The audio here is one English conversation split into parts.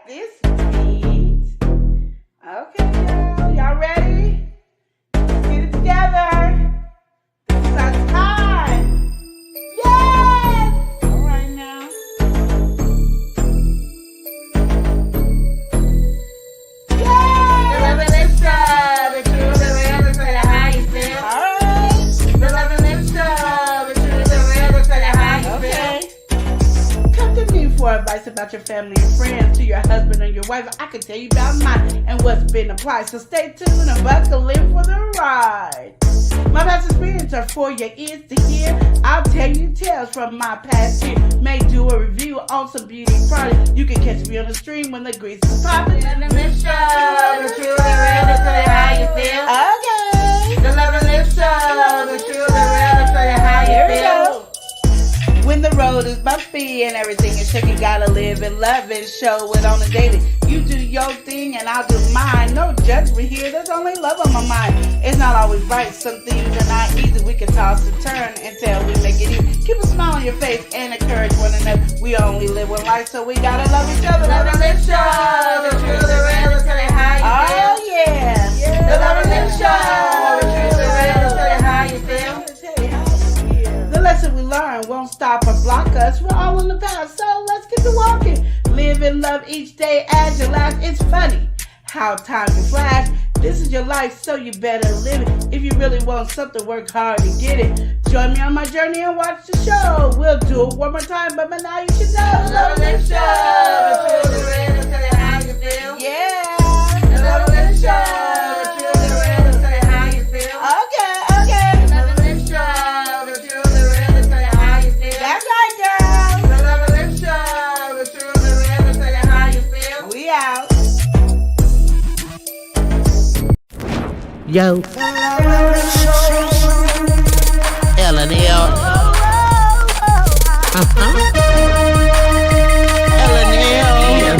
this beat. Okay, girl, y'all ready? Let's get it together. This is our time. Yes! All right now. Yes! The love and lifestyle, the truth, the real, the tell you how you feel. All right. The love and lifestyle, the truth, the real, the tell you how you feel. Okay. Come to me for advice about your family and friends, to your husband and your wife. I can tell you about mine and what's been applied. So stay tuned and buckle in for the ride. My past experience are for your ears to hear. I'll tell you tales from my past year. May do a review on some beauty products. You can catch me on the stream when the grease is popping. The love and lifestyle, the truth, the real, the tell you how you feel. Okay. The love and lifestyle, the truth, the real, the tell you how Here you we feel. go. When the road is bumpy and everything is shaky, gotta live and love and show it on the daily. You do your thing and I'll do mine. No judgment here, there's only love on my mind. It's not always right, some things are not easy. We can toss and turn until we make it easy. Keep a smile on your face and encourage one another. We only live one life, so we gotta love each other. The love and lifestyle, the truth, the real, the tell you how you feel. Oh yeah. The love and lifestyle, the truth, the real, the tell you how you feel. The lesson we learn won't stop or block us. We're all in the past, so let's get to walking. Live and love each day as your last. It's funny how time can flash. This is your life, so you better live it. If you really want something, work hard to get it. Join me on my journey and watch the show. We'll do it one more time, but by now you should know. The love and lifestyle, the truth, the real, the tell you how you feel. Yeah. The love and lifestyle, the truth, the real, the tell you how you feel. Okay, okay. The love and lifestyle, the truth, the real, the tell you how you feel. That's right, girl. The love and lifestyle, the truth, the real, the tell you how you feel. We out. Yo, L&L. L&L.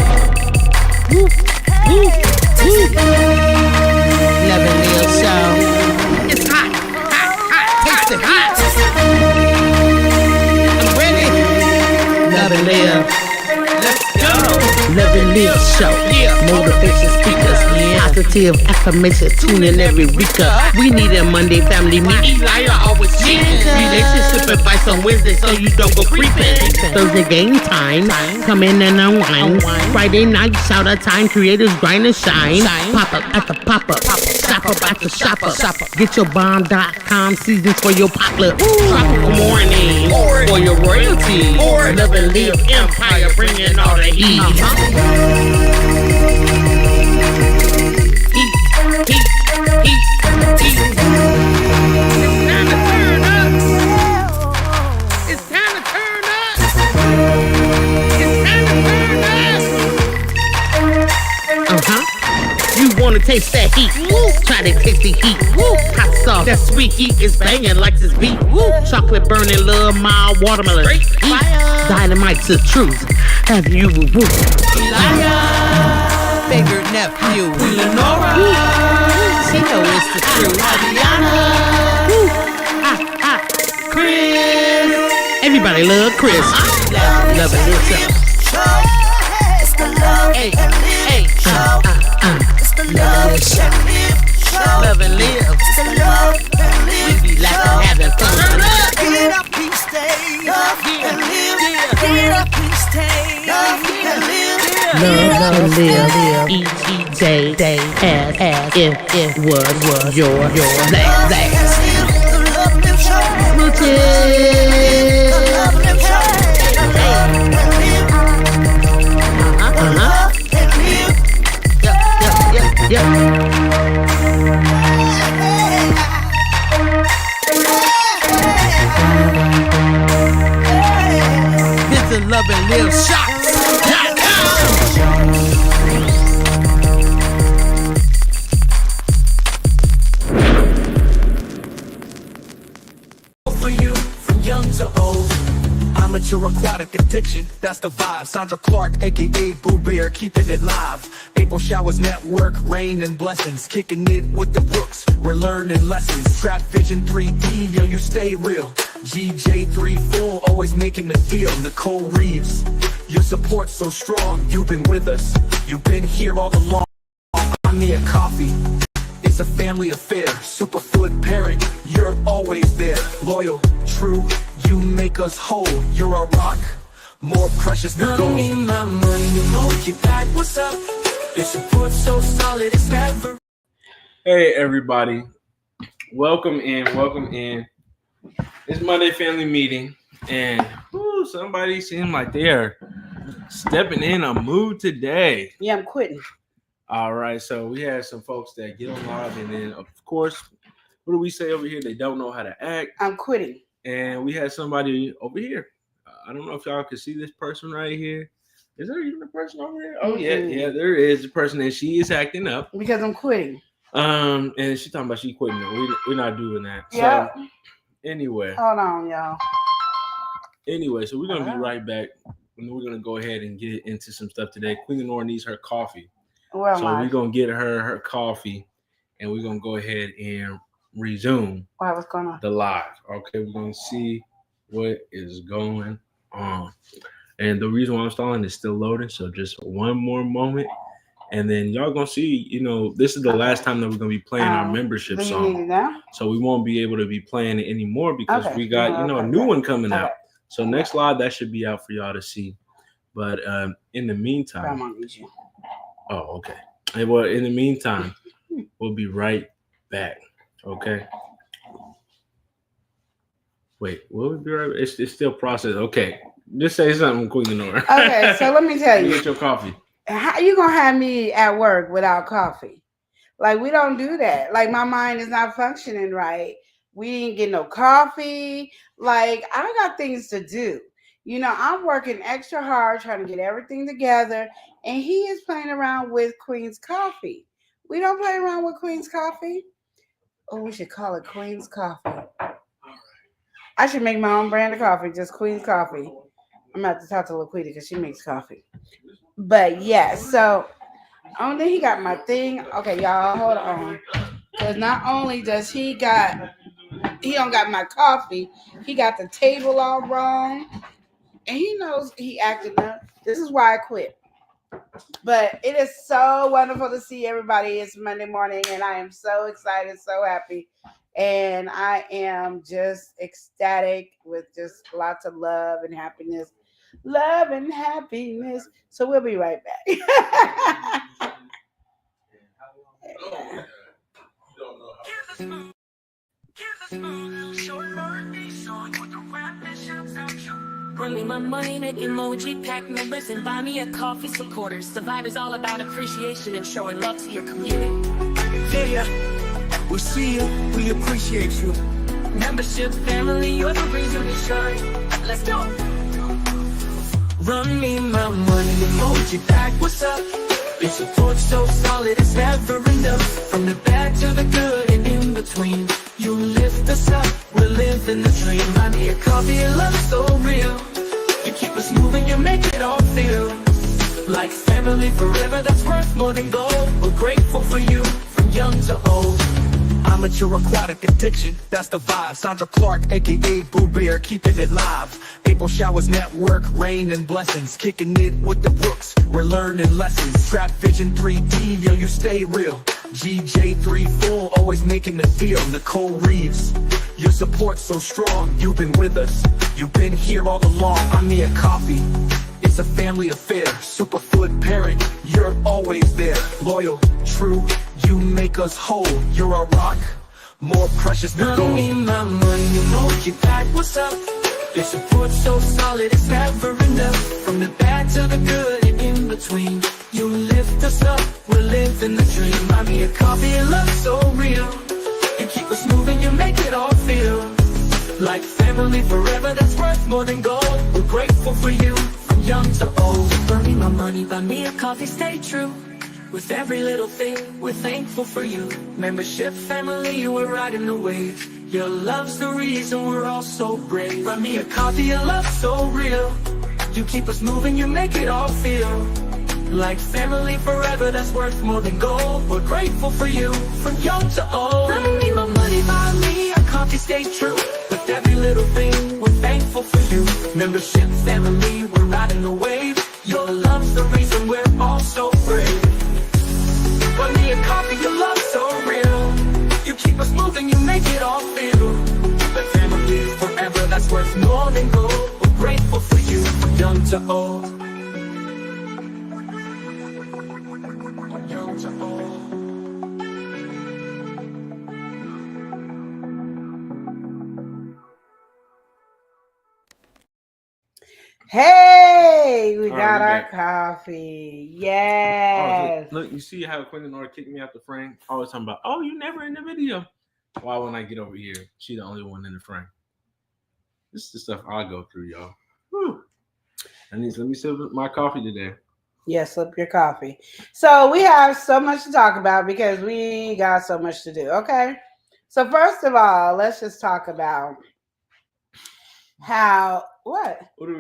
Woo, woo, woo. L&L show. It's hot, hot, hot, taste it hot. I'm ready. L&L. Let's go. L&L show. Motivation speakers. Positive affirmation. Tune in every week. We need a Monday family meeting. Eli always cheating. Relationship advice on Wednesday so you don't go creeping. Thursday game time. Come in and unwind. Friday night shout out time. Creators grind and shine. Pop up at the pop up. Shop up at the shop up. Get your bomb.com seasons for your potluck. Tropical morning for your royalty. Love and live empire bringing all the heat. You wanna taste that heat? Woo. Try to taste the heat. Woo. Hot sauce, that sweet heat is banging like this beat. Woo. Chocolate burning, love, mild watermelon. Dynamite's the truth. Have you woo? Bigger nephew. Lenora. She know it's the truth. Chris. Everybody love Chris. Love it yourself. It's the love Hey, and live hey, show. It's the love and live show. love and live. It's the love and live We be laughing, having fun. Get up and stay up and live. Get up and stay up and live. Love and live each day as if it was your last. The love and live show. Smooches. The love and live show. And live. Love and live. Yep. Visit Love and Live For you, from young to old. Amateur aquatic addiction, that's the vibe. Sandra Clark, aka Boo Bear, keeping it live. April Showers Network, rain and blessings. Kicking it with the Brooks, we're learning lessons. Trap Vision 3D, yo, you stay real. GJ3 Full, always making the deal. Nicole Reeves, your support so strong, you've been with us. You've been here all along. Buy me a coffee. It's a family affair. Superfood parent. You're always there. Loyal, true. You make us whole. You're a rock. More precious than gold. Money, my money, you know you got what's up. It's a foot so solid, it's never. Hey everybody, welcome in. It's Monday family meeting, and somebody seems like they are stepping in a mood today. Yeah, I'm quitting. All right, so we had some folks that get on live, and then of course, what do we say over here? They don't know how to act. I'm quitting. And we had somebody over here. I don't know if y'all can see this person right here. Is there even a person over here? Oh yeah, there is a person, and she is acting up because I'm quitting. And she's talking about she quitting. We're not doing that. Yeah. So anyway, hold on, y'all. Anyway, so we're gonna be right back, and we're gonna go ahead and get into some stuff today. Queen Lenore needs her coffee, so we're gonna get her coffee, and we're gonna go ahead and resume what's going on? The live. Okay, we're gonna see what is going on. And the reason why I'm stalling is still loading, so just one more moment, and then y'all gonna see. You know, this is the last time that we're gonna be playing our membership song, so we won't be able to be playing it anymore because we got a new one coming out. So next live that should be out for y'all to see. But in the meantime, oh okay. Well, in the meantime, we'll be right back. Okay. Wait, we'll be right back. It's still processed. Okay. Just say something, Queen Lenore. Okay, so let me tell you. Get your coffee. How you gonna have me at work without coffee? Like, we don't do that. Like, my mind is not functioning right. We didn't get no coffee. Like, I got things to do. You know, I'm working extra hard trying to get everything together, and he is playing around with Queen's Coffee. We don't play around with Queen's Coffee. Oh, we should call it Queen's Coffee. I should make my own brand of coffee, just Queen's Coffee. I'm going to have to talk to Laquita because she makes coffee. But, yeah, so then he got my thing. Okay, y'all, hold on. Because not only does he don't got my coffee, he got the table all wrong. And he knows he acting up. This is why I quit. But it is so wonderful to see everybody. It's Monday morning, and I am so excited, so happy. And I am just ecstatic with just lots of love and happiness. Love and happiness. So we'll be right back. Bring me my money, make emoji, pack members, and buy me a coffee supporters. The vibe is all about appreciation and showing love to your community. Yeah, we see you, we appreciate you. Membership family, you're the reason we shine. Let's go. Run me my money, emoji pack, what's up? Your support so solid, it's never enough. From the bad to the good and in between, you lift us up, we're living the dream. I need a coffee, your love is so real. You keep us moving, you make it all feel like family forever, that's worth more than gold. We're grateful for you, from young to old. Amateur aquatic addiction, that's the vibe. Sandra Clark, aka Boo Bear, keeping it live. April Showers Network, rain and blessings. Kicking it with the Brooks, we're learning lessons. Trap Vision 3D, yo, you stay real. GJ3 Full, always making the deal. Nicole Reeves, your support so strong. You've been with us, you've been here all along. I need a coffee, it's a family affair. Superfood parent, you're always there. Loyal, true, you make us whole. You're a rock, more precious than gold. Money, my money, emoji pack, what's up? Your support so solid, it's never enough. From the bad to the good and in between, you lift us up, we're living the dream. I need a coffee, and love so real. You keep us moving, you make it all feel like family forever, that's worth more than gold. We're grateful for you, from young to old. Burn me my money, buy me a coffee, stay true. With every little thing, we're thankful for you. Membership family, you were riding the wave. Your love's the reason we're all so brave. Buy me a coffee, your love so real. You keep us moving, you make it all feel like family forever, that's worth more than gold. We're grateful for you, from young to old. Bring me my money, buy me a coffee, stay true. With every little thing, we're thankful for you. Membership family, we're riding the wave. Your love's the reason we're all so brave. There's more than gold. We're grateful for you, from young to old. From young to old. Hey, we All got right, we our back. coffee. Oh, Yes. look, you see how Quinn and Nora kicked me out the frame? Always talking about, oh, you never in the video. Why when I get over here, she the only one in the frame? This is the stuff I go through, y'all. Whew. Let me sip my coffee today. Yes, slip your coffee. So we have so much to talk about because we got so much to do. Okay. So first of all, let's just talk about how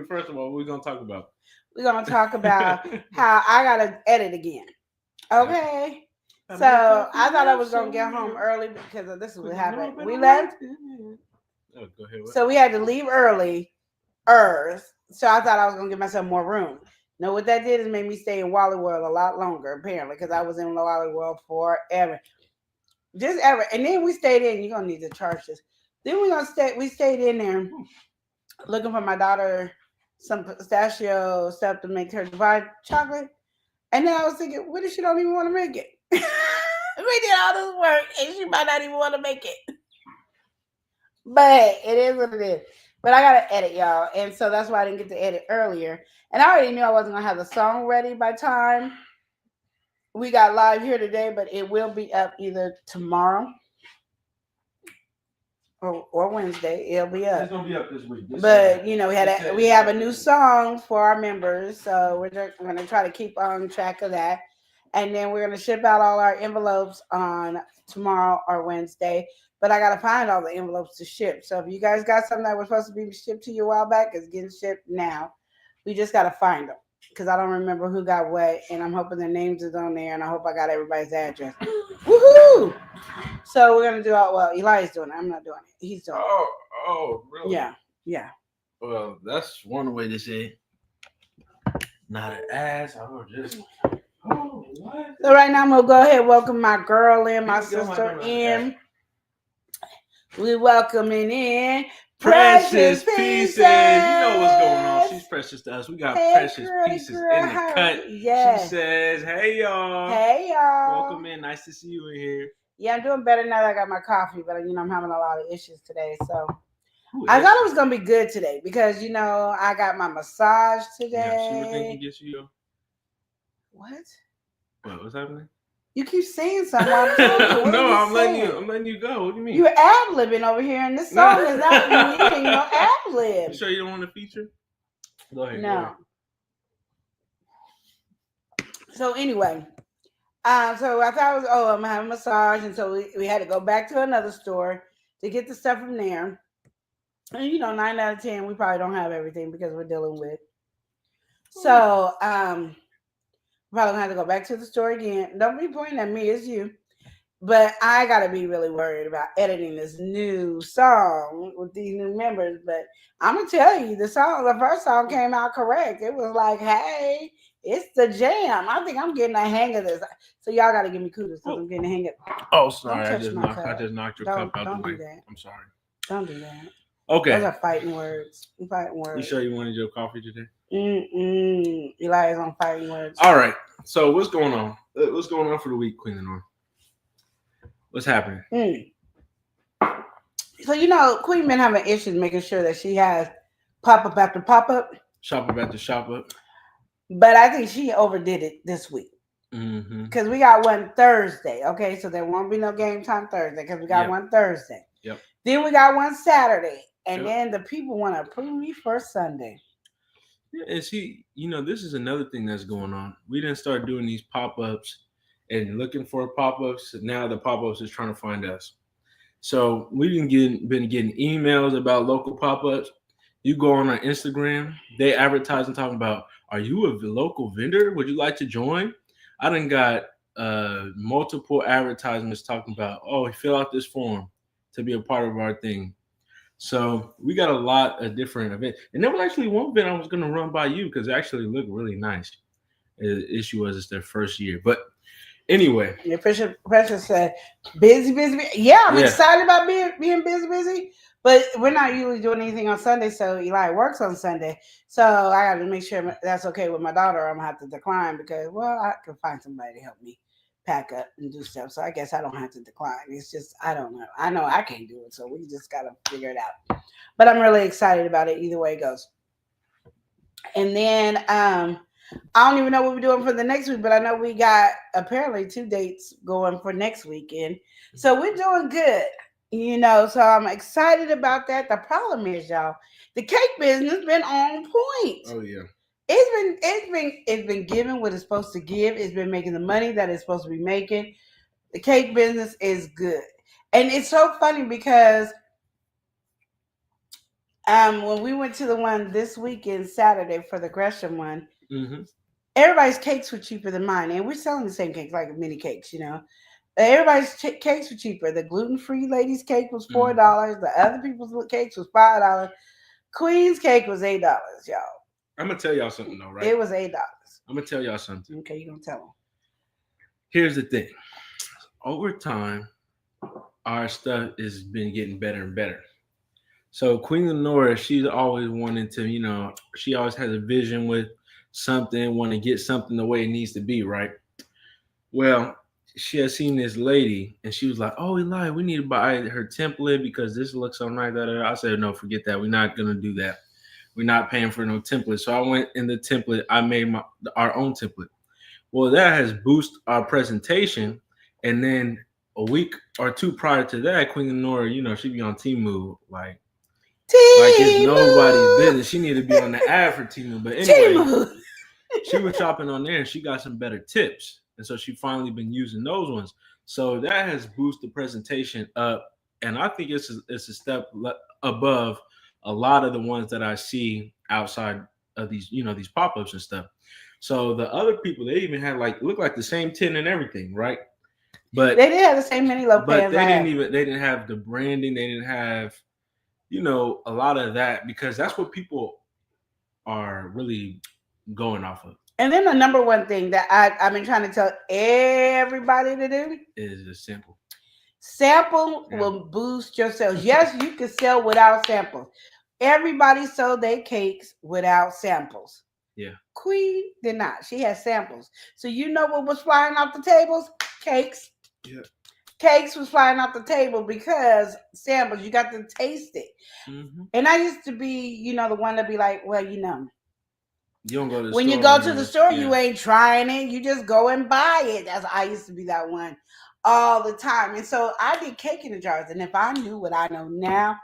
First of all, what are we gonna talk about? we're gonna talk about how I gotta edit again. Okay. So I thought I was gonna get home early because this is what happened. We left, Oh, go ahead. so we had to leave early. So I thought I was gonna give myself more room. No, what that did is made me stay in Wally World a lot longer, apparently, because I was in Wally World forever. Just ever. And then we stayed in. You're gonna need to charge this. Then we stayed in there looking for my daughter some pistachio stuff to make her divide chocolate. And then I was thinking, what if she don't even want to make it? We did all this work and she might not even want to make it. But it is what it is. But I gotta edit, y'all. And so that's why I didn't get to edit earlier. And I already knew I wasn't gonna have the song ready by time we got live here today, but it will be up either tomorrow or Wednesday. It'll be up. It's gonna be up this week. But you know, we have a new song for our members, so we're going to try to keep on track of that, and then we're going to ship out all our envelopes on tomorrow or Wednesday. But I got to find all the envelopes to ship. So if you guys got something that was supposed to be shipped to you a while back, it's getting shipped now. We just got to find them because I don't remember who got what, and I'm hoping their names is on there, and I hope I got everybody's address. Woohoo! So we're gonna do all. Well, Eli's doing it. I'm not doing it. He's doing it. Oh, really? Yeah. Well, that's one way to say it. Not an ass. I was just. Oh, what? So right now I'm gonna go ahead and welcome my girl in, my Here we go, sister my in. We welcoming in Precious Pieces. You know what's going on. She's precious to us. We got Hey, Precious girl, Pieces girl, in the how are cut. you? Yes. She says, hey, y'all. Hey y'all. Welcome in. Nice to see you in here. Yeah, I'm doing better now that I got my coffee, but you know I'm having a lot of issues today. So Ooh, I thought it was gonna be good today because you know I got my massage today. Yeah, she would think you get you. What? What's happening? You keep saying something. I'm No, I'm letting you go. What do you mean? You're ad-libbing over here, and this song is not needing no ad-lib. You sure you don't want to feature? Go ahead. No. Go ahead. So anyway, so I thought it was, I'm having a massage, and so we had to go back to another store to get the stuff from there. And you know, 9 out of 10, we probably don't have everything because we're dealing with. So probably gonna have to go back to the store again. Don't be pointing at me, it's you. But I gotta be really worried about editing this new song with these new members. But I'm gonna tell you, the first song came out correct. It was like, hey, it's the jam. I think I'm getting a hang of this. So y'all gotta give me kudos because I'm getting a hang of it. Oh, sorry. Don't I touch just my knocked your cup. cup out Don't the way. do that. I'm sorry. Don't do that. Okay. Those are fighting words. Fighting words. You sure you wanted your coffee today? Eli is on fighting words. All right. So what's going on? What's going on for the week, Queen Lenore? What's happening? So you know, Queen been having issues making sure that she has pop-up after pop-up. Shop up at the shop up. But I think she overdid it this week. Because we got one Thursday. Okay, so there won't be no game time Thursday because we got one Thursday. Yep. Then we got one Saturday. And then the people want to approve me for Sunday. Yeah, and see, you know, this is another thing that's going on. We didn't start doing these pop-ups and looking for pop-ups. Now the pop-ups is trying to find us. So we've been getting emails about local pop-ups. You go on our Instagram, they advertise and talking about, are you a local vendor? Would you like to join? I done got multiple advertisements talking about, oh, fill out this form to be a part of our thing. So we got a lot of different events. And there was actually one event I was going to run by you because it actually looked really nice. The issue was it's their first year. But anyway. Precious said, busy. Yeah, I'm excited about being busy. But we're not usually doing anything on Sunday, so Eli works on Sunday. So I got to make sure that's okay with my daughter. I'm gonna have to decline because, well, I can find somebody to help me pack up and do stuff. So I guess I don't have to decline. It's just I don't know. I know I can't do it, so we just gotta figure it out. But I'm really excited about it. Either way it goes. And then I don't even know what we're doing for the next week, but I know we got apparently 2 dates going for next weekend. So we're doing good, so I'm excited about that. The problem is, y'all, the cake business been on point. Oh yeah. It's been giving what it's supposed to give. It's been making the money that it's supposed to be making. The cake business is good. And it's so funny because when we went to the one this weekend, Saturday, for the Gresham one, Mm-hmm. everybody's cakes were cheaper than mine, and we're selling the same cakes, like mini cakes. Everybody's cakes were cheaper. The gluten-free lady's cake was $4. The other people's cakes was $5. Queen's cake was $8, y'all. I'm gonna tell y'all something though, right? It was $8. I'm gonna tell y'all something. Okay, you gonna tell them? Here's the thing. Over time, our stuff has been getting better and better. So Queen Lenora, she's always wanting to, she always has a vision with something, want to get something the way it needs to be, right? Well, she had seen this lady and she was like, "Oh, Eli, we need to buy her template because this looks so nice." I said, "No, forget that. We're not gonna do that. We're not paying for no template." So I went in the template. I made our own template. Well, that has boosted our presentation. And then a week or two prior to that, Queen Lenora, she be on Temu like it's nobody's business. She needed to be on the ad for Temu. But anyway, she was shopping on there and she got some better tips. And so she finally been using those ones. So that has boosted the presentation up. And I think it's a step above a lot of the ones that I see outside of these, these pop-ups and stuff. So the other people, they even had look like the same tin and everything, right? But they didn't have the same mini loaf pans. But they didn't have the branding. They didn't have, a lot of that because that's what people are really going off of. And then the number one thing that I've been trying to tell everybody to do is a sample. Sample will boost your sales. Yes, you can sell without samples. Everybody sold their cakes without samples. Yeah. Queen did not. She had samples. So you know what was flying off the tables? Cakes. Yeah. Cakes was flying off the table because samples, you got to taste it. Mm-hmm. And I used to be, the one to be like, well, you don't go to the when store. You go to the store, you ain't trying it. You just go and buy it. I used to be that one all the time. And so I did cake in the jars. And if I knew what I know now,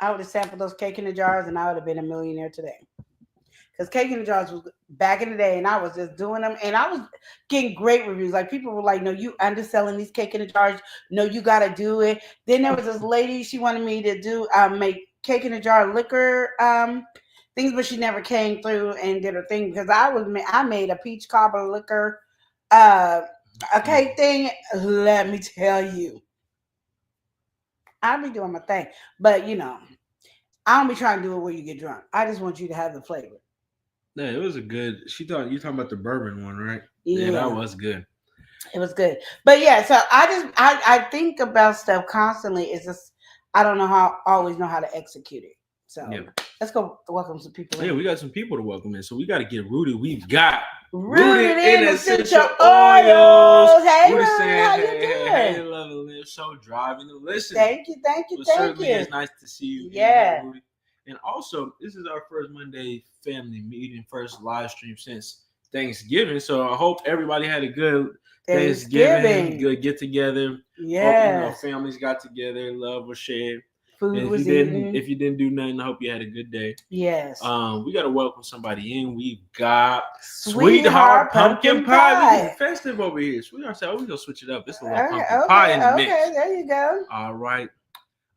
I would have sampled those cake in the jars and I would have been a millionaire today. Because cake in the jars was back in the day and I was just doing them. And I was getting great reviews. Like people were like, "No, you underselling these cake in the jars. No, you got to do it." Then there was this lady, she wanted me to do make cake in the jar liquor things, but she never came through and did her thing because I made a peach cobbler liquor a cake thing. Let me tell you, I'll be doing my thing, but I don't be trying to do it where you get drunk. I just want you to have the flavor. Yeah, it was a good. You talking about the bourbon one, right? Yeah, that was good. It was good, but yeah. So I think about stuff constantly. It's just I don't always know how to execute it. So let's go welcome some people. Yeah, we got some people to welcome in. So we got to get rooted. We've got Rooted in Essential Oils. Hey, Rudy, how you doing? Hey, love and live show, driving and listening. Thank you. Certainly, it's nice to see you. Yeah. Rudy. And also, this is our first Monday family meeting, first live stream since Thanksgiving. So I hope everybody had a good Thanksgiving, good get together. Yeah. Hope, families got together, love was shared. Food was eaten. If you didn't do nothing, I hope you had a good day. Yes. We got to welcome somebody in. We've got Sweetheart Pumpkin Pie. We're festive over here. Sweetheart said, "Oh, we're going to switch it up. This is a little pumpkin pie in the mix." Okay, there you go. All right.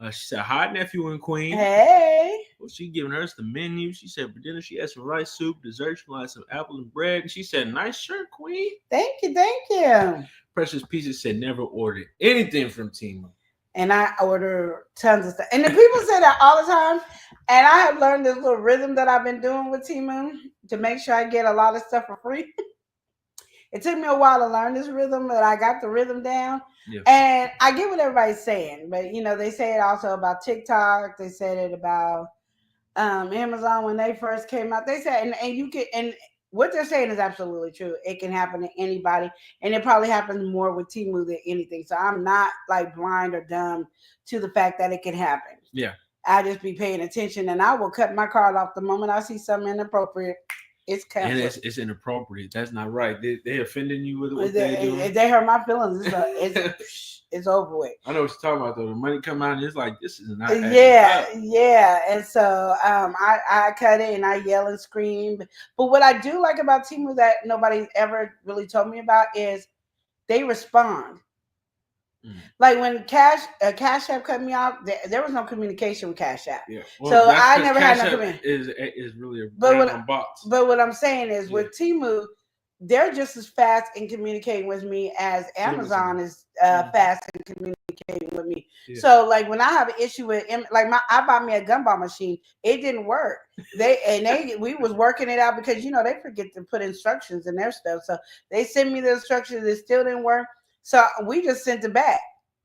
She said, "Hi, nephew and queen." Hey. Well, she giving us the menu. She said, for dinner, she had some rice soup, dessert, she wanted some apples and bread. And she said, "Nice shirt, queen." Thank you. Precious Pieces said, "Never ordered anything from Temu." And I order tons of stuff. And the people say that all the time. And I have learned this little rhythm that I've been doing with Temu to make sure I get a lot of stuff for free. It took me a while to learn this rhythm, but I got the rhythm down. Yeah. And I get what everybody's saying, but they say it also about TikTok. They said it about Amazon when they first came out. They said, and you can, and what they're saying is absolutely true. It can happen to anybody, and it probably happens more with Timu than anything. So I'm not like blind or dumb to the fact that it can happen. Yeah. I just be paying attention, and I will cut my card off the moment I see something inappropriate. It's canceled. And it's inappropriate. That's not right. They offending you with what they doing. If they hurt my feelings, it's over with. I know what you're talking about though. The money come out and it's like this is not. Yeah. And so I cut it and I yell and scream. But what I do like about Timu that nobody's ever really told me about is they respond. Like when Cash App cut me off, there was no communication with Cash App. Yeah. Well, so I never had no communication. Is really a random box. But what I'm saying is with Timu, they're just as fast in communicating with me as Amazon is fast in communicating with me. Yeah. So like when I have an issue with I bought me a gumball machine, it didn't work. We was working it out because they forget to put instructions in their stuff. So they sent me the instructions, it still didn't work. So we just sent it back,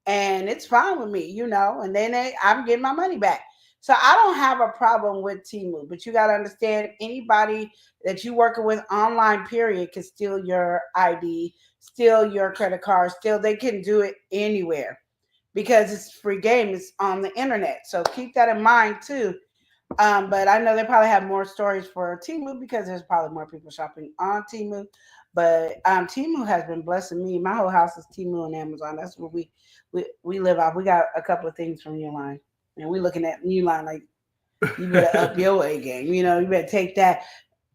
and it's fine with me, and then I'm getting my money back. So I don't have a problem with Timu, but you got to understand anybody that you working with online, period, can steal your ID, steal your credit card, they can do it anywhere because it's free game. It's on the internet. So keep that in mind too. But I know they probably have more stories for Timu because there's probably more people shopping on Timu. But Timu has been blessing me. My whole house is Timu and Amazon. That's where we live off. We got a couple of things from Uline. And we're looking at Uline like, you better up your A game. You better take that.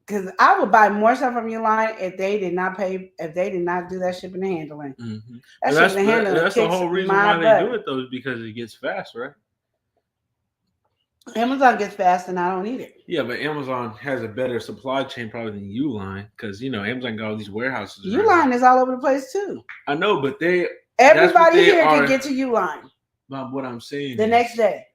Because I would buy more stuff from Uline if they did not do that shipping and handling. Mm-hmm. That's the whole reason why they do it, though, is because it gets fast, right? Amazon gets fast and I don't need it. Yeah, but Amazon has a better supply chain probably than Uline because Amazon got all these warehouses. Uline is all over the place too. I know, but everybody here can get to Uline. But what I'm saying the next day.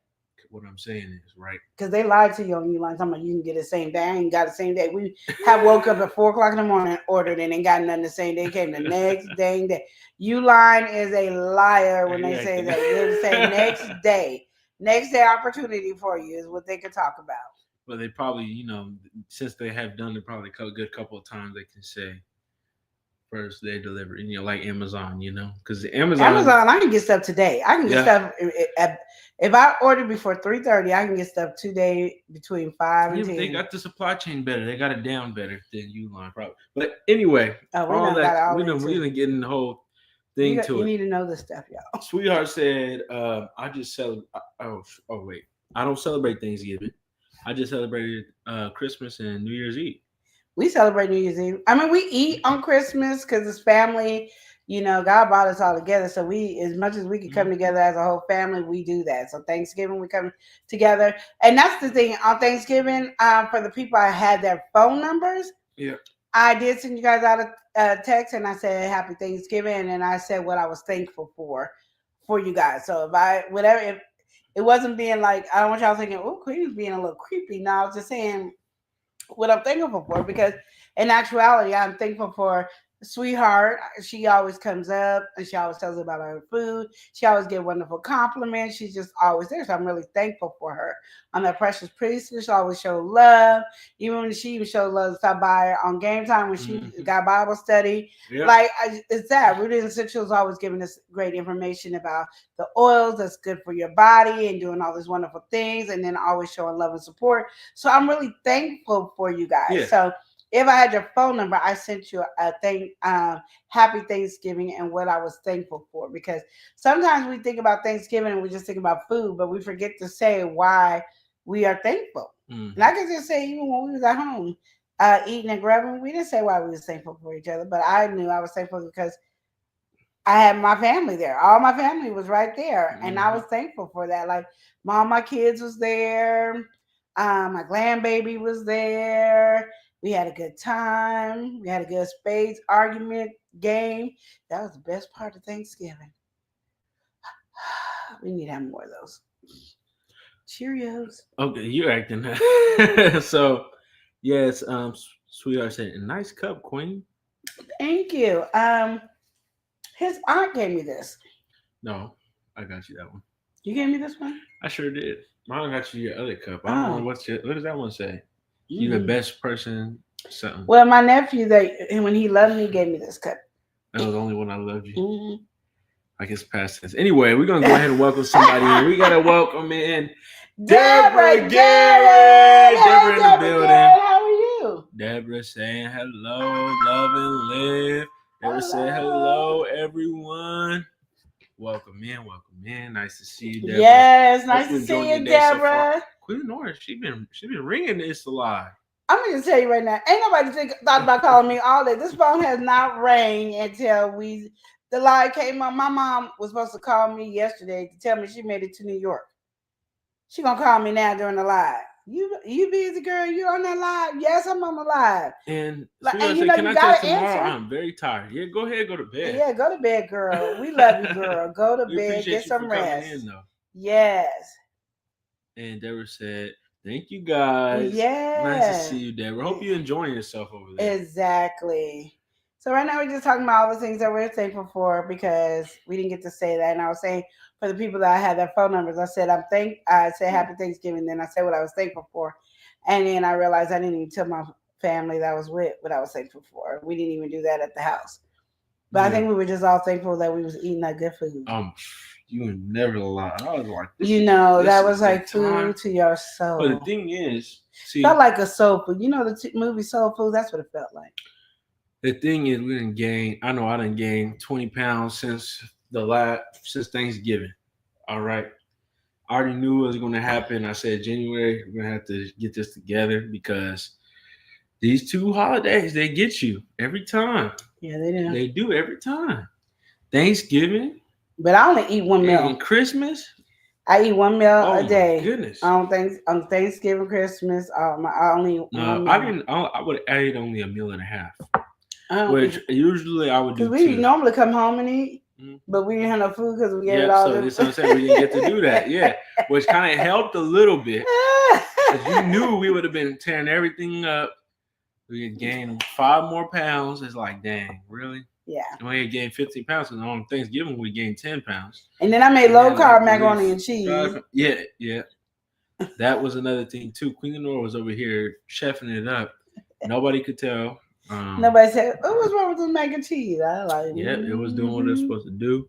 What I'm saying is right because they lied to you on Uline. Talking about you can get it the same day. I ain't got the same day. We have woke up at 4:00 in the morning, ordered and ain't got nothing the same day. Came the next dang day. Uline is a liar when they say that. They say next day. Next day opportunity for you is what they could talk about. But they probably, since they have done it probably a good couple of times, they can say first day delivery, like Amazon, because Amazon, I can get stuff today. I can get stuff if I order before 3:30. I can get stuff today between 5 and 10. They got the supply chain better. They got it down better than Uline probably. But anyway, all that we didn't get in the whole thing to it. You need to know this stuff, y'all. Sweetheart said, I just celebrate. Oh wait, I don't celebrate Thanksgiving. I just celebrated Christmas and New Year's Eve. We celebrate New Year's Eve. I mean, we eat on Christmas because it's family. God brought us all together. So we, as much as we can come together as a whole family, we do that. So Thanksgiving, we come together. And that's the thing on Thanksgiving, for the people I had their phone numbers. Yeah. I did send you guys out a text and I said, Happy Thanksgiving. And I said what I was thankful for you guys. So if it wasn't being like, I don't want y'all thinking, oh, Queen's being a little creepy. No, I was just saying what I'm thankful for, because in actuality, I'm thankful for Sweetheart. She always comes up and she always tells us about her food. She always gives wonderful compliments. She's just always there. So I'm really thankful for her. I'm that precious priestess. She always show love. Even when she even showed love to stop by her on game time when she got Bible study. Yep. Like, it's that. Rooted Essentials always giving us great information about the oils that's good for your body and doing all these wonderful things, and then always showing love and support. So I'm really thankful for you guys. Yeah. So if I had your phone number, I sent you a Happy Thanksgiving and what I was thankful for. Because sometimes we think about Thanksgiving and we just think about food, but we forget to say why we are thankful. And I can just say, even when we was at home eating and grabbing, we didn't say why we was thankful for each other, but I knew I was thankful because I had my family there. All my family was right there, and I was thankful for that. Like, all my kids was there. My grandbaby was there. We had a good time. We had a good spades argument game. That was the best part of Thanksgiving. We need to have more of those. Cheerios. Okay, you're acting. So, yes, Sweetheart said, nice cup, Queen. Thank you. His aunt gave me this. No, I got you that one. You gave me this one? I sure did. Mine got you your other cup. I don't know Oh. what does that one say? You the best person, something. Well, my nephew, when he loved me, gave me this cup. That was the only one I loved you. Mm-hmm. I guess past tense. Anyway, we're gonna go ahead and welcome somebody in. We gotta welcome in Deborah Garrett. Garrett. Deborah in the Deborah building. Garrett, how are you? Deborah saying hello, love and live. Deborah said hello, everyone. Welcome in. Nice to see you, Deborah. Yes, Hope nice you to see enjoying you, your day so far. Deborah. Queen Norris, she been ringing this alive. I'm gonna tell you right now, ain't nobody thought about calling me all day. This phone has not rang until the line came on. My mom was supposed to call me yesterday to tell me she made it to New York. She gonna call me now during the live. You busy, girl? You on that live? Yes, I'm on the live. And And say, can I tell you tomorrow? answer. I'm very tired. Yeah, go ahead, go to bed. Yeah, go to bed, girl. We love you, girl. Go to We bed, appreciate get you some for rest. coming in, though. Yes. And Deborah said, "Thank you, guys. Yeah. Nice to see you, Deborah. Hope you're enjoying yourself over there." Exactly. So right now we're just talking about all the things that we're thankful for because we didn't get to say that. And I was saying for the people that I had their phone numbers, I said I said Happy Thanksgiving. Then I said what I was thankful for, and then I realized I didn't even tell my family that I was with what I was thankful for. We didn't even do that at the house. But I think we were just all thankful that we was eating that good food. You would never lie. I was like, that was like food to your soul. But the thing is, felt like a soul food. You know the movie Soul Food? That's what it felt like. The thing is, we didn't gain. I know I didn't gain 20 pounds since Thanksgiving. All right. I already knew it was going to happen. I said January, we're going to have to get this together because these two holidays, they get you every time. Yeah, they do. They do every time. Thanksgiving. But I only eat one meal. And Christmas. I eat one meal a day. Oh, goodness. On Thanksgiving, Christmas, I only eat one meal. I would eat only a meal and a half. Which usually I would do. Because we normally come home and eat, but we didn't have no food because we ate it all. So that's what I'm saying. We didn't get to do that. Yeah, which kind of helped a little bit. Because you knew we would have been tearing everything up. We had gained 5 more pounds. It's like, dang, really? Yeah. And we had gained 15 pounds, and on Thanksgiving we gained 10 pounds. And then I made low carb macaroni and cheese. Yeah. That was another thing too. Queen Lenore was over here chefing it up. Nobody could tell. Nobody said, "Oh, what's wrong with this mac and cheese?" I like. Yeah, it was doing what it's supposed to do.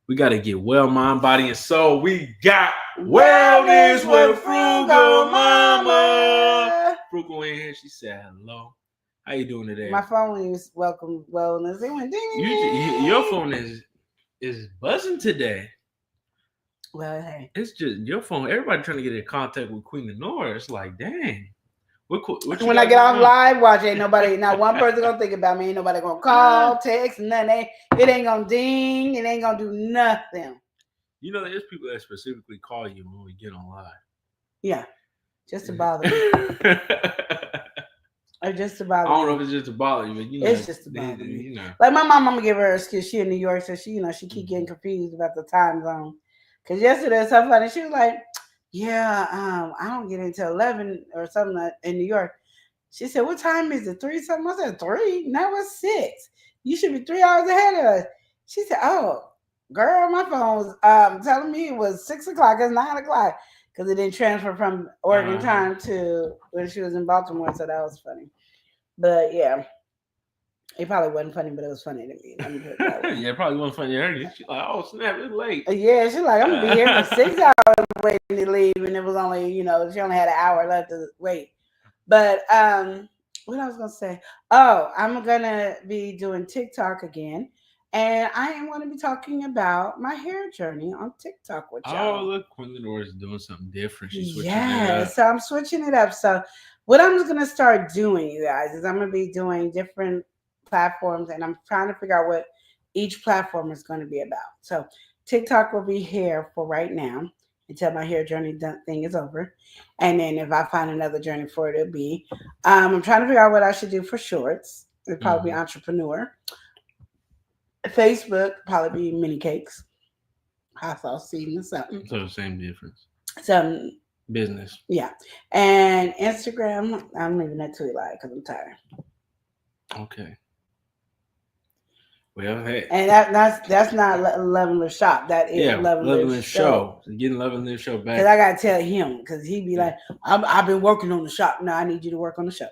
We got to get well, mind, body, and soul. We got wellness with Frugal Mama. Frugal in here. She said, "Hello, how you doing today?" My phone is welcome wellness. It went ding. Your phone is buzzing today. Well, hey, it's just your phone. Everybody trying to get in contact with Queen Lenore. It's like, dang. When I get off live watch, ain't nobody, not one person gonna think about me. Ain't nobody gonna call, text, nothing. It ain't gonna ding. It ain't gonna do nothing. You know, there's people that specifically call you when we get on live. Yeah, just to bother me. Or just to bother me. I don't know if it's just to bother you, but you know, it's just to bother me. You know, like my mom, I'm gonna give her a excuse. She in New York, so she keep getting confused about the time zone. Cause yesterday was so funny. She was like, "Yeah, I don't get until 11 or something in New York." She said, "What time is it? 3 something?" I said, 3? Now it's 6. You should be 3 hours ahead of us. She said, "Oh, girl, my phone was telling me it was 6 o'clock. It's 9 o'clock because it didn't transfer from Oregon time to when she was in Baltimore." So that was funny. But yeah, it probably wasn't funny, but it was funny to me. Let me put it that way. Yeah, it probably wasn't funny to her. She's like, "Oh snap, it's late." Yeah, she's like, "I'm gonna be here for 6 hours waiting to leave," and it was only, she only had an hour left to wait. But what I was gonna say? Oh, I'm gonna be doing TikTok again, and I am going to be talking about my hair journey on TikTok with y'all. Oh, look, Queen Lenore is doing something different. She's switching it up. So I'm switching it up. So what I'm just gonna start doing, you guys, is I'm gonna be doing different platforms, and I'm trying to figure out what each platform is going to be about. So TikTok will be here for right now until my hair journey thing is over. And then if I find another journey for it, it'll be, I'm trying to figure out what I should do for shorts. It'll probably be entrepreneur. Facebook, probably be mini cakes. Hot sauce season or something. So same difference. Some business. Yeah. And Instagram, I'm leaving that to Eli because I'm tired. Okay. Well, hey. And that's not Love and Live Shop. That is Love and Live Show. Getting Love and Live Show back. Because I gotta tell him, because he'd be like, I've been working on the shop. No, I need you to work on the show.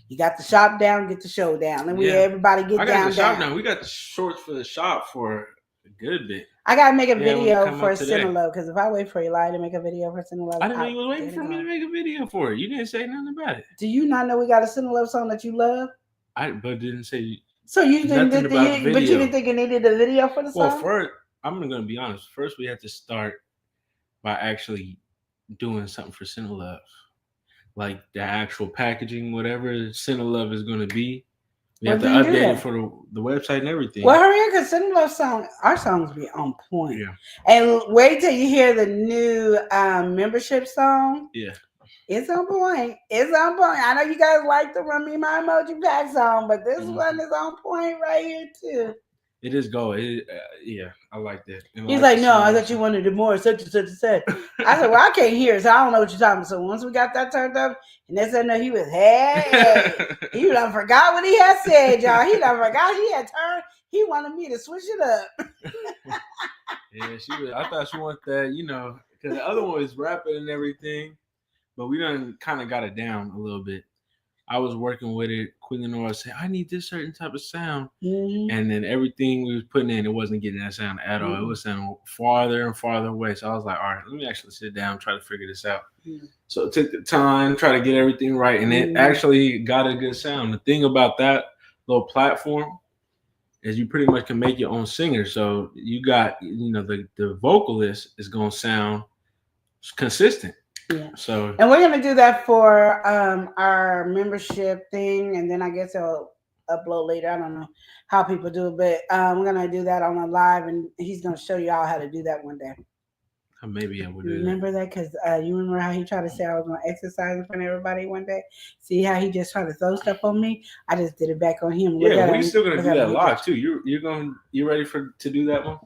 You got the shop down, get the show down, and everybody get down. I got the shop down. We got the shorts for the shop for a good bit. I gotta make a video for Cinelove, because if I wait for Eli to make a video for Cinelove, I didn't know you was waiting for me to make a video for it. You didn't say nothing about it. Do you not know we got a Cinelove song that you love? But didn't say. So you didn't, but you didn't think you needed a video for the song? Well, first, I'm gonna be honest. First, we had to start by actually doing something for Cinelove, like the actual packaging, whatever Cinelove is gonna be. We have to update it for the website and everything. Well, hurry up, because Cinelove song, our songs be on point. Yeah. And wait till you hear the new membership song. Yeah. It's on point. It's on point. I know you guys like the Run Me My Emoji Pack song, but this one is on point right here too. It is gold. Yeah, I like that. He's like, no, I thought you wanted it more, such and such and such. I said, well, I can't hear, so I don't know what you're talking about. So once we got that turned up, and they said, no, he was, hey, he done forgot what he had said, y'all. He done forgot he had turned. He wanted me to switch it up. Yeah, I thought she wanted that, because the other one was rapping and everything. But we done kind of got it down a little bit. I was working with it. Queen Lenora said, I need this certain type of sound. Mm-hmm. And then everything we was putting in, it wasn't getting that sound at all. It was sounding farther and farther away. So I was like, all right, let me actually sit down, try to figure this out. Mm-hmm. So it took the time, try to get everything right. And it actually got a good sound. The thing about that little platform is you pretty much can make your own singer. So you got, the vocalist is going to sound consistent. Yeah. So, and we're gonna do that for our membership thing, and then I guess I'll upload later. I don't know how people do it, but we're gonna do that on a live, and he's gonna show you all how to do that one day. Maybe I would do remember that because you remember how he tried to say I was gonna exercise in front of everybody one day. See how he just tried to throw stuff on me? I just did it back on him. Yeah, we're still gonna do that live too. You ready to do that one?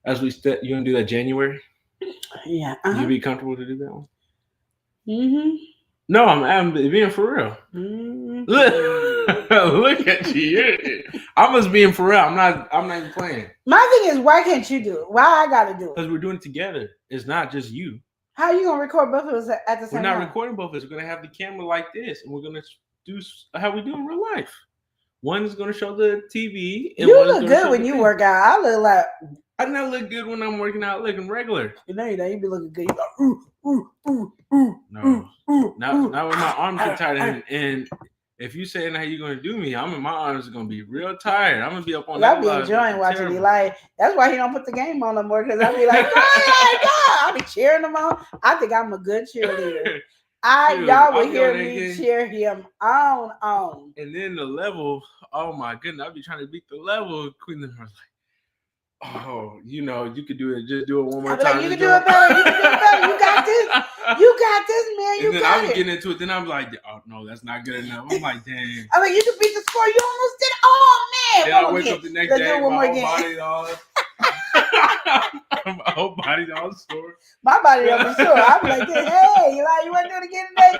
As you gonna do that January? Yeah. You be comfortable to do that one? Mm-hmm. No, I'm being for real. Mm-hmm. Look at you. I was being for real. I'm not even playing. My thing is, why can't you do it? Why I gotta do it? Because we're doing it together. It's not just you. How are you gonna record both of us at the same time? We're not recording both of us. We're gonna have the camera like this, and we're gonna do how we do in real life. One is gonna show the TV. And you look good when you work out. I look like. I never look good when I'm working out looking regular. You know, you be looking good. You no, not with my arms are tired. And if you saying how you gonna do me, my arms are gonna be real tired. I'm gonna be up on that. I'll be enjoying watching Eli. That's why he don't put the game on no more, because I'll be like, I'll be cheering him on. I think I'm a good cheerleader. Y'all will hear me cheer him on. And then the level, oh my goodness, I'll be trying to beat the level. Queen was like, oh, you could do it. Just do it one more time. You can do it better. You can do it better. You got this. You got this, man. You got it. I'm getting into it. Then I'm like, oh no, that's not good enough. I'm like, dang. I mean, you can beat the score. You almost did it. Oh man. Then I wake up the next day, my whole body all. My whole body's all sore. My body don't be sore. I'm like, hey, Eli, you want to do it again today?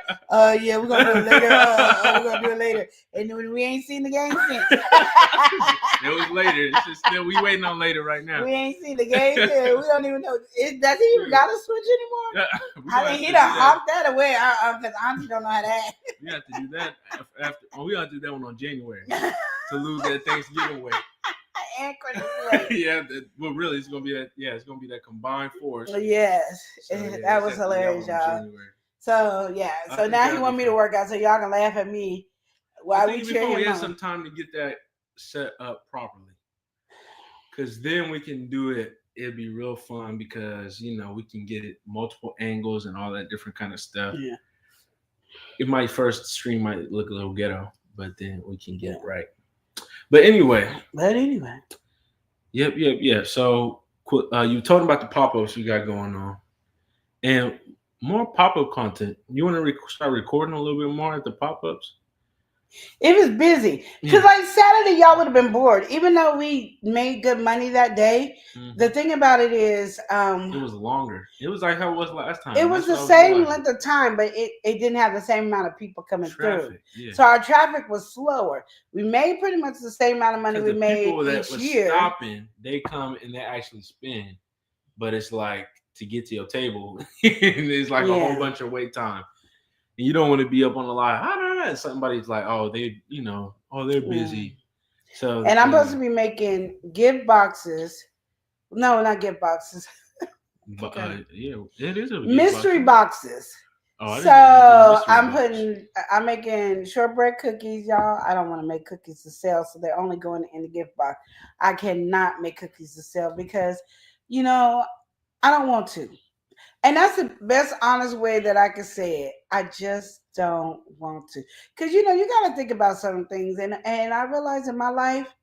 Yeah, we're gonna do it later. We're gonna do it later. And then we ain't seen the game since. It was later. It's just still we waiting on later right now. We ain't seen the game since. We don't even know. Does he even got a switch anymore? I mean, he done hopped that away. Because Auntie don't know how to act. We have to do that after. We have to do that one on January to lose that Thanksgiving weight. And Christmas. Yeah, well, really, it's gonna be that. Yeah, it's gonna be that combined force. Yes, so, that was hilarious, y'all. So so now he want me to work out, so y'all can laugh at me while we cheer him on. We have some time to get that set up properly, because then we can do it. It'd be real fun because we can get it multiple angles and all that different kind of stuff. Yeah. It might first stream might look a little ghetto, but then we can get it right. But anyway. Yep. So you told about the pop-ups you got going on, and more pop-up content. You want to start recording a little bit more at the pop-ups? It was busy. Because, Yeah. like, Saturday, y'all would have been bored. Even though we made good money that day, the Hmm. thing about it is, It was longer. It was like how it was last it time. was That's what the I was same realizing. length of time, but it didn't have the same amount of people coming through. Traffic, yeah. So our traffic was slower. We made pretty much the same amount of money Because we the made people that each was year. stopping, they come and they actually spend. But it's like to get to your table, it's like a whole Yeah. bunch of wait time. And you don't want to be up on the line. I don't know. Somebody's like, oh, they're Yeah. busy. So, And I'm supposed to be making gift boxes. No, not gift boxes. but yeah, it is a gift box. Mystery boxes. Oh, I So didn't know you do a mystery box. I'm making shortbread cookies, y'all. I don't want to make cookies to sell, so they're only going in the gift box. I cannot make cookies to sell because, you know, I don't want to. And that's the best honest way that I can say it. I just don't want to. Cause you gotta think about certain things. And I realized in my life,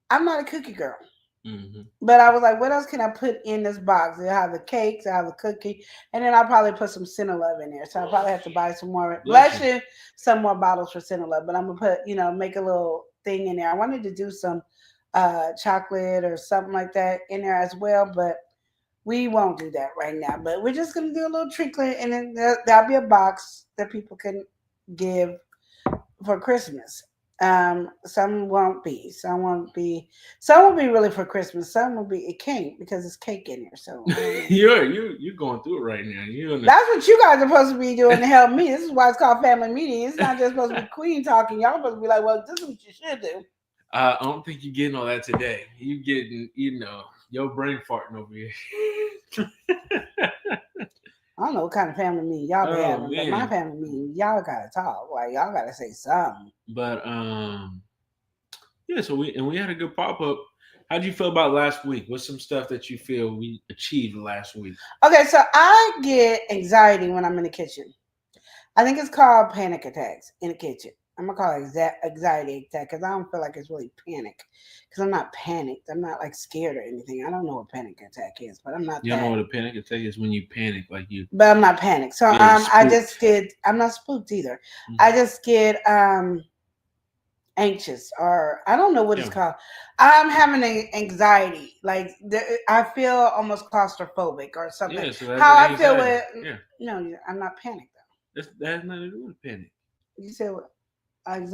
I'm not a cookie girl. Hmm. But I was like, what else can I put in this box? I have the cakes, I have the cookie, and then I'll probably put some Cinelove in there. So I'll probably have to buy some more, Bless you. actually, some more bottles for Cinelove. But I'm gonna put, make a little thing in there. I wanted to do some chocolate or something like that in there as well, but we won't do that right now. But we're just gonna do a little trickling, and then there'll be a box that people can give for Christmas. Some won't be. Some will be really for Christmas. Some will be it can't because it's cake in there. So I don't know. you're going through it right now. You in the That's what you guys are supposed to be doing to help me. This is why it's called family meeting. It's not just supposed to be queen talking. Y'all supposed to be like, well, this is what you should do. I don't think you're getting all that today. You getting, your brain farting over here. I don't know what kind of family meeting y'all be Oh having, but my man. family meeting, y'all gotta talk. Like y'all gotta say something. But yeah, so we had a good pop up. How would you feel about last week? What's some stuff that you feel we achieved last week? Okay, so I get anxiety when I'm in the kitchen. I think it's called panic attacks in the kitchen. I'm gonna call it anxiety attack because I don't feel like it's really panic. Because I'm not panicked. I'm not like scared or anything. I don't know what panic attack is, but I'm not You don't know that. what a panic attack is when you panic, like you But I'm not panicked. So get I just spooked. get. I'm not spooked either. I Mhm. just get anxious or I don't know what it's Yeah, called. I'm having anxiety. Like I feel almost claustrophobic or something. yeah. So that's How an I feel anxiety. with Yeah, no, I'm not panicked that has nothing to do with panic. though. You said what?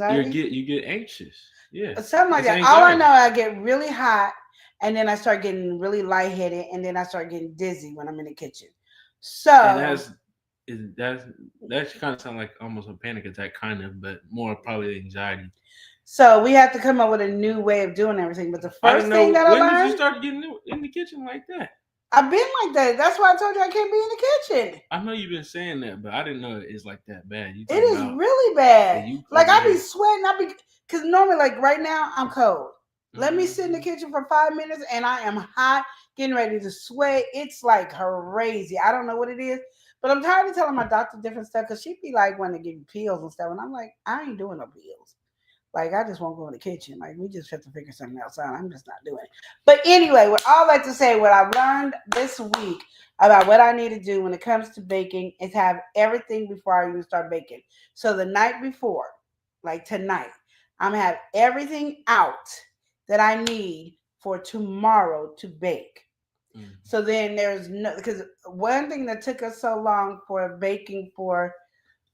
You Anxiety? get anxious. Yeah, Something like it's that. All I know, anxiety, I get really hot, and then I start getting really lightheaded, and then I start getting dizzy when I'm in the kitchen. and So, that's kind of sound like almost a panic attack, kind of, but more probably anxiety. so we have to come up with a new way of doing everything. But the I didn't first thing know that I when did you learned, start getting in the kitchen like that. I've been like that. That's why I told you I can't be in the kitchen. I know you've been saying that, but I didn't know it's like that bad. You It talking is about really yeah, bad. you Like over I be here. sweating. Because normally, like right now, I'm cold. Let me sit in the Hmm. kitchen for 5 minutes, and I am hot, getting ready to sweat. It's like crazy. I don't know what it is, but I'm tired of telling my doctor different stuff because she be like wanting to give me pills and stuff, and I'm like, I ain't doing no pills. Like I just won't go in the kitchen. Like we just have to figure something else out. I'm just not doing it. But anyway, what I like to say, what I've learned this week about what I need to do when it comes to baking is have everything before I even start baking. So the night before, like tonight, I'm gonna have everything out that I need for tomorrow to bake. Hmm. So then there's no because one thing that took us so long for baking for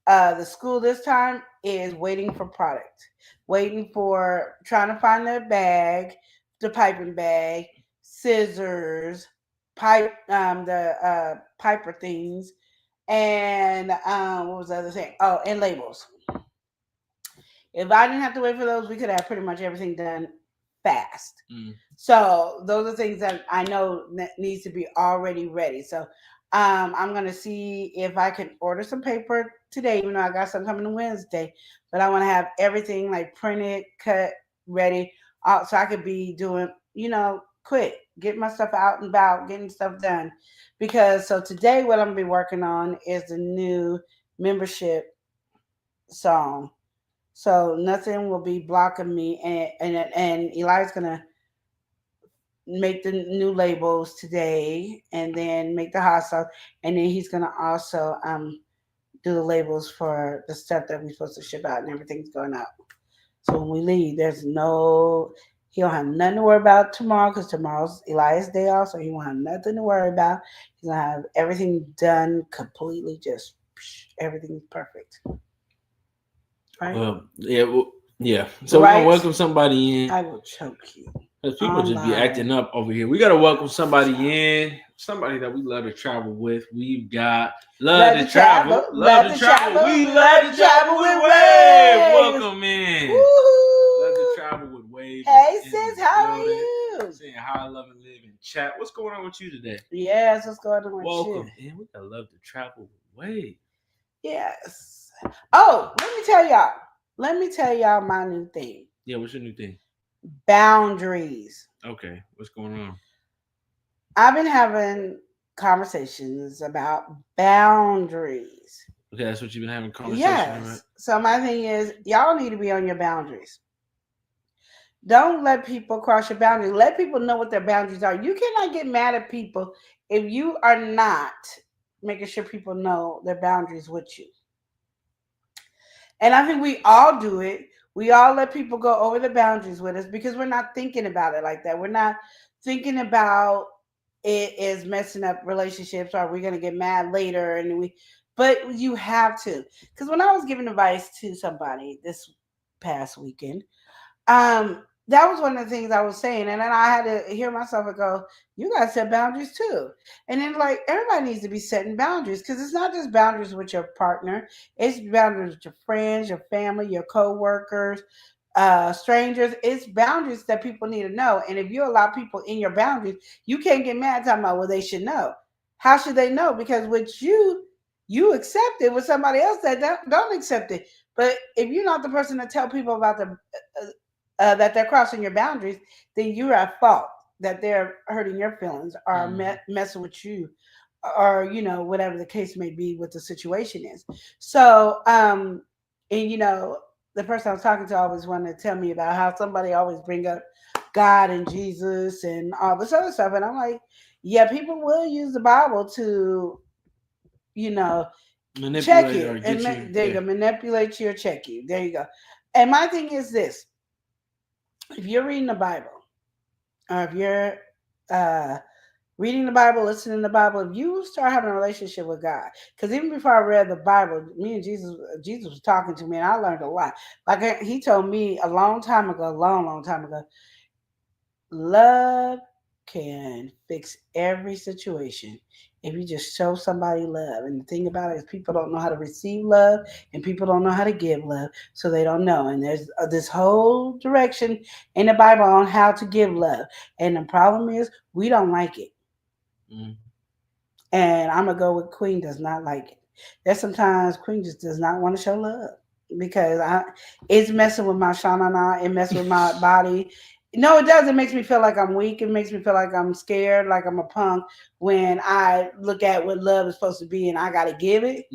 the school this time is waiting for product, waiting for trying to find the bag, the piping bag, scissors, the piper things, and what was the other thing? Oh, and labels. If I didn't have to wait for those, we could have pretty much everything done fast. Mm. So those are things that I know needs to be already ready. So I'm gonna see if I can order some paper today, even though I got some coming Wednesday. But I want to have everything like printed, cut, ready, so I could be doing, quick, get my stuff out and about, getting stuff done. Because so today, what I'm gonna be working on is the new membership song, so nothing will be blocking me. And Eli's gonna make the new labels today, and then make the hot sauce, and then he's gonna also do the labels for the stuff that we're supposed to ship out, and everything's going out. So when we leave, he don't have nothing to worry about tomorrow because tomorrow's Elias' day off, so he won't have nothing to worry about. He's gonna have everything done completely, just everything's perfect. Right? Yeah. So we're gonna welcome somebody in. I will choke you. Because people just be acting up over here. We gotta welcome somebody in, somebody that we love to travel with. We've got love to travel. We love to travel with Wave. Welcome in. Woo-hoo. Love to travel with Wave. Hey sis, how are you? Saying how I love and live in chat. What's going on with you today? Yes, what's going on with you? Welcome in. We gotta love to travel with Wave. Yes. Oh, let me tell y'all. Let me tell y'all my new thing. Yeah, what's your new thing? Boundaries. Okay, what's going on? I've been having conversations about boundaries. Okay, that's what you've been having conversations Yes. about? So my thing is, y'all need to be on your boundaries. Don't let people cross your boundaries. Let people know what their boundaries are. You cannot get mad at people if you are not making sure people know their boundaries with you. And I think we all do it. We all let people go over the boundaries with us because we're not thinking about it like that. We're not thinking about it as messing up relationships. Or are we going to get mad later? But you have to. Because when I was giving advice to somebody this past weekend, that was one of the things I was saying, and then I had to hear myself and go, "You gotta set boundaries too." And then, like, everybody needs to be setting boundaries because it's not just boundaries with your partner; it's boundaries with your friends, your family, your coworkers, strangers. It's boundaries that people need to know. And if you allow people in your boundaries, you can't get mad talking about, well, they should know. How should they know? Because with you accept it. With somebody else that don't accept it. But if you're not the person to tell people about that they're crossing your boundaries, then you're at fault that they're hurting your feelings or messing with you, or whatever the case may be, what the situation is. So, and the person I was talking to always wanted to tell me about how somebody always bring up God and Jesus and all this other stuff, and I'm like, yeah, people will use the Bible to, Manipulate check you, or and get you. there you go, manipulate you or check you. There you go. And my thing is this: if you're reading the Bible, or if you're reading the Bible, listening to the Bible, if you start having a relationship with God, because even before I read the Bible, me and Jesus was talking to me, and I learned a lot. Like he told me a long time ago, long time ago, love can fix every situation if you just show somebody love. And the thing about it is, people don't know how to receive love, and people don't know how to give love, so they don't know. And there's this whole direction in the Bible on how to give love, and the problem is we don't like it. And I'm gonna go with Queen does not like it. There's sometimes Queen just does not want to show love because it's messing with my shanana, it messes with my body. No, it does. It makes me feel like I'm weak. It makes me feel like I'm scared, like I'm a punk. When I look at what love is supposed to be and I got to give it,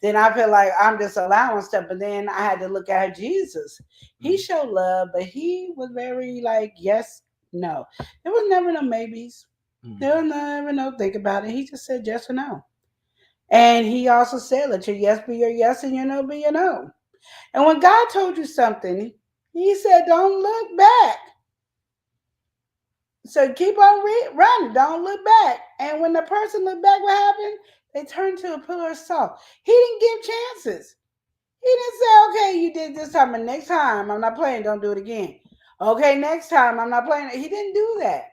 then I feel like I'm just allowing stuff. But then I had to look at Jesus. He showed love, but he was very like, yes, no. There was never no maybes. There was never no think about it. He just said yes or no. And he also said, let your yes be your yes and your no be your no. And when God told you something, he said, don't look back. So keep on running. Don't look back. And when the person looked back, what happened? They turned to a pillar of salt. He didn't give chances. He didn't say, okay, you did this time, and next time I'm not playing. Don't do it again. Okay, next time I'm not playing. He didn't do that.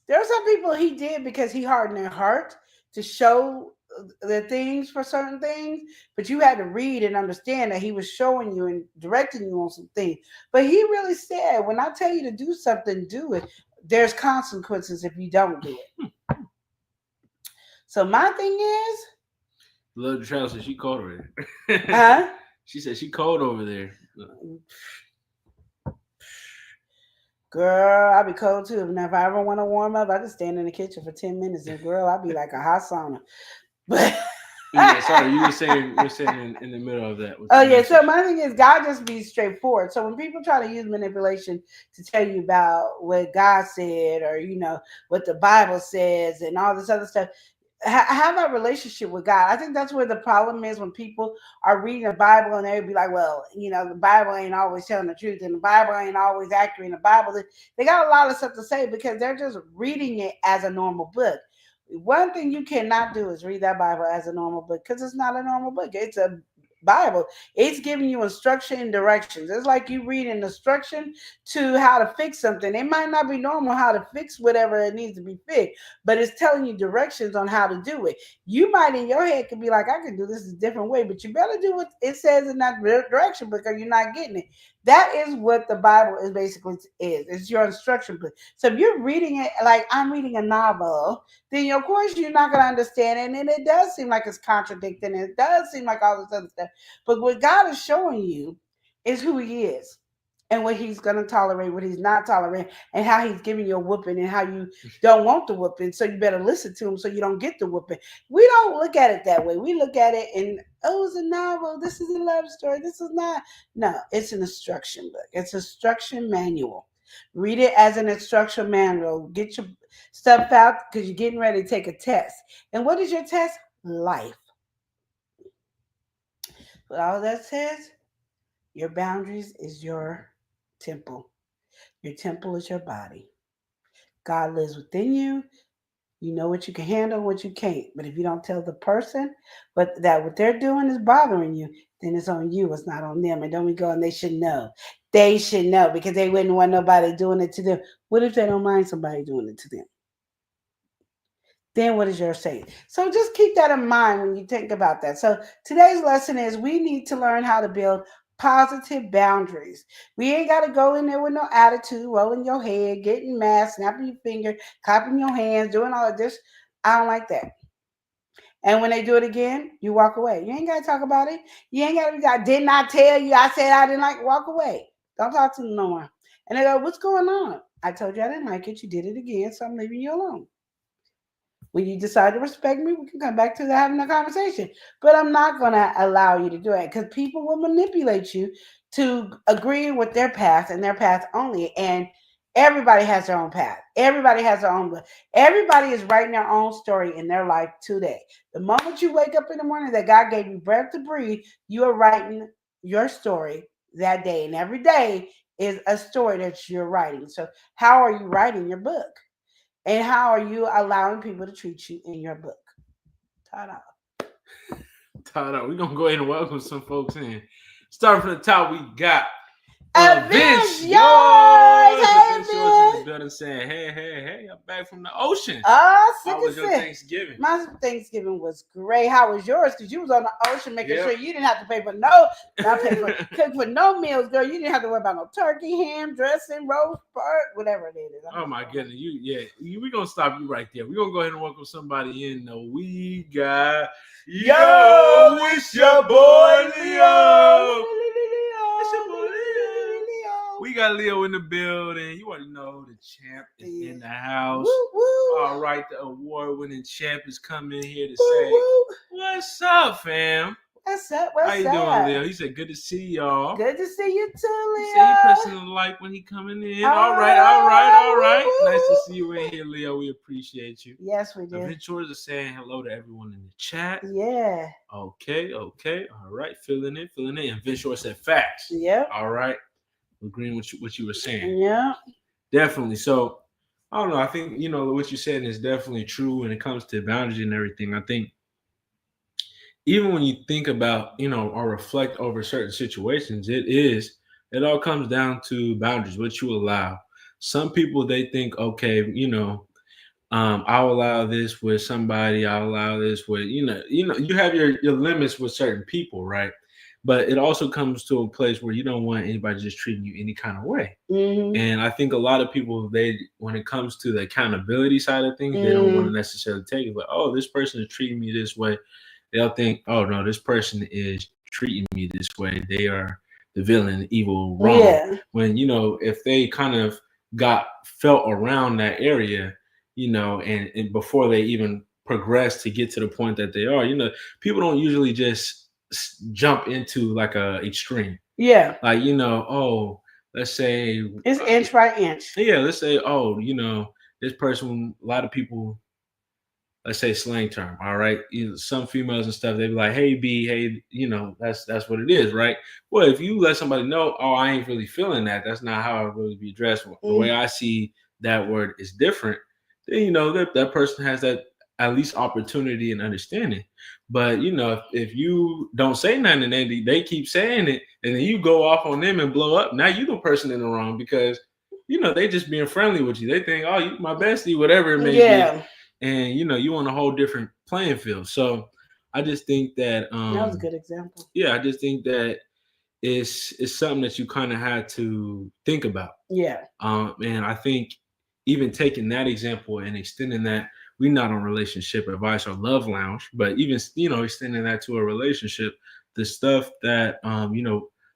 There are some people he did because he hardened their heart to show the things for certain things, but you had to read and understand that he was showing you and directing you on some things. But he really said, when I tell you to do something, do it. There's consequences if you don't do it. So my thing is, Love the Travel said she cold over there. huh? She said she cold over there. Girl, I be cold too. Now, if I ever want to warm up, I just stand in the kitchen for 10 minutes, and girl, I'll be like a hot sauna. But yeah, sorry, you were saying in the middle of that. Oh yeah, so my thing is, God just be straightforward. So when people try to use manipulation to tell you about what God said, or what the Bible says and all this other stuff, have that relationship with God. I think that's where the problem is when people are reading the Bible and they be like, well, the Bible ain't always telling the truth and the Bible ain't always accurate. In the Bible, they got a lot of stuff to say because they're just reading it as a normal book. One thing you cannot do is read that Bible as a normal book because it's not a normal book. It's a Bible. It's giving you instruction and directions. It's like you read an instruction to how to fix something. It might not be normal how to fix whatever it needs to be fixed, but it's telling you directions on how to do it. You might in your head could be like, I can do this a different way, but you better do what it says in that direction because you're not getting it. That is what the Bible is basically is. It's your instruction book. So if you're reading it like I'm reading a novel, then of course you're not going to understand it. And it does seem like it's contradicting. It does seem like all this other stuff. But what God is showing you is who He is and what He's going to tolerate, what He's not tolerating, and how He's giving you a whooping and how you don't want the whooping. So you better listen to Him so you don't get the whooping. We don't look at it that way. We look at it and, oh, it's a novel. This is a love story. This is not. No, it's an instruction book. It's an instruction manual. Read it as an instruction manual. Get your stuff out because you're getting ready to take a test. And what is your test? Life. But all that says, your boundaries is your temple. Your temple is your body. God lives within you. You know what you can handle, what you can't. But if you don't tell the person that what they're doing is bothering you, then it's on you. It's not on them. And then we go and they should know. They should know because they wouldn't want nobody doing it to them. What if they don't mind somebody doing it to them? Then what is your saying? So just keep that in mind when you think about that. So today's lesson is we need to learn how to build positive boundaries. We ain't got to go in there with no attitude, rolling your head, getting mad, snapping your finger, clapping your hands, doing all of this. I don't like that. And when they do it again, you walk away. You ain't got to talk about it. You ain't got to be like, did not tell you. I said I didn't like it. Walk away. Don't talk to them no more. And they go, what's going on? I told you I didn't like it. You did it again, so I'm leaving you alone. When you decide to respect me, we can come back to having a conversation. But I'm not going to allow you to do it because people will manipulate you to agree with their path and their path only. And everybody has their own path. Everybody has their own. Everybody is writing their own story in their life today. The moment you wake up in the morning that God gave you breath to breathe, you are writing your story that day. And every day is a story that you're writing. So how are you writing your book? And how are you allowing people to treat you in your book? Ta-da. Ta-da. We're going to go ahead and welcome some folks in. Starting from the top, we got Vince Yours. Hey, Vince Yours in the building saying, hey, I'm back from the ocean. How was your Thanksgiving? My Thanksgiving was great. How was yours? Because you was on the ocean making sure you didn't have to pay for cook for no meals, girl. You didn't have to worry about no turkey, ham, dressing, roast, pork, whatever it is. Oh my goodness. We're gonna stop you right there. We're gonna go ahead and welcome somebody in. We got it's your boy Leo. It's your boy Leo. We got Leo in the building. You already know the champ is in the house. Woo, woo. All right, the award-winning champ is coming here to say, what's up, fam? What's up? How you doing, Leo? He said, good to see y'all. Good to see you too, Leo. He said he pressing the like when he coming in. All right. Woo, Nice to see you in here, Leo. We appreciate you. Yes, we do. Adventures are saying hello to everyone in the chat. Yeah. Okay. All right. Filling in. And Vince said facts. Yep. All right. Agreeing with what you were saying. Yeah. Definitely. So, I don't know. I think, what you said is definitely true when it comes to boundaries and everything. I think even when you think about, or reflect over certain situations, it all comes down to boundaries, what you allow. Some people, they think, okay, I'll allow this with somebody, I'll allow this with, you have your limits with certain people, right? But it also comes to a place where you don't want anybody just treating you any kind of way. Mm-hmm. And I think a lot of people, when it comes to the accountability side of things, they don't want to necessarily take it. But, oh, this person is treating me this way. They'll think, oh, no, this person is treating me this way. They are the villain, the evil, wrong. Yeah. When, if they kind of felt around that area, and before they even progress to get to the point that they are, people don't usually just jump into like a extreme. Yeah. Like, let's say it's inch by inch. Yeah, let's say, this person, a lot of people, let's say slang term, all right. Some females and stuff, they be like, "Hey B, hey," that's what it is, right? Well, if you let somebody know, "Oh, I ain't really feeling that. That's not how I really be addressed." The way I see that word is different. Then that person has that at least opportunity and understanding. But if you don't say nothing and they keep saying it, and then you go off on them and blow up, now you the person in the wrong because they just being friendly with you. They think, "Oh, you my bestie," whatever it may be, and you on a whole different playing field. So I just think that that was a good example. yeah, I just think that it's something that you kind of had to think about. Yeah. And I think even taking that example and extending that, we not on relationship advice or love lounge, but even extending that to a relationship, the stuff that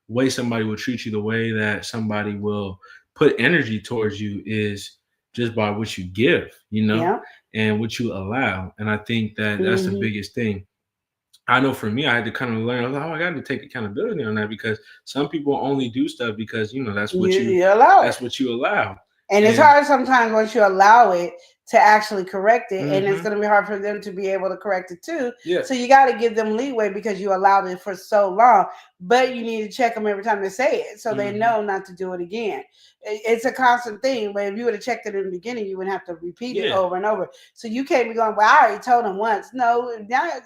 way somebody will treat you, the way that somebody will put energy towards you is just by what you give, Yeah. and what you allow. And I think that that's the biggest thing. I know for me, I had to kind of learn. I was like, "Oh, I got to take accountability on that," because some people only do stuff because that's what You allow that's it. what you allow. And it's hard sometimes once you allow it to actually correct it, and it's Mhm. going to be hard for them to be able to correct it too. Yeah. So you got to give them leeway because you allowed it for so long. But you need to check them every time they say it, so they Mhm. know not to do it again. It's a constant thing. But if you would have checked it in the beginning, you wouldn't have to repeat it Yeah. over and over. So you can't be going, "Well, I already told them once." No,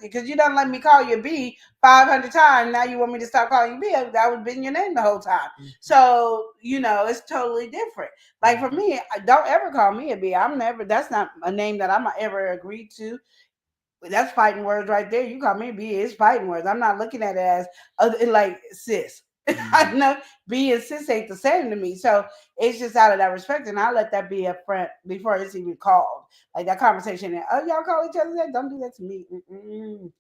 because you don't let me call you a B 500 times. Now you want me to stop calling you B? That would been your name the whole time. So it's totally different. Like for me, don't ever call me a B. I'm never. That's not a name that I'm ever agreed to. That's fighting words right there. You call me B, it's fighting words. I'm not looking at it as like sis. I know B and sis ain't the same to me. So it's just out of that respect, and I let that be up front before it's even called. Like that conversation. Oh, y'all call each other that? Don't do that to me. Mm-mm.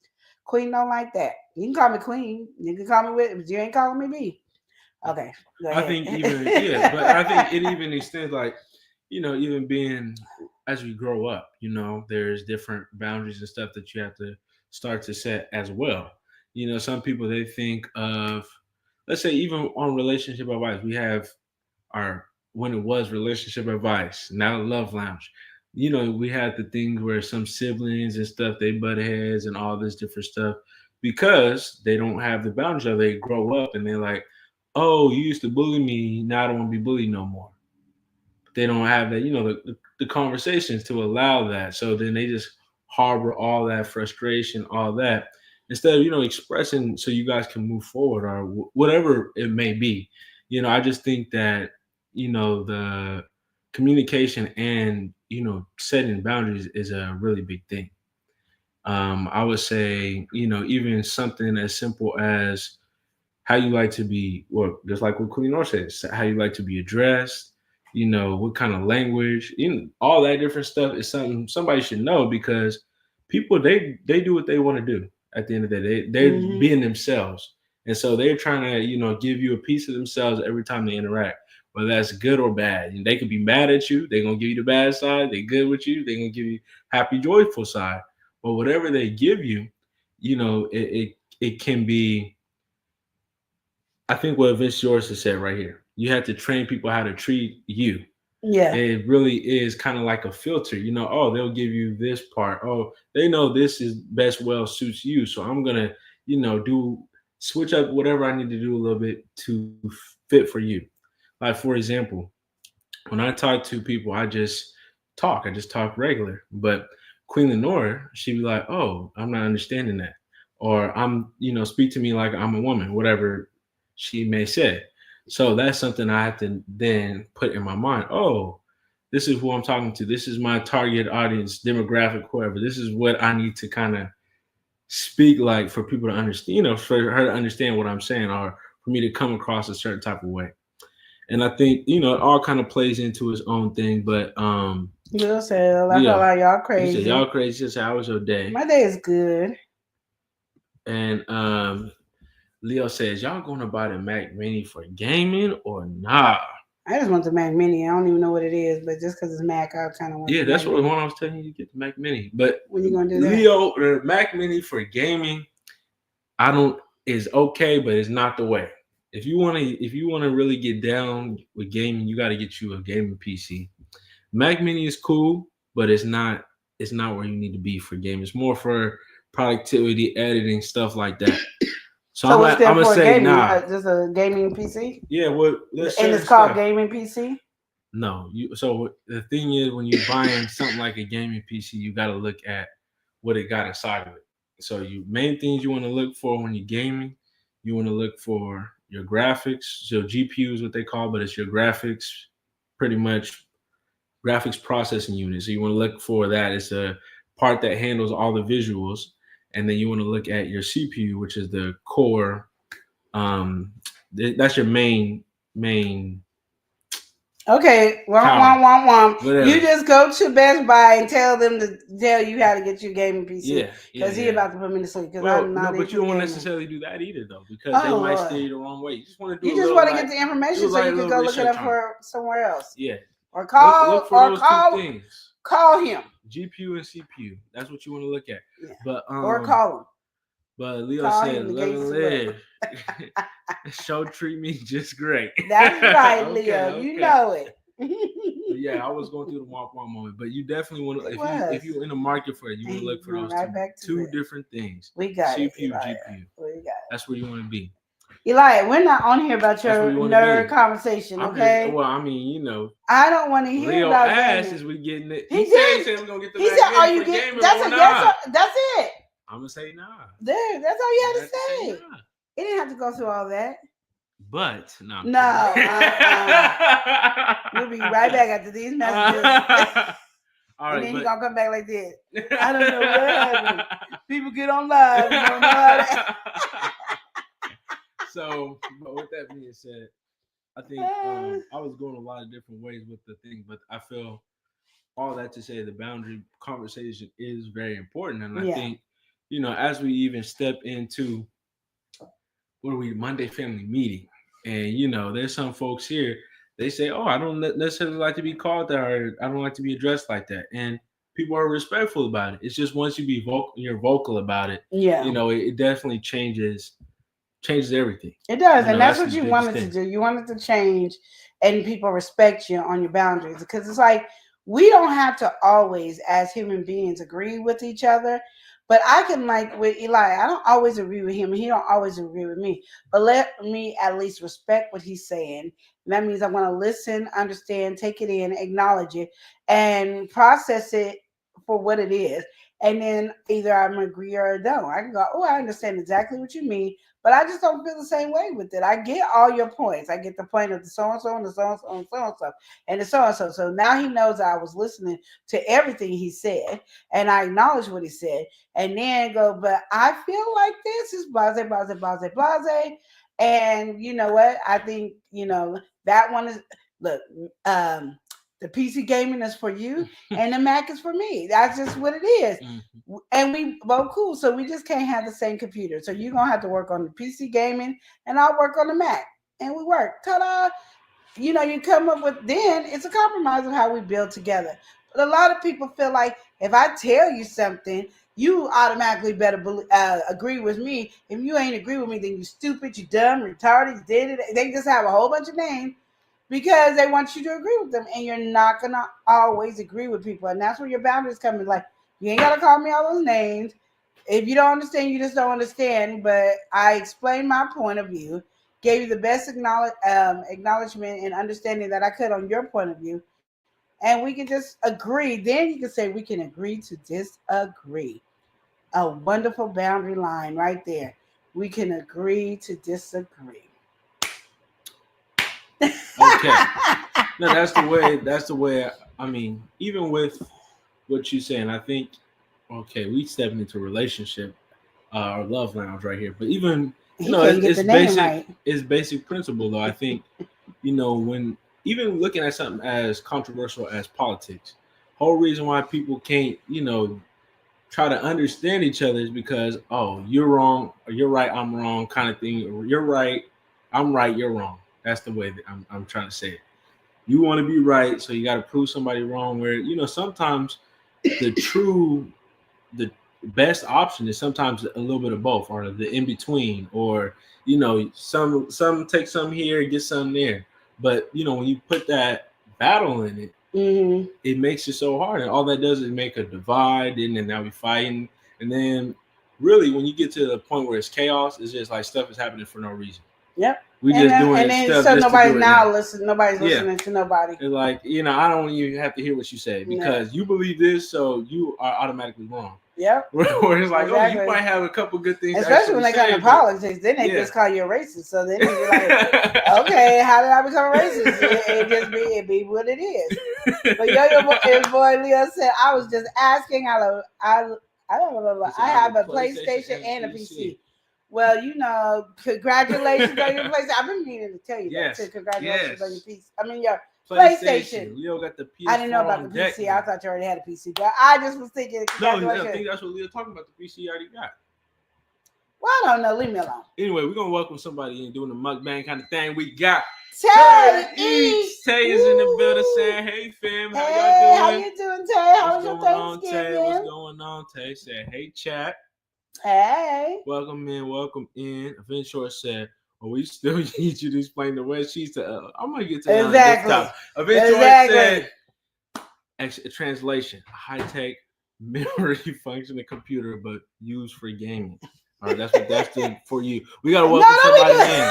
Queen don't like that. You can call me Queen. You can call me with, but you ain't calling me B. Okay, go I ahead. think but I think it even extends like, even being as we grow up, there's different boundaries and stuff that you have to start to set as well. Some people they think of, let's say even on relationship advice, we have our when it was relationship advice, now love lounge. We had the things where some siblings and stuff they butt heads and all this different stuff because they don't have the boundaries of they grow up and they're like, "Oh, you used to bully me, now I don't want to be bullied no more." They don't have that, the conversations to allow that. So then they just harbor all that frustration, all that, instead of, expressing so you guys can move forward or whatever it may be. I just think that, the communication and, setting boundaries is a really big thing. I would say, even something as simple as how you like to be, well, just like what Queen North says, how you like to be addressed, what kind of language, all that different stuff is something somebody should know because people they do what they want to do at the end of the day. They're being themselves. And so they're trying to, give you a piece of themselves every time they interact, whether that's good or bad. And they could be mad at you, they're gonna give you the bad side, they good with you, they're gonna give you happy, joyful side. But whatever they give you, it can be, I think what Vince George has said right here. You have to train people how to treat you. Yeah. It really is kind of like a filter. Oh, they'll give you this part. Oh, they know this is best well suits you. So I'm gonna, do switch up whatever I need to do a little bit to fit for you. Like for example, when I talk to people, I just talk. I just talk regular. But Queen Lenora, she'd be like, "Oh, I'm not understanding that," or speak to me like I'm a woman, whatever she may say. So that's something I have to then put in my mind. Oh, this is who I'm talking to. This is my target audience, demographic, whoever. This is what I need to kind of speak like for people to understand, for her to understand what I'm saying, or for me to come across a certain type of way. And I think, it all kind of plays into its own thing. But Lil said, I feel yeah, like y'all he crazy. said, "Y'all crazy." Just how was your day? My day is good. And Leo says, "Y'all gonna buy the Mac Mini for gaming or nah?" I just want the Mac Mini. I don't even know what it is, but just because it's Mac, I kind of want. Yeah, the that's Mac what Mini. one I was telling you to get the Mac Mini. But When you gonna do that? Leo, the Mac Mini for gaming, I don't is okay, but it's not the way. If you wanna really get down with gaming, you got to get you a gaming PC. Mac Mini is cool, but it's not it's not where you need to be for gaming. It's more for productivity, editing, stuff like that. So, So what's there I'm gonna for say gaming? nah. Just a gaming PC? Yeah, well, there's And certain it's called stuff. gaming PC? No, so the thing is, when you're buying something like a gaming PC, you got to look at what it got inside of it. So, you main things you want to look for when you're gaming, you want to look for your graphics. So GPU is what they call, but it's your graphics, pretty much graphics processing unit. So you want to look for that. It's a part that handles all the visuals, and then you want to look at your CPU, which is the core. Um, that's your main Okay, power. Whatever. You just go to Best Buy and tell them to tell you how to get your gaming PC. Yeah, Because he about to put me to sleep. Because Well, I'm no, not but you don't want to gaming. necessarily do that either, though, because they Oh, might Lord. steer you the wrong way. You just want to do. You just want to get the information so you can go look it up for somewhere else. Yeah. Or call Look for those call two things. Call him. GPU and CPU. That's what you want to look at. Yeah. But or call him. But Leo Call said, him, the "Live gates and are live." Show treat me just great. That's right, Okay, Leo. You okay. know it. But yeah, I was going through the walk moment, but you definitely want to if you're in the market for it, you want to look for those two different things. We got CPU, it, GPU. We got it. That's where you want to be. Elijah, we're not on here about your nerd conversation, okay? I mean, you know, I don't want to hear Leo about asked, gaming. "Is we getting it?" He said we're gonna get the. He said, "Are you getting?" That's a yes. That's it. I'm gonna say nah. There, that's all you had to say. Nah. It didn't have to go through all that. But no. We'll be right back after these messages. All right, and then he's gonna come back like this. I don't know what happened. People get on live. You don't know how to... So, but with that being said, I think I was going a lot of different ways with the thing, but I feel all that to say the boundary conversation is very important, and I think, you know, as we even step into Monday family meeting, and you know, there's some folks here. They say, "Oh, I don't necessarily like to be called that, or I don't like to be addressed like that," and people are respectful about it. It's just once you're vocal about it. You know, it definitely changes everything. It does, and that's what you wanted to do. You wanted to change, and people respect you on your boundaries, because it's like we don't have to always, as human beings, agree with each other. But I can, like with Eli, I don't always agree with him, and he don't always agree with me. But let me at least respect what he's saying. And that means I want to listen, understand, take it in, acknowledge it, and process it for what it is. And then either I'm agree or don't. I can go, "Oh, I understand exactly what you mean, but I just don't feel the same way with it. I get all your points. I get the point of the so-and-so and the so-and-so and so-and-so and the so-and-so." So now he knows I was listening to everything he said, and I acknowledge what he said, and then go, "But I feel like this is blase, blase, blase, blase." And you know what? I think, you know, that one is, look, the PC gaming is for you and the Mac is for me. That's just what it is. Mm-hmm. And we both cool. So we just can't have the same computer. So you're going to have to work on the PC gaming and I'll work on the Mac. And we work. Ta-da! You know, you come up with, then it's a compromise of how we build together. But a lot of people feel like if I tell you something, you automatically better agree with me. If you ain't agree with me, then you stupid, you dumb, retarded, you did it. They just have a whole bunch of names, because they want you to agree with them, and you're not gonna always agree with people, and that's where your boundaries come in. Like, you ain't gotta call me all those names. If you don't understand, you just don't understand. But I explained my point of view, gave you the best acknowledgement and understanding that I could on your point of view, and we can just agree. Then you can say we can agree to disagree. A wonderful boundary line right there. We can agree to disagree. Okay. No, that's the way. I mean, even with what you're saying, I think, okay, we stepping into a relationship, or love lounge right here. But even, you know, it's basic. Right. It's basic principle, though. I think, you know, when even looking at something as controversial as politics, whole reason why people can't, you know, try to understand each other is because, oh, you're wrong, or you're right, I'm wrong, kind of thing. Or you're right, I'm right, you're wrong. That's the way that I'm trying to say it. You want to be right, so you got to prove somebody wrong. Where, you know, sometimes the best option is sometimes a little bit of both, or the in between, or, you know, some take some here, get some there. But, you know, when you put that battle in it, Mm-hmm. it makes it so hard, and all that does is make a divide, and then now we fighting, and then really when you get to the point where it's chaos, it's just like stuff is happening for no reason. Yep. We And just doing then stuff so just to nobody's do it now now. listen. Nobody's Yeah. listening to nobody. It's like, I don't even have to hear what you say because you believe this, so you are automatically wrong. Yep. Where it's like, Exactly. oh, you might have a couple good things. Especially when they come to politics, then they just call you a racist. So then you're like, okay, how did I become a racist? It be what it is. But your boy Leo said, I was just asking. I don't know. I have a PlayStation and a PC. Well, congratulations on your PlayStation. I've been meaning to tell you that too. Congratulations on your PC. I mean your PlayStation. Leo got the PS4. I didn't know about the PC. I thought you already had a PC, but I just was thinking. No, I think that's what Leo talking about. The PC already got. Well, I don't know. Leave me alone. Anyway, we're gonna welcome somebody in doing the mukbang kind of thing. We got Tay Eats. Tay is in the building saying, "Hey fam, how y'all doing? How you doing, Tay? How was your Thanksgiving? What's going on, Tay? Said, hey chat. Hey. Welcome in. Event Short said, well, we still need you to explain the West Cheese to I'm gonna get to that exactly. next time. Event Short said, translation, a high-tech memory functioning computer, but used for gaming. All right, that's for you. We gotta welcome somebody in.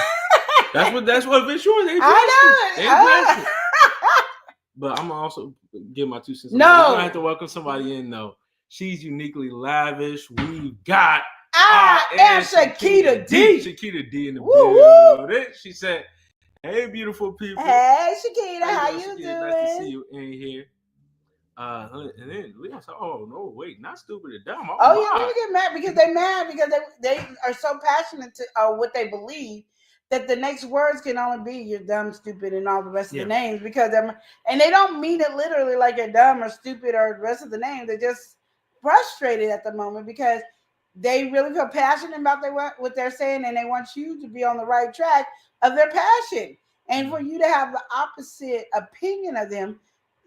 That's what Event Short they I know. But I'm gonna also give my 2 cents. No, we're gonna have to welcome somebody in though. She's uniquely lavish. We've got Shakita D. Shakita D in the building. She said, "Hey, beautiful people. Hey, Shakita, how you doing? Nice to see you in here." And then Leon said, "Oh no, wait, not stupid or dumb." Oh yeah, they get mad because they are so passionate to what they believe that the next words can only be you're dumb, stupid, and all the rest of the names because and they don't mean it literally like you're dumb or stupid or the rest of the names. They're just frustrated at the moment because they really feel passionate about what they're saying and they want you to be on the right track of their passion. And for you to have the opposite opinion of them,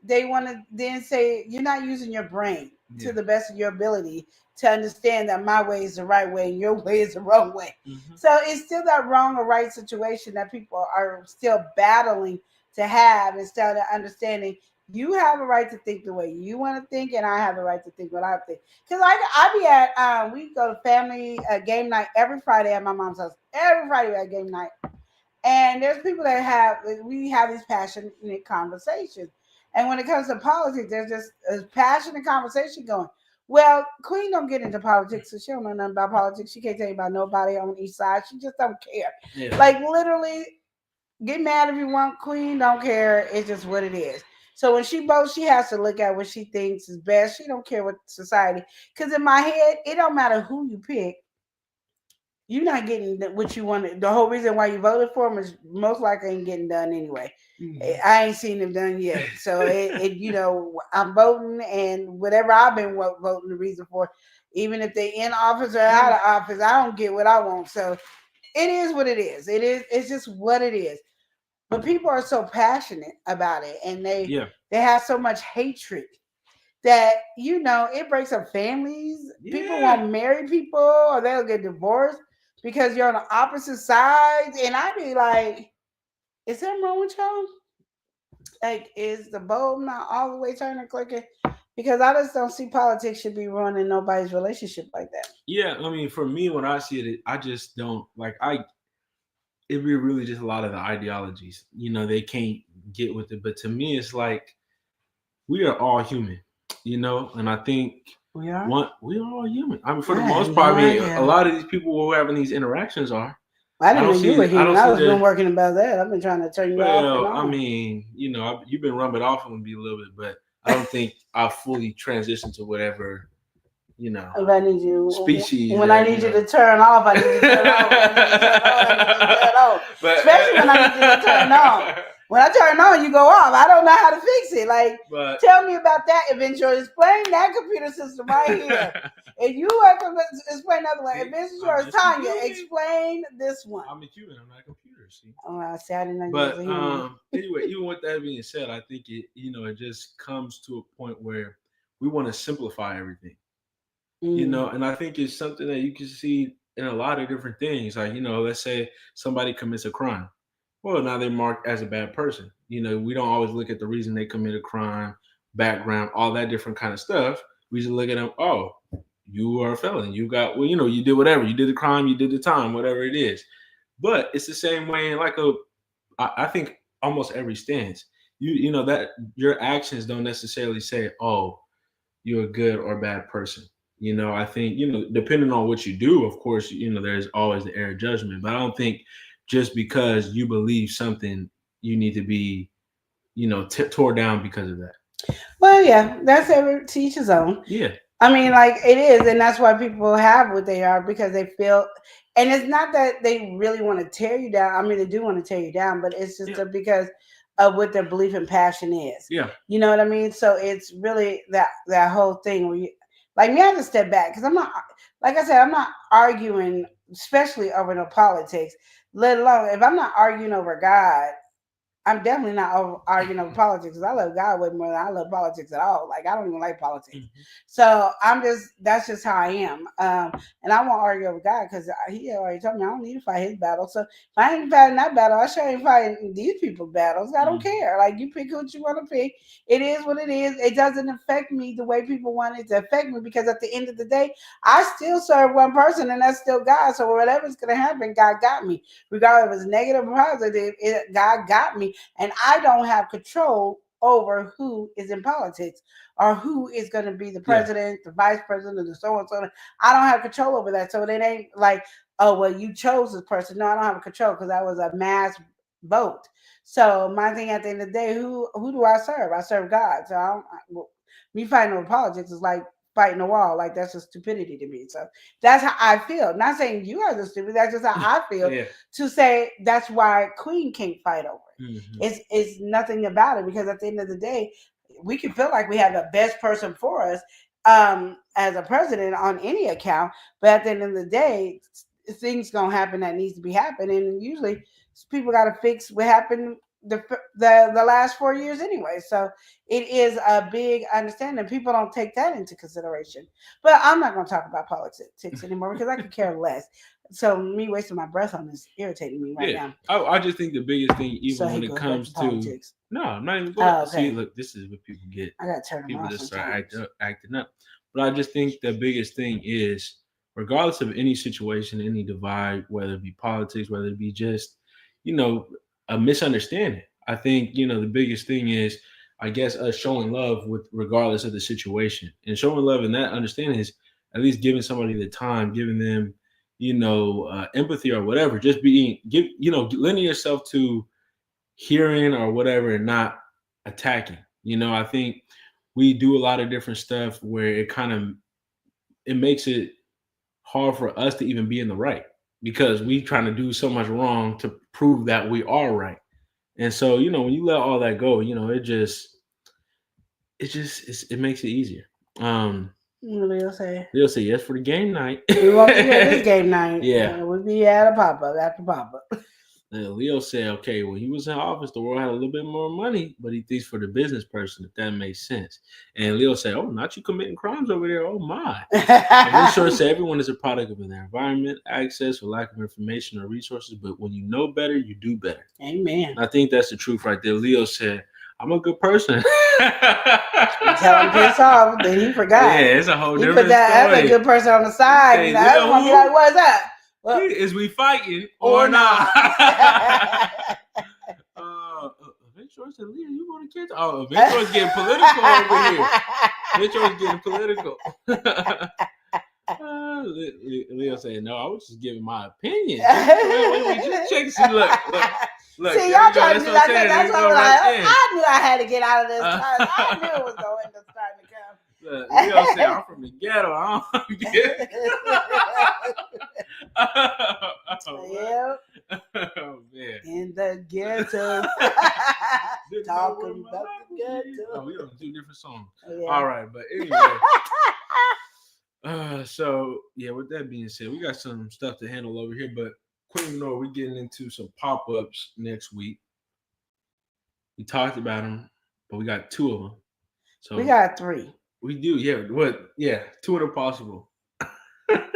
they want to then say you're not using your brain to the best of your ability to understand that my way is the right way and your way is the wrong way. Mm-hmm. So it's still that wrong or right situation that people are still battling to have instead of understanding you have a right to think the way you want to think, and I have the right to think what I think. Because I be at we go to family game night every Friday at my mom's house. Every Friday at game night, and there's people that we have these passionate conversations. And when it comes to politics, there's just a passionate conversation going. Well, Queen don't get into politics, so she don't know nothing about politics. She can't tell you about nobody on each side. She just don't care. Yeah. Like literally, get mad if you want. Queen don't care. It's just what it is. So when she votes, she has to look at what she thinks is best. She don't care what society. Because in my head, it don't matter who you pick. You're not getting what you wanted. The whole reason why you voted for him is most likely ain't getting done anyway. Mm-hmm. I ain't seen them done yet. So I'm voting, and whatever I've been voting the reason for, even if they in office or out of office, I don't get what I want. So it is what it is. It's just what it is. But people are so passionate about it, and they have so much hatred that it breaks up families. Yeah. People won't marry people, or they'll get divorced because you're on the opposite sides. And I'd be like, is something wrong with y'all? Like, is the bulb not all the way turning clicking? Because I just don't see politics should be ruining nobody's relationship like that. Yeah, I mean, for me, when I see it, I just don't it'd be really just a lot of the ideologies. They can't get with it. But to me, it's like we are all human, and I think we are all human. I mean, for the most part, a lot of these people who are having these interactions are. I didn't know you were human. I was been working about that. I've been trying to turn you off. Well, I mean, you've been rubbing off on me a little bit, but I don't think I fully transitioned to whatever. If I need you, species. When I need you to turn off, I need you to turn off. Especially when I need you to turn on. When I turn on, you go off. I don't know how to fix it. Tell me about that eventually. Explain that computer system right here. If you have to explain another one, eventually, Tanya, explain this one. I'm a human. I'm not a computer. See? Oh, I see. I didn't know. But anyway, even with that being said, I think it just comes to a point where we want to simplify everything. And I think it's something that you can see in a lot of different things. Like, let's say somebody commits a crime. well, now they're marked as a bad person. We don't always look at the reason they commit a crime, background, all that different kind of stuff. We just look at them. Oh, you are a felon. You got well. You did whatever. You did the crime. You did the time. Whatever it is. But it's the same way in I think almost every stance. That your actions don't necessarily say, oh, you're a good or bad person. I think, depending on what you do, of course, there's always the error of judgment. But I don't think just because you believe something, you need to be, tore down because of that. Well, yeah, that's every to each his own. Yeah. I mean, like it is, and that's why people have what they are because they feel, and it's not that they really want to tear you down. I mean, they do want to tear you down, but it's just because of what their belief and passion is. Yeah. You know what I mean? So it's really that whole thing where you, like me, I have to step back because I'm not, like I said, I'm not arguing, especially over no politics. Let alone if I'm not arguing over God, I'm definitely not arguing over politics because I love God way more than I love politics at all. Like I don't even like politics, so that's just how I am. And I won't argue over God because He already told me I don't need to fight His battle. So if I ain't fighting that battle, I sure ain't fighting these people's battles. I don't care. Like you pick what you want to pick. It is what it is. It doesn't affect me the way people want it to affect me because at the end of the day, I still serve one person, and that's still God. So whatever's gonna happen, God got me, regardless if it's negative or positive. God got me. And I don't have control over who is in politics or who is going to be the president, the vice president, and so on. So I don't have control over that. So it ain't like, oh, well, you chose this person. No, I don't have control because that was a mass vote. So my thing at the end of the day, who do I serve? I serve God. So me fighting over politics is like fighting a wall. Like that's just stupidity to me. So that's how I feel. Not saying you are the stupid. That's just how I feel. To say that's why Queen can't fight over it. It's nothing about it because at the end of the day, we can feel like we have the best person for us as a president on any account, but at the end of the day, things gonna happen that needs to be happening, and usually people got to fix what happened the last 4 years anyway. So it is a big understanding. People don't take that into consideration. But I'm not going to talk about politics anymore because I could care less. So me wasting my breath on this irritating me right now. I just think the biggest thing, even when it comes to politics. No, I'm not even going. Okay. See, look, this is what people get. I gotta turn them people off. Just start acting up. But I just think the biggest thing is, regardless of any situation, any divide, whether it be politics, whether it be just, a misunderstanding. I think, the biggest thing is, I guess, us showing love with regardless of the situation. And showing love in that understanding is at least giving somebody the time, giving them, empathy or whatever. Just lending yourself to hearing or whatever and not attacking. I think we do a lot of different stuff where it makes it hard for us to even be in the right because we trying to do so much wrong to prove that we are right. And so, when you let all that go, it makes it easier. Leo say yes for the game night. We won't be here this game night. Yeah. We'll be at a pop-up after pop-up. Leo said, okay, when he was in office, the world had a little bit more money, but he thinks for the business person, if that makes sense. And Leo said, oh, not you committing crimes over there. Oh, my. I'm sure say everyone is a product of their environment, access, or lack of information or resources. But when you know better, you do better. Amen. And I think that's the truth right there. Leo said, I'm a good person. You tell him piss off, then he forgot. Yeah, it's a whole different put that story. Other good person on the side. Hey, That's gonna be like, what's up? Well, is we fighting or not? Eventually, said, Leah, you want to catch? Oh, Eventual's getting political over here. Eventual's getting political. Leo said, no, I was just giving my opinion. Wait, just check. See, look. See, y'all trying to do like that. That's what I knew I had to get out of this. I knew it was going to start to come. Look, Leo said, I'm from the ghetto. I don't get it. Oh, man. In the ghetto. Talking about the ghetto. Oh, we have 2 different songs. Oh, yeah. All right, but anyway. So, yeah, with that being said, we got some stuff to handle over here, but Queen Nor, we're getting into some pop-ups next week. We talked about them, but we got 2 of them. So we got 3. We do, yeah. What? Yeah, 2 of them possible.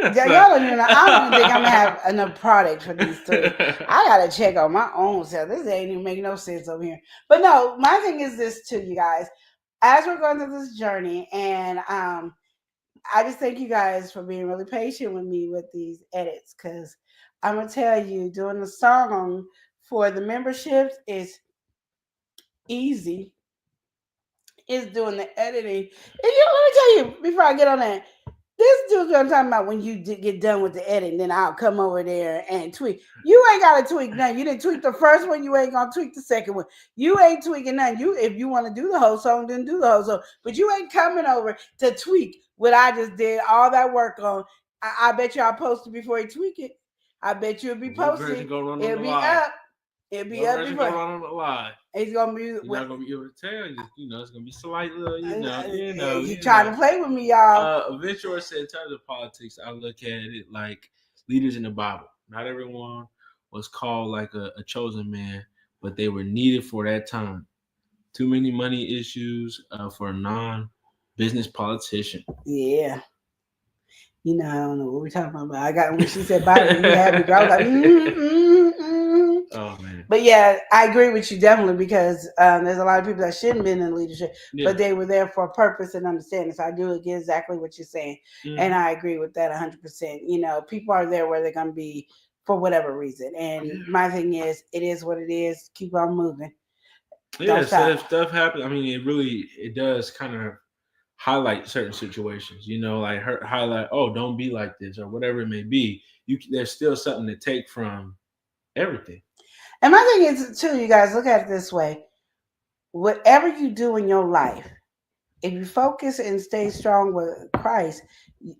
Y'all don't even know. I don't even think I'm gonna have enough product for these three. I gotta check on my own self. This ain't even making no sense over here. But no, my thing is this too, you guys. As we're going through this journey, and I just thank you guys for being really patient with me with these edits, because I'm gonna tell you, doing the song for the memberships is easy. It's doing the editing. And let me tell you before I get on that. This dude's what I'm talking about. When you get done with the editing, then I'll come over there and tweak. You ain't gotta tweak nothing. You didn't tweak the first one. You ain't gonna tweak the second one. You ain't tweaking nothing. You, if you want to do the whole song, then do the whole song. But you ain't coming over to tweak what I just did all that work on. I bet you I'll post it before you tweak it. I bet you it'll be posted. It'll be up. It'll be up before. Gonna run on the live. It's gonna be. You're not gonna be able to tell. It's gonna be slight little. You trying to play with me, y'all. Ventura said, in terms of politics, I look at it like leaders in the Bible. Not everyone was called like a chosen man, but they were needed for that time. Too many money issues for a non-business politician. Yeah. I don't know what we're talking about. I got when she said Bible, you had me. I was like, Oh man. But yeah, I agree with you definitely, because there's a lot of people that shouldn't have been in leadership, but they were there for a purpose and understanding. So I do get exactly what you're saying, and I agree with that 100%. People are there where they're gonna be for whatever reason, and my thing is, it is what it is. Keep on moving. Yeah, so if stuff happens, I mean, it does kind of highlight certain situations, like highlight, oh, don't be like this or whatever it may be. There's still something to take from everything. And my thing is too, you guys, look at it this way. Whatever you do in your life, if you focus and stay strong with Christ,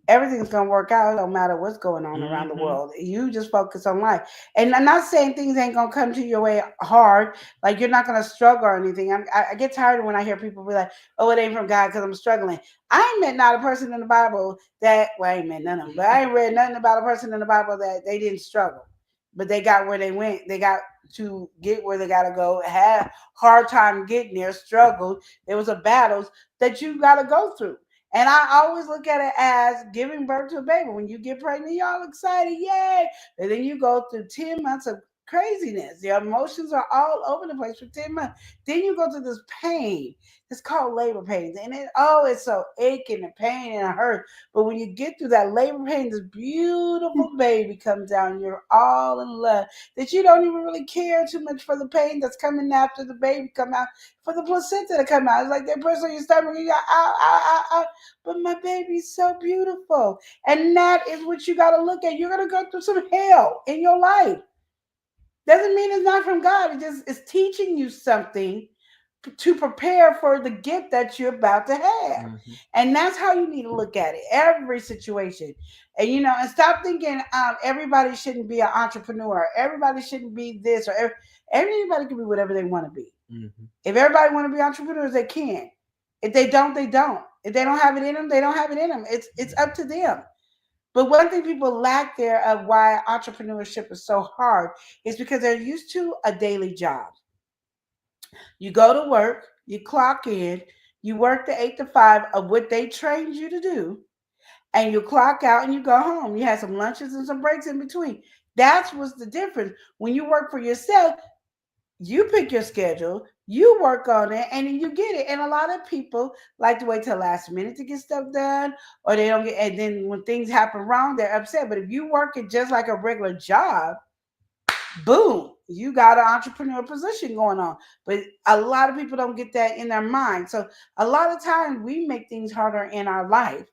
everything's gonna work out. No matter what's going on around the world, you just focus on life. And I'm not saying things ain't gonna come to your way hard, like you're not gonna struggle or anything. I get tired when I hear people be like, "Oh, it ain't from God because I'm struggling." I ain't met not a person in the Bible that, well, I ain't met none of them, but I ain't read nothing about a person in the Bible that they didn't struggle, but they got where they went. They got to get where they got to go, had hard time getting there, struggled. There was a battles that you got to go through. And I always look at it as giving birth to a baby. When you get pregnant, y'all excited, yay! And then you go through 10 months of craziness. Your emotions are all over the place for 10 months. Then you go through this pain. It's called labor pains. And it's so aching and pain and hurt. But when you get through that labor pain, this beautiful baby comes out and you're all in love, that you don't even really care too much for the pain that's coming after the baby come out, for the placenta to come out. It's like that person on your stomach, you got, ow, ow, ow, ow. But my baby's so beautiful. And that is what you got to look at. You're going to go through some hell in your life. Doesn't mean it's not from God. It just is teaching you something to prepare for the gift that you're about to have. And that's how you need to look at it. Every situation. And and stop thinking everybody shouldn't be an entrepreneur. Everybody shouldn't be this, or everybody can be whatever they want to be. If everybody want to be entrepreneurs, they can. If they don't, they don't. If they don't have it in them, they don't have it in them. It's up to them. But one thing people lack there of why entrepreneurship is so hard is because they're used to a daily job. You go to work, you clock in, you work the 8 to 5 of what they trained you to do, and you clock out and you go home. You have some lunches and some breaks in between. That's what's the difference. When you work for yourself, you pick your schedule, you work on it, and then you get it. And a lot of people like to wait till the last minute to get stuff done, or they don't get, and then when things happen wrong, they're upset. But if you work it just like a regular job, boom, you got an entrepreneur position going on. But a lot of people don't get that in their mind. So a lot of times we make things harder in our life.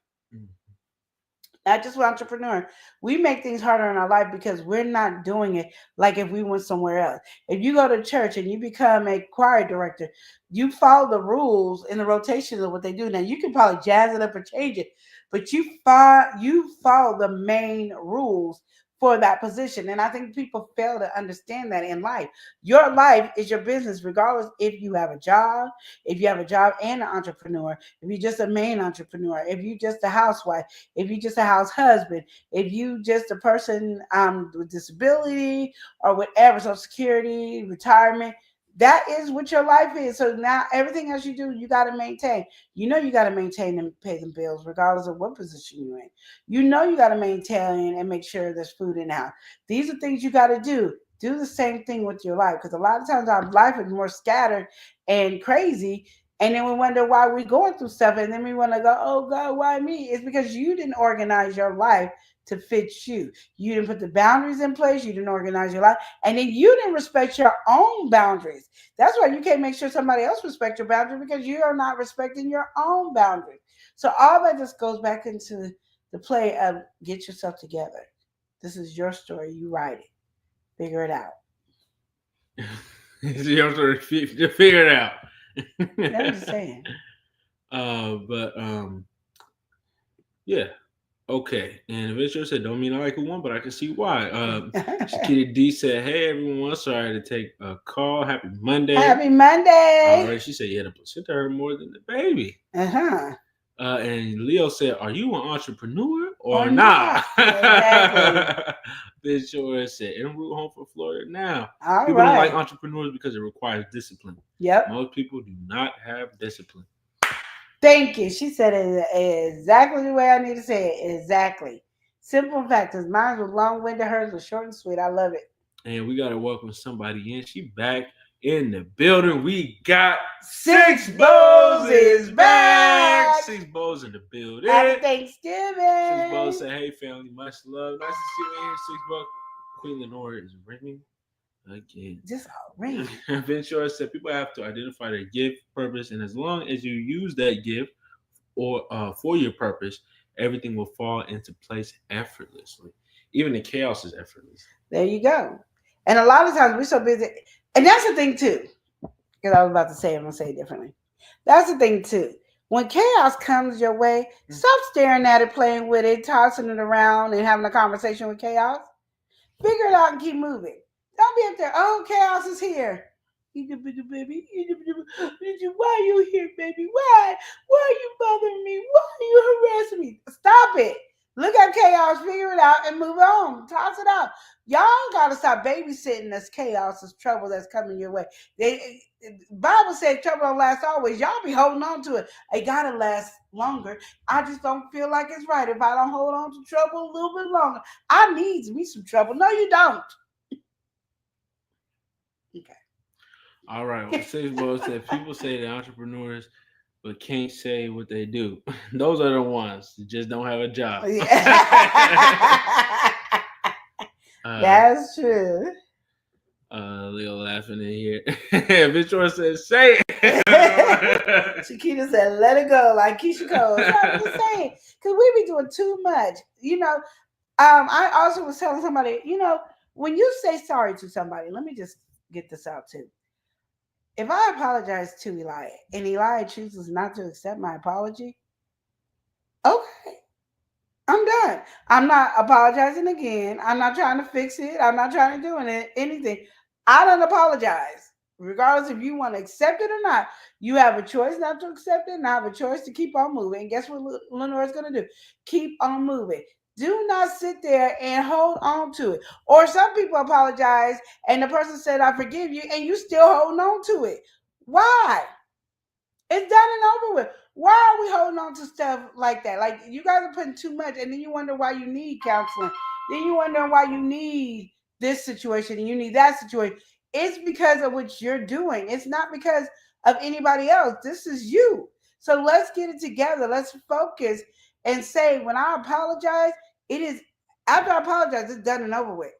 Not just with entrepreneur. We make things harder in our life because we're not doing it like if we went somewhere else. If you go to church and you become a choir director, you follow the rules in the rotation of what they do. Now you can probably jazz it up or change it, but you follow the main rules for that position. And I think people fail to understand that in life. Your life is your business, regardless if you have a job, and an entrepreneur, if you're just a main entrepreneur, if you're just a housewife, if you're just a house husband, if you just a person with disability or whatever, Social Security, retirement, That is what your life is. So now everything else you do, you got to maintain. You know you got to maintain and pay them bills, regardless of what position you're in. You know you got to maintain and make sure there's food in the house. These are things you got to do. Do the same thing with your life, because a lot of times our life is more scattered and crazy. And then we wonder why we're going through stuff. And then we want to go, oh God, why me? It's because you didn't organize your life to fit you. You didn't put the boundaries in place. You didn't organize your life. And then you didn't respect your own boundaries. That's why you can't make sure somebody else respects your boundaries, because you are not respecting your own boundaries. So all that just goes back into the play of get yourself together. This is your story. You write it. Figure it out. It's your turn to figure it out. I'm just saying. But yeah. Okay. And Ventura said, don't mean I like who won, but I can see why. Shakita D said, hey everyone, sorry to take a call. Happy Monday. Happy Monday. All right. She said, yeah, the placenta hurt more than the baby. Uh-huh. And Leo said, are you an entrepreneur or not? Exactly. Ventura said, en route home from Florida now. All People don't right. like entrepreneurs because it requires discipline. Yep. Most people do not have discipline. Thank you. She said it exactly the way I need to say it. Exactly. Simple fact is mine was long-winded, hers was short and sweet. I love it. And we gotta welcome somebody in. She back in the building. We got Six Bows is back. Six Bows in the building. Happy Thanksgiving. Six Bows say, hey family, much love. Nice to see you in here, Six Bows. Queen Lenore is ringing again. Just ring. Ventura said people have to identify their gift, purpose, and as long as you use that gift or for your purpose, everything will fall into place effortlessly. Even the chaos is effortless. There you go. And a lot of times we're so busy. And that's the thing too. Because I was about to say it, I'm going to say it differently. That's the thing too. When chaos comes your way, stop staring at it, playing with it, tossing it around, and having a conversation with chaos. Figure it out and keep moving. Don't be up there, oh, chaos is here. Baby, why are you here, baby? Why? Why are you bothering me? Why are you harassing me? Stop it. Look at chaos, figure it out, and move on. Toss it out. Y'all gotta stop babysitting this chaos, this trouble that's coming your way. Bible said trouble don't last always. Y'all be holding on to it. It gotta last longer. I just don't feel like it's right if I don't hold on to trouble a little bit longer. I need me some trouble. No, you don't. Okay. All right. Well, Six Bows said people say they're entrepreneurs but can't say what they do. Those are the ones that just don't have a job. That's true. Leo laughing in here. Victoria says, say it. Chiquita said, let it go, like Keisha Cole. I'm just saying, because we be doing too much. You know, I also was telling somebody, you know, when you say sorry to somebody, let me just get this out too. If I apologize to Eli and Eli chooses not to accept my apology, okay, I'm done. I'm not apologizing again. I'm not trying to fix it. I'm not trying to do anything. I don't apologize. Regardless if you want to accept it or not, you have a choice not to accept it, and I have a choice to keep on moving. And guess what Lenore's going to do? Keep on moving. Do not sit there and hold on to it. Or some people apologize and the person said, I forgive you, and you still holding on to it. Why? It's done and over with. Why are we holding on to stuff like that? Like, you guys are putting too much, and then you wonder why you need counseling. Then you wonder why you need this situation and you need that situation. It's because of what you're doing. It's not because of anybody else. This is you. So let's get it together. Let's focus and say, when I apologize, it is, after I apologize, it's done and over with.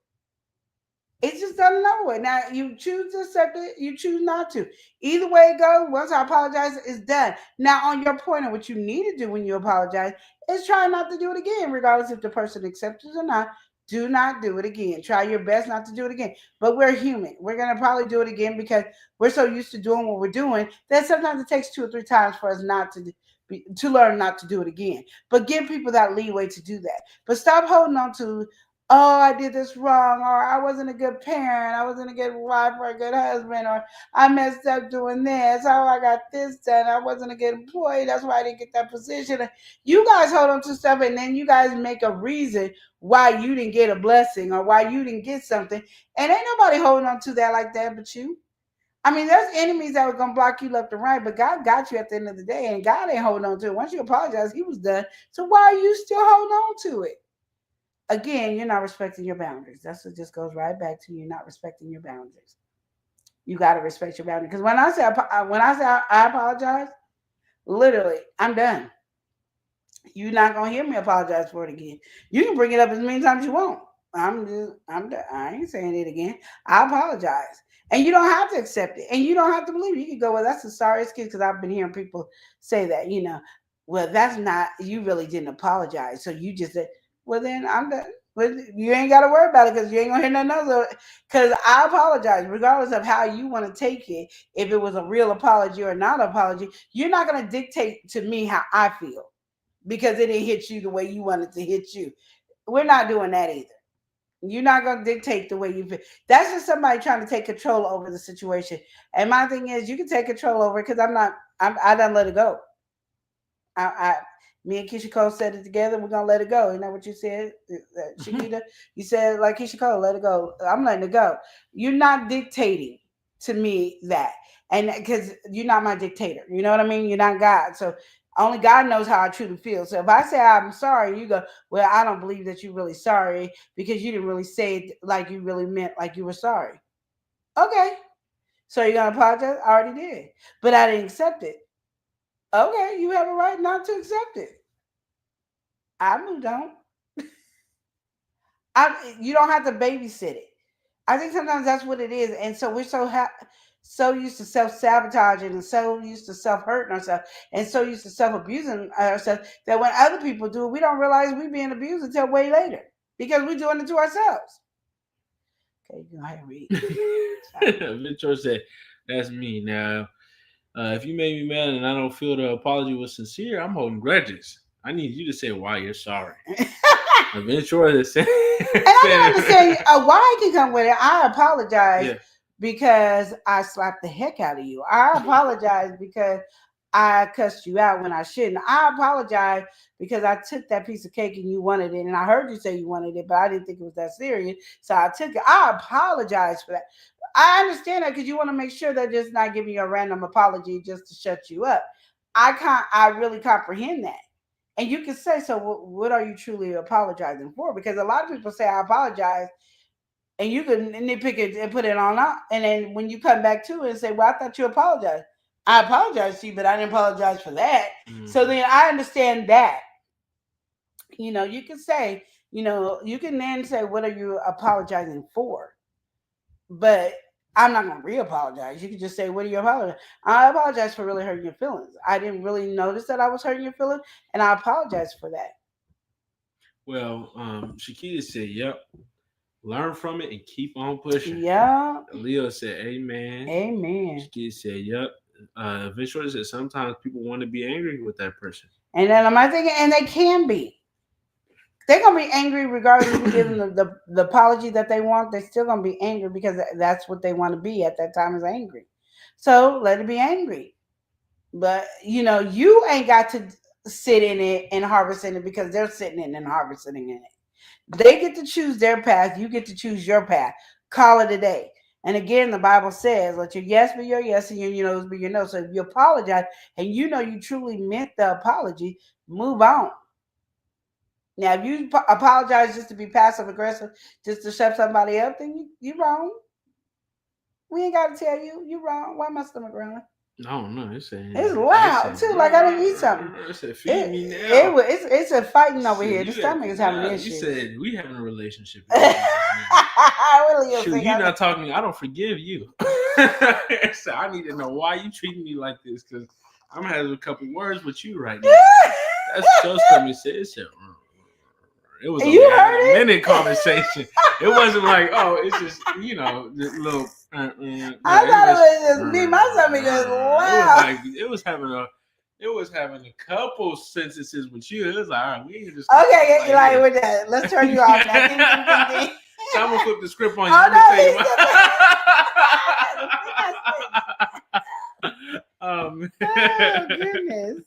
It's just done and over with. Now, you choose to accept it, you choose not to. Either way it goes, once I apologize, it's done. Now, on your point of what you need to do when you apologize is try not to do it again, regardless if the person accepts it or not. Do not do it again. Try your best not to do it again. But we're human. We're going to probably do it again because we're so used to doing what we're doing that sometimes it takes 2 or 3 times for us not to learn not to do it again. But give people that leeway to do that. But stop holding on to, oh, I did this wrong, or I wasn't a good parent, I wasn't a good wife or a good husband, or I messed up doing this, oh, I got this done, I wasn't a good employee, that's why I didn't get that position. You guys hold on to stuff, and then you guys make a reason why you didn't get a blessing or why you didn't get something, and ain't nobody holding on to that like that but you. I mean, there's enemies that were gonna block you left and right, but God got you at the end of the day, and God ain't holding on to it. Once you apologize, He was done. So why are you still holding on to it? Again, you're not respecting your boundaries. That's what just goes right back to you not respecting your boundaries. You got to respect your boundaries. Because when I say I apologize, literally, I'm done. You're not gonna hear me apologize for it again. You can bring it up as many times as you want. I'm done. I ain't saying it again. I apologize. And you don't have to accept it. And you don't have to believe it. You can go, well, that's the sorriest kid, because I've been hearing people say that, well, that's not, you really didn't apologize. So you just said, well, then I'm done. Well, you ain't got to worry about it, because you ain't going to hear nothing else. Because I apologize, regardless of how you want to take it. If it was a real apology or not apology, you're not going to dictate to me how I feel, because it didn't hit you the way you wanted to hit you. We're not doing that either. You're not going to dictate the way you feel. That's just somebody trying to take control over the situation. And my thing is, you can take control over it, because I done let it go. Me and Keisha Cole said it together. We're gonna let it go. Isn't that what you said, Shakita? You said, like, Keisha Cole, let it go. I'm letting it go. You're not dictating to me that, and because you're not my dictator. You know what I mean? You're not God. So only God knows how I truly feel. So if I say I'm sorry, you go, well, I don't believe that you're really sorry, because you didn't really say it like you really meant, like you were sorry. Okay. So you're gonna apologize? I already did, but I didn't accept it. Okay, you have a right not to accept it. I moved on. You don't have to babysit it. I think sometimes that's what it is, and so we're so used to self sabotaging, and so used to self hurting ourselves, and so used to self abusing ourselves, that when other people do it, we don't realize we're being abused until way later, because we're doing it to ourselves. Okay, you go ahead and read. Victor said, "That's me now. If you made me mad and I don't feel the apology was sincere, I'm holding grudges. I need you to say why you're sorry." Ventura said, and I can understand why I can come with it. I apologize, yeah, because I slapped the heck out of you. I apologize because I cussed you out when I shouldn't. I apologize because I took that piece of cake and you wanted it, and I heard you say you wanted it, but I didn't think it was that serious, so I took it. I apologize for that. I understand that, because you want to make sure they're just not giving you a random apology just to shut you up. I really comprehend that. And you can say, so what are you truly apologizing for? Because a lot of people say, I apologize, and you can nitpick it and put it on out. And then when you come back to it and say, well, I thought you apologized. I apologize to you, but I didn't apologize for that. Mm-hmm. So then I understand that. You can say, you can then say, what are you apologizing for? But I'm not going to re-apologize. You can just say, what are you apologizing? I apologize for really hurting your feelings. I didn't really notice that I was hurting your feelings, and I apologize for that. Well, Shakita said, yep. Learn from it and keep on pushing. Yeah. Leo said, amen. Amen. Shakita said, yep. Vince said, sometimes people want to be angry with that person. And then I'm thinking, and they can be. They're going to be angry regardless if you give them the apology that they want. They're still going to be angry, because that's what they want to be at that time, is angry. So let it be angry. But, you ain't got to sit in it and harvest in it, because they're sitting in it and harvesting in it. They get to choose their path. You get to choose your path. Call it a day. And again, the Bible says, let your yes be your yes and your no's be your no. So if you apologize and you truly meant the apology, move on. Now, if you apologize just to be passive aggressive, just to shut somebody up, then you're wrong. We ain't got to tell you. You're wrong. Why my stomach growling? No, it's loud too. Like I didn't eat something. It said, feed me now. It's a fighting over here. The stomach is having an issue. You said we having a relationship. Really, shoot, you're not talking. I don't forgive you. So I need to know why you treating me like this, because I'm having a couple words with you right now. That's so something it said. It was a minute conversation. It wasn't like, oh, it's just, this little. I thought it was just me. My stomach is loud. It was having a couple sentences with you. It was like, all right, we just okay. Like with that, let's turn you off now. So I'm gonna flip the script on you. Oh goodness.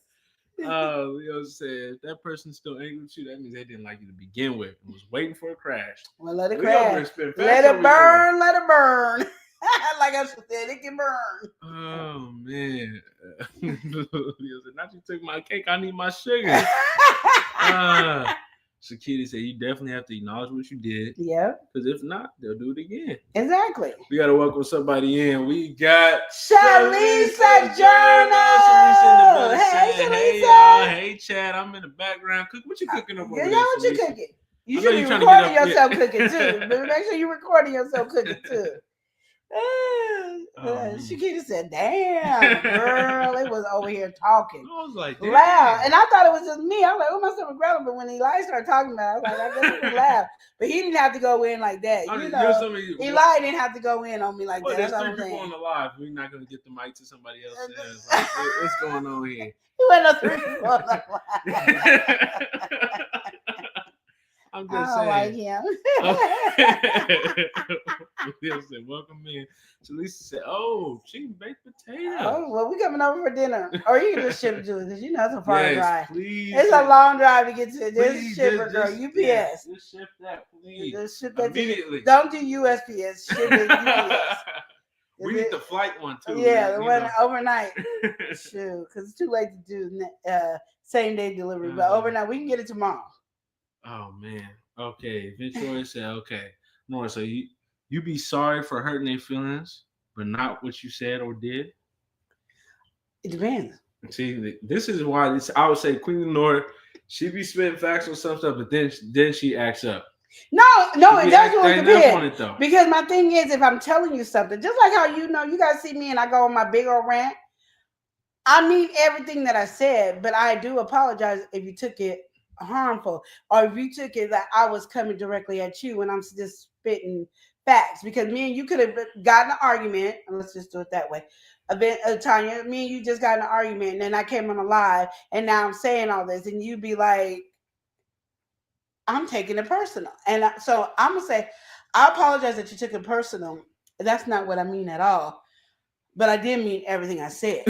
Leo said, that person's still angry with you. That means they didn't like you to begin with. It was waiting for a crash. Well, let it crash. Let it burn. Let it burn. Like I said, it can burn. Oh man. Not you took my cake. I need my sugar. Shakita said you definitely have to acknowledge what you did. Yeah. Because if not, they'll do it again. Exactly. We gotta welcome somebody in. We got Shalisa Journal. Shalisa in the building. Hey, saying, Shalisa. hey y'all. Hey Chad. I'm in the background. What you cooking up over Yeah, there? what you Shalisa? cooking? You I know should be you trying to get recording up- yourself yeah. cooking too. But make sure you're recording yourself cooking too. man. Shakita said, damn, girl, it was over here talking. I was like, damn. Loud. And I thought it was just me. I was like, oh, my stomach growling. But when Eli started talking about it, I was like, I guess it was loud. But he didn't have to go in like that. I mean, You you're know, somebody- Eli didn't have to go in on me like Well, that. there's That's three all I'm people saying. on the live. We're not gonna get the mic to somebody else. What's going on here? He went no 3 people on the line. I'm I just don't like saying. him. Will said, welcome in. Shalisa said, oh, chicken baked potato. Oh, well, we coming over for dinner. Or you can just ship it to us, because you know it's a far Yes, drive. please. It's a long drive to get to it. Just Please, ship it, girl. UPS. yeah, just ship that, please. Just ship that Immediately. to Don't do USPS. Ship it UPS. We need the flight one too. Yeah, the you one know. overnight. Shoot, because it's too late to do same day delivery. But overnight, we can get it tomorrow. Oh man. Okay. Victoria said, okay. Nora, so you be sorry for hurting their feelings, but not what you said or did? It depends. See, this is why I would say Queen Nora, she be spitting facts on some stuff, but then she acts up. No, it does want to depend. Though. Because my thing is, if I'm telling you something, just like how you guys see me and I go on my big old rant, I mean everything that I said, but I do apologize if you took it harmful or if you took it that I was coming directly at you when I'm just spitting facts. Because me and you could have gotten an argument, and let's just do it that way. Tanya, me and you just got in an argument, and then I came on a live, and now I'm saying all this, and you'd be like, I'm taking it personal. And so I'm going to say, I apologize that you took it personal. That's not what I mean at all. But I did mean everything I said.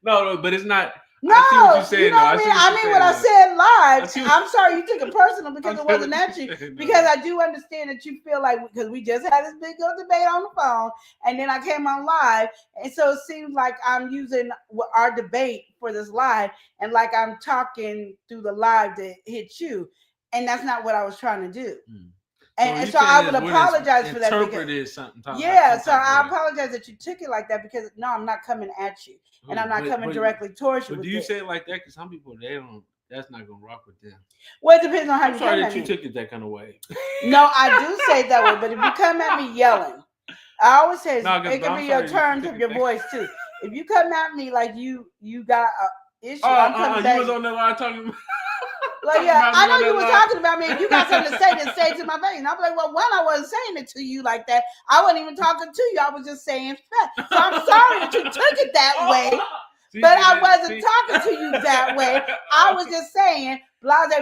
No, but it's not. No, I see what you're saying, you know what I mean? I mean what I said live. I'm sorry you took it personal because it wasn't at you. Because I do understand that you feel like, because we just had this big old debate on the phone, and then I came on live, and so it seems like I'm using our debate for this live, and like I'm talking through the live to hit you, and that's not what I was trying to do. And so I would apologize for that. So I apologize that you took it like that, because no, I'm not coming at you, and I'm not coming directly towards you. But do you say it like that? Because some people, that's not gonna rock with them. Well, it depends on how I'm sorry that you took it that kind of way. No, I do say it that way, but if you come at me yelling, I always say it can be your terms of your voice too. If you come at me like you got an issue, I'm coming back. You was on the line talking. Like, yeah, I know you were talking about me. And you got something to say to my face. And I'm like, well, one, I wasn't saying it to you like that. I wasn't even talking to you. I was just saying facts. So I'm sorry that you took it that way. But I wasn't talking to you that way. I was just saying blase,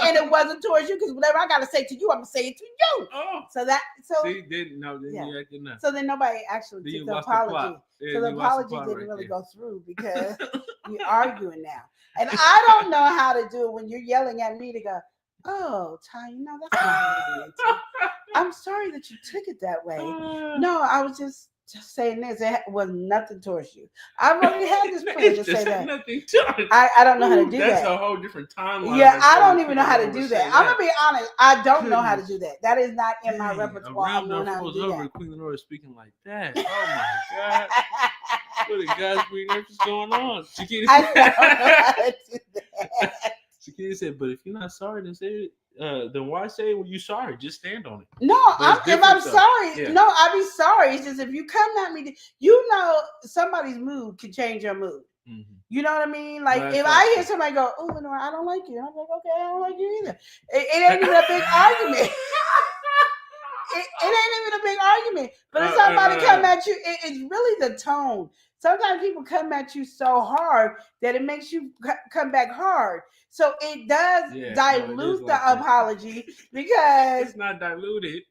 and it wasn't towards you, because whatever I got to say to you, I'm going to say it to you. So then so then nobody actually took the apology. So the apology didn't really go through, because you're arguing now. And I don't know how to do it when you're yelling at me to go, oh, Ty, that's not I'm sorry that you took it that way. No, I was just saying this. It was nothing towards you. I've already had this privilege to say that. I don't know how to do that. That's a whole different timeline. Yeah, I don't even know how to do that. I'm going to be honest. I don't know how to do that. That is not in my repertoire. I don't know how to do that. Queen Lenore speaking like that. Oh, my God. What the God's green earth is going on? I don't know how to do that. Shakira said, but if you're not sorry, then say it. Then why say when you're sorry? Just stand on it. No, if I'm sorry, no, I'll be sorry. It's just if you come at me, somebody's mood can change your mood. Mm-hmm. You know what I mean? Like if I hear somebody go, "Oh, Lenore, I don't like you," I'm like, "Okay, I don't like you either." It ain't even a big argument. It ain't even a big argument. But if somebody come at you, it's really the tone. Sometimes people come at you so hard that it makes you come back hard. So it does dilute the apology, because it's not diluted.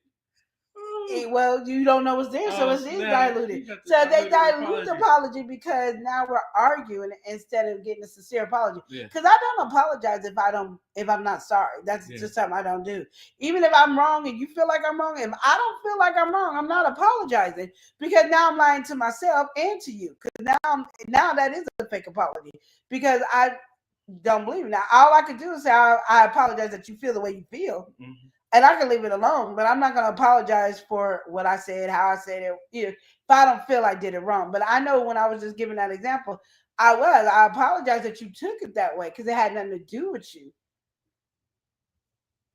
well, you don't know what's there, so Oh, it is snap. diluted. You got the So they diluted dilute the apology. apology because now we're arguing instead of getting a sincere apology. Yeah. Because I don't apologize if I'm not sorry. That's Yeah. just something I don't do. Even if I'm wrong and you feel like I'm wrong, if I don't feel like I'm wrong, I'm not apologizing because now I'm lying to myself and to you. Because now that is a fake apology because I don't believe it. Now all I could do is say I apologize that you feel the way you feel. Mhm. And I can leave it alone, but I'm not going to apologize for what I said, how I said it, if I don't feel I did it wrong. But I know when I was just giving that example, I apologize that you took it that way because it had nothing to do with you.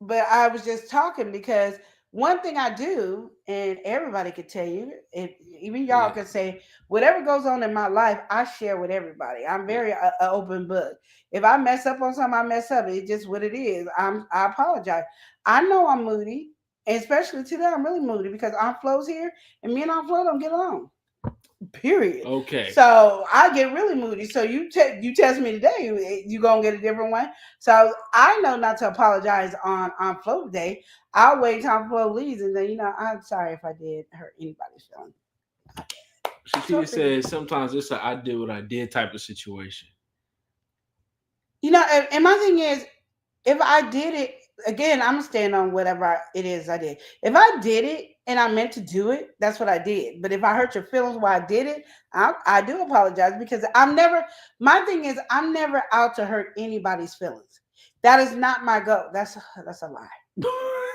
But I was just talking because one thing I do, and everybody could tell you, if even y'all Yeah. could say, whatever goes on in my life, I share with everybody. I'm very a open book. If I mess up on something, I mess up. It's just what it is. I apologize. I know I'm moody, and especially today, I'm really moody because Aunt Flo's here, and me and Aunt Flo don't get along. Period. Okay. So I get really moody. So you test me today, you gonna get a different one. So I know not to apologize on Flo today. I'll wait till Flo leaves, and then I'm sorry if I did hurt anybody's feelings. Shakita says sometimes it's a I did what I did type of situation. And my thing is, if I did it again, I'm gonna stand on whatever it is I did. If I did it and I meant to do it, that's what I did. But if I hurt your feelings while I did it, I do apologize because I'm never. My thing is, I'm never out to hurt anybody's feelings. That is not my goal. That's a lie.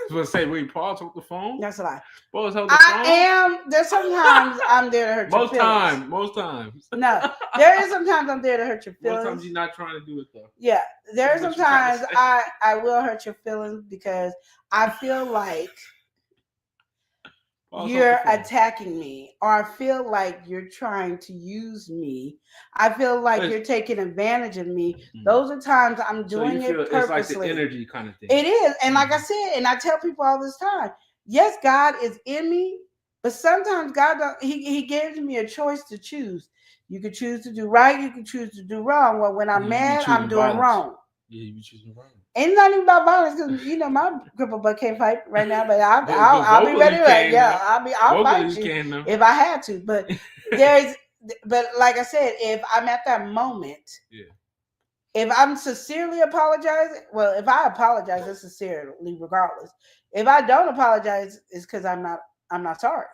But say, wait, pause with the phone. That's a lie. Pause hold the I phone. am. There's sometimes I'm there to hurt your feelings. Most times. No, there is sometimes I'm there to hurt your feelings. Most times you're not trying to do it though. Yeah, there are That's some what you're trying to times say. I will hurt your feelings because I feel like Pause you're off the phone. attacking me, or I feel like you're trying to use me. I feel like you're taking advantage of me. Those are times I'm So you doing feel it purposely. it's like the energy kind of thing. It is, and like I said, and I tell people all this time, yes, God is in me, but sometimes God don't. He gives me a choice to choose. You can choose to do right. You can choose to do wrong. Well, when I'm mad, I'm doing violence. wrong. Yeah, you be choosing violence. And it's not even about violence because my cripple butt can't fight right now. But I'll be ready. I'll fight you if I had to. But but like I said, if I'm at that moment, if I'm sincerely apologizing, well, if I apologize, it's sincerely, regardless. If I don't apologize, it's because I'm not sorry.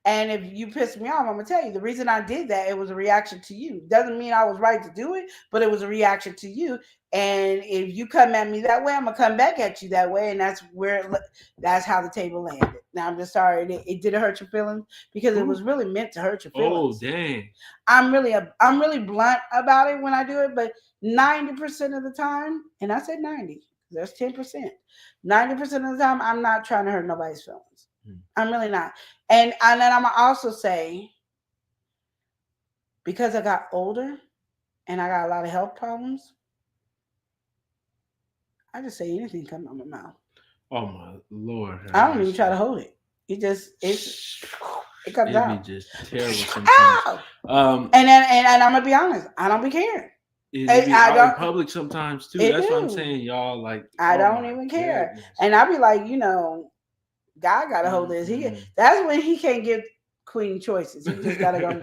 And if you piss me off, I'm gonna tell you the reason I did that. It was a reaction to you. Doesn't mean I was right to do it, but it was a reaction to you. And if you come at me that way, I'm gonna come back at you that way, and that's how the table landed. Now I'm just sorry it didn't hurt your feelings because it was really meant to hurt your feelings. Oh dang! I'm really blunt about it when I do it, but 90% of the time, and I said 90, there's 10%. 90% of the time, I'm not trying to hurt nobody's feelings. I'm really not. And then I'm gonna also say, because I got older and I got a lot of health problems, I just say anything come out my mouth. Oh my Lord! I don't even try to hold it. It comes out. It be just terrible sometimes. And I'm gonna be honest, I don't be caring. It be out in public sometimes too. That's what I'm saying, y'all. Like I don't even care, and I be like, God got a hold of this. That's when he can't give queen choices. He just gotta go.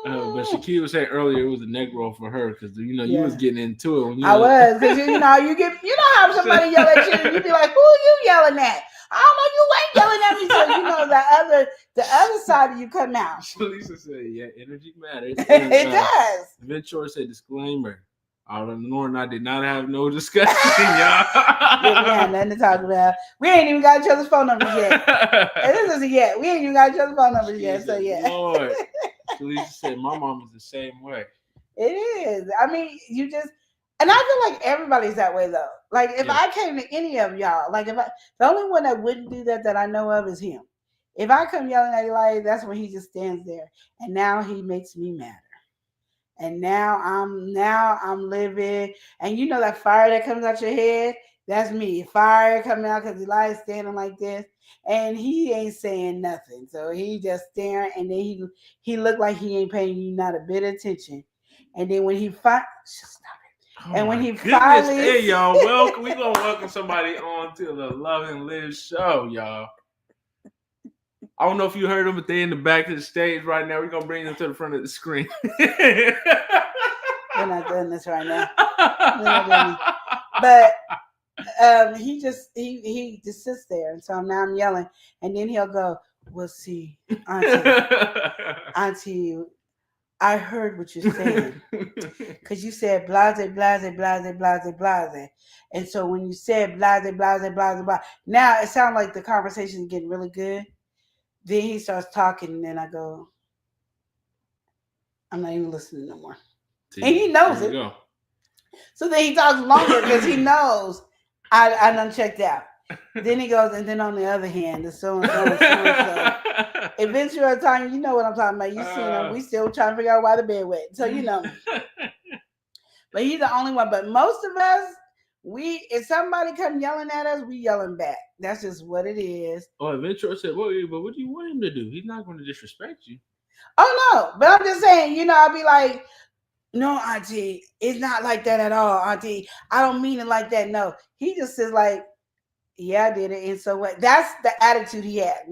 But Shakira was saying earlier it was a neck roll for her because you was getting into it. When I was because you how somebody yell at you and you be like, who are you yelling at? I don't know, you ain't yelling at me. So the other side of you come out. Lisa said, "Yeah, energy matters." And, it does. Ventura said, "Disclaimer: Nor and I did not have no discussion, y'all. We had nothing to talk about. We ain't even got each other's phone numbers yet. This isn't yet. We ain't even got each other's phone numbers yet. So yeah." Lord, Lisa said, "My mom is the same way." It is. I mean, and I feel like everybody's that way though. Like if I came to any of y'all, the only one that wouldn't do that I know of is him. If I come yelling at Eli, that's when he just stands there, and now he makes me madder. And now I'm living, and that fire that comes out your head, that's me. Fire coming out because Eli's standing like this, and he ain't saying nothing. So he just staring, and then he looked like he ain't paying you not a bit of attention. And then when he stop it. Oh And when my he goodness. finally Hey, y'all. Welcome. We gonna welcome somebody on to the Love and Live show, y'all. I don't know if you heard them, but they're in the back of the stage right now. We're gonna bring them to the front of the screen. we're not doing this right now. We're not doing this. But he just sits there, and so now I'm yelling, and then he'll go, "Well, see, auntie, I heard what you said, because you said blase, blase, blase, blase, blase, and so when you said blase, blase, blase, blase, now it sounds like the conversation is getting really good. Then he starts talking, and then I go, I'm not even listening no more, and he knows it. Go. So then he talks longer because he knows I done checked out. Then he goes, and then on the other hand, the so and so and so and so. Eventually, time, you know what I'm talking about. You seen him. We still trying to figure out why the bed wet. So you know. But he's the only one. But most of us, if somebody come yelling at us, we yelling back. That's just what it is. Oh, eventually said, "Well, but what do you want him to do? He's not going to disrespect you." Oh no, but I'm just saying, I'll be like, no, auntie, it's not like that at all, auntie. I don't mean it like that. No, he just says like, yeah, I did it. And so what? That's the attitude he had.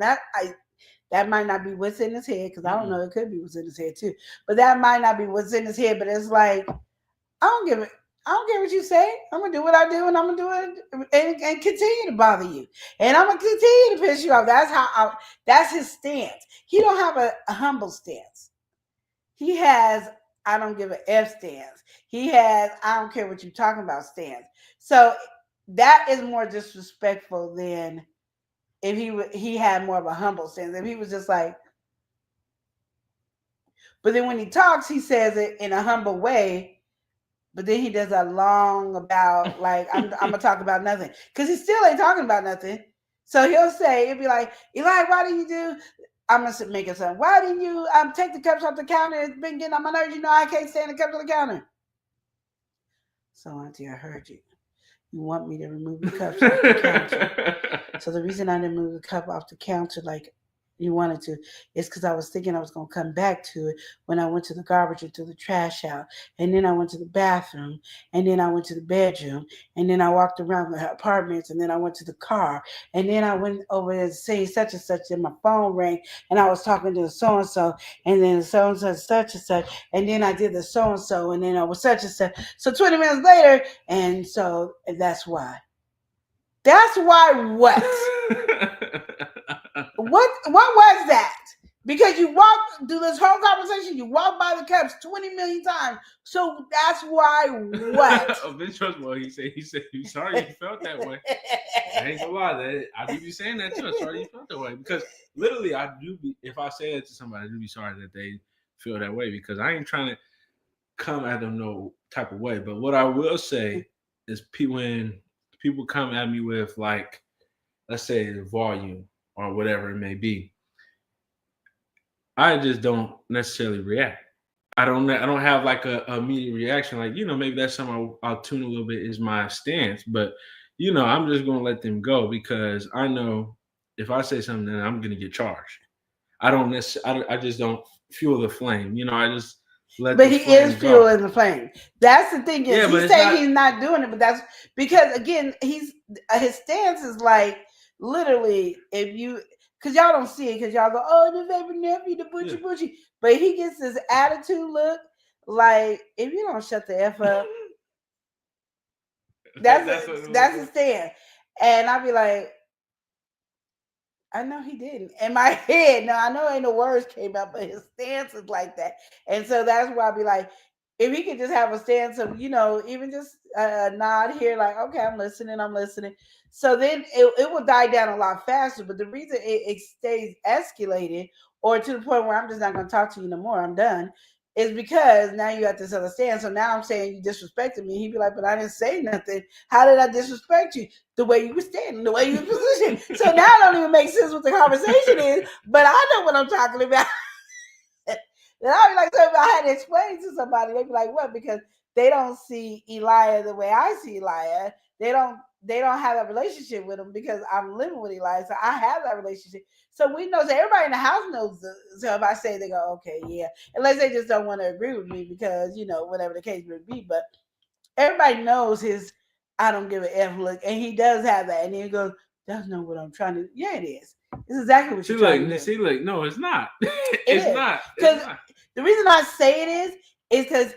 That might not be what's in his head, because I don't know. It could be what's in his head too. But that might not be what's in his head. But it's like, I don't care what you say. I'm gonna do what I do, and I'm gonna do it and continue to bother you, and I'm gonna continue to piss you off. That's his stance. He don't have a humble stance. He has I don't give a F stance. He has I don't care what you're talking about stance. So that is more disrespectful than if he had more of a humble stance. If he was just like, but then when he talks, he says it in a humble way. But then he does a long about like I'm gonna talk about nothing, because he still ain't talking about nothing. So he'll say it'd be like, Eli, why do you do? I'm gonna make it something. Why didn't you take the cups off the counter? It's been getting on my nerves. I can't stand the cups on the counter. So auntie, I heard you. You want me to remove the cups off the counter. So the reason I didn't move the cup off the counter like you wanted to is because I was thinking I was going to come back to it when I went to the garbage and threw the trash out. And then I went to the bathroom, and then I went to the bedroom, and then I walked around the apartments, and then I went to the car, and then I went over there to say such and such, and my phone rang, and I was talking to the so-and-so, and then so-and-so such and such, and then I did the so-and-so, and then I was such and such. So 20 minutes later, and so that's why. That's why what? What was that? Because you walked through this whole conversation, you walked by the cups 20 million times. So that's why what? Well, he said he's sorry you felt that way. I ain't gonna lie, I do be saying that too. I'm sorry you felt that way. Because literally if I say it to somebody, I do be sorry that they feel that way, because I ain't trying to come at them no type of way. But what I will say is when people come at me with, like, let's say the volume or whatever it may be, I just don't necessarily react. I don't have like a immediate reaction. Like, maybe that's something I'll tune a little bit is my stance. But, I'm just going to let them go, because I know if I say something, then I'm going to get charged. I don't necessarily, I just don't fuel the flame. I just let But he is fueling the flame. That's the thing. Is he's saying he's not doing it, but that's because, again, his stance is like, literally, if you, because y'all don't see it, because y'all go, oh, the baby nephew, the butchie butchie. But he gets this attitude look like, if you don't shut the F up, that's his stance. And I'll be like, I know he didn't. In my head, now I know ain't no words came out, but his stance is like that. And so that's why I'll be like, if he could just have a stance of, even just a nod here, like, okay, I'm listening. So then it will die down a lot faster. But the reason it stays escalated, or to the point where I'm just not going to talk to you no more, I'm done, is because now you got this other stance. So now I'm saying you disrespected me. He'd be like, but I didn't say nothing. How did I disrespect you? The way you were standing, the way you were positioned. So now it don't even make sense what the conversation is, but I know what I'm talking about. And I'd be like, so if I had to explain to somebody, they'd be like, what? Because they don't see Elijah the way I see Elijah. They don't have that relationship with him, because I'm living with Elijah. So I have that relationship. So we know, so everybody in the house knows. So if I say, they go, okay, yeah. Unless they just don't want to agree with me, because, whatever the case may be. But everybody knows his I don't give a F look, and he does have that. And then he goes, "That's not what I'm trying to." Yeah, it is. It's exactly what See, you're trying to do. see, like, no, it's not. It It's is not. It's because not. the reason I say it is because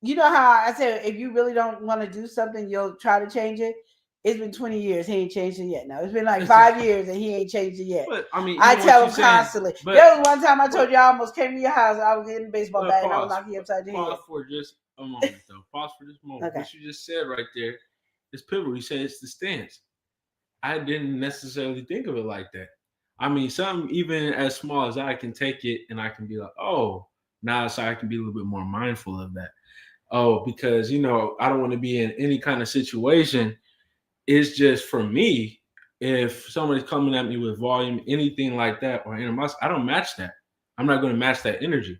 you know how I said if you really don't want to do something, you'll try to change it. It's been 20 years, he ain't changed it yet. No, it's been like 5 years and he ain't changed it yet. But I mean, I even what tell you him saying, constantly. but There was one time I told you I almost came to your house. I was getting a baseball but bat and I was pause. knocking you upside the head. Pause for just a moment, though. Pause for this moment. Okay. What you just said right there is pivotal. You said it's the stance. I didn't necessarily think of it like that. I mean, something even as small as I can take it and I can be like, oh, now so I can be a little bit more mindful of that. Oh, because I don't want to be in any kind of situation. It's just for me, if somebody's coming at me with volume, anything like that, or animosity, I don't match that. I'm not going to match that energy.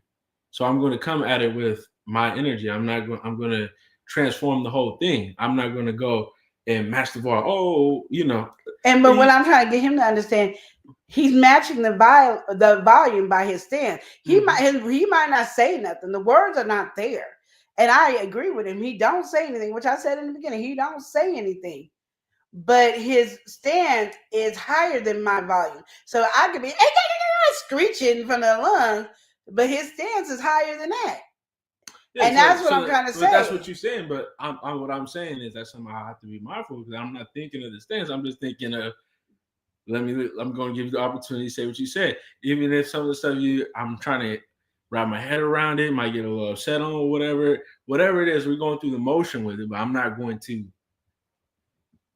So I'm going to come at it with my energy. I'm going to transform the whole thing. I'm not going to go and match the volume. But what I'm trying to get him to understand, he's matching the volume by his stance. He might not say nothing. The words are not there. And I agree with him. He don't say anything, which I said in the beginning. He don't say anything. But his stance is higher than my volume. So I could be screeching from the lungs, but his stance is higher than that. Yeah, and that's what I'm trying to say. That's what you're saying. But what I'm saying is that somehow I have to be mindful because I'm not thinking of the stance. I'm just thinking of I'm going to give you the opportunity to say what you said. Even if some of the stuff I'm trying to wrap my head around it, might get a little upset on or whatever it is, we're going through the motion with it, but I'm not going to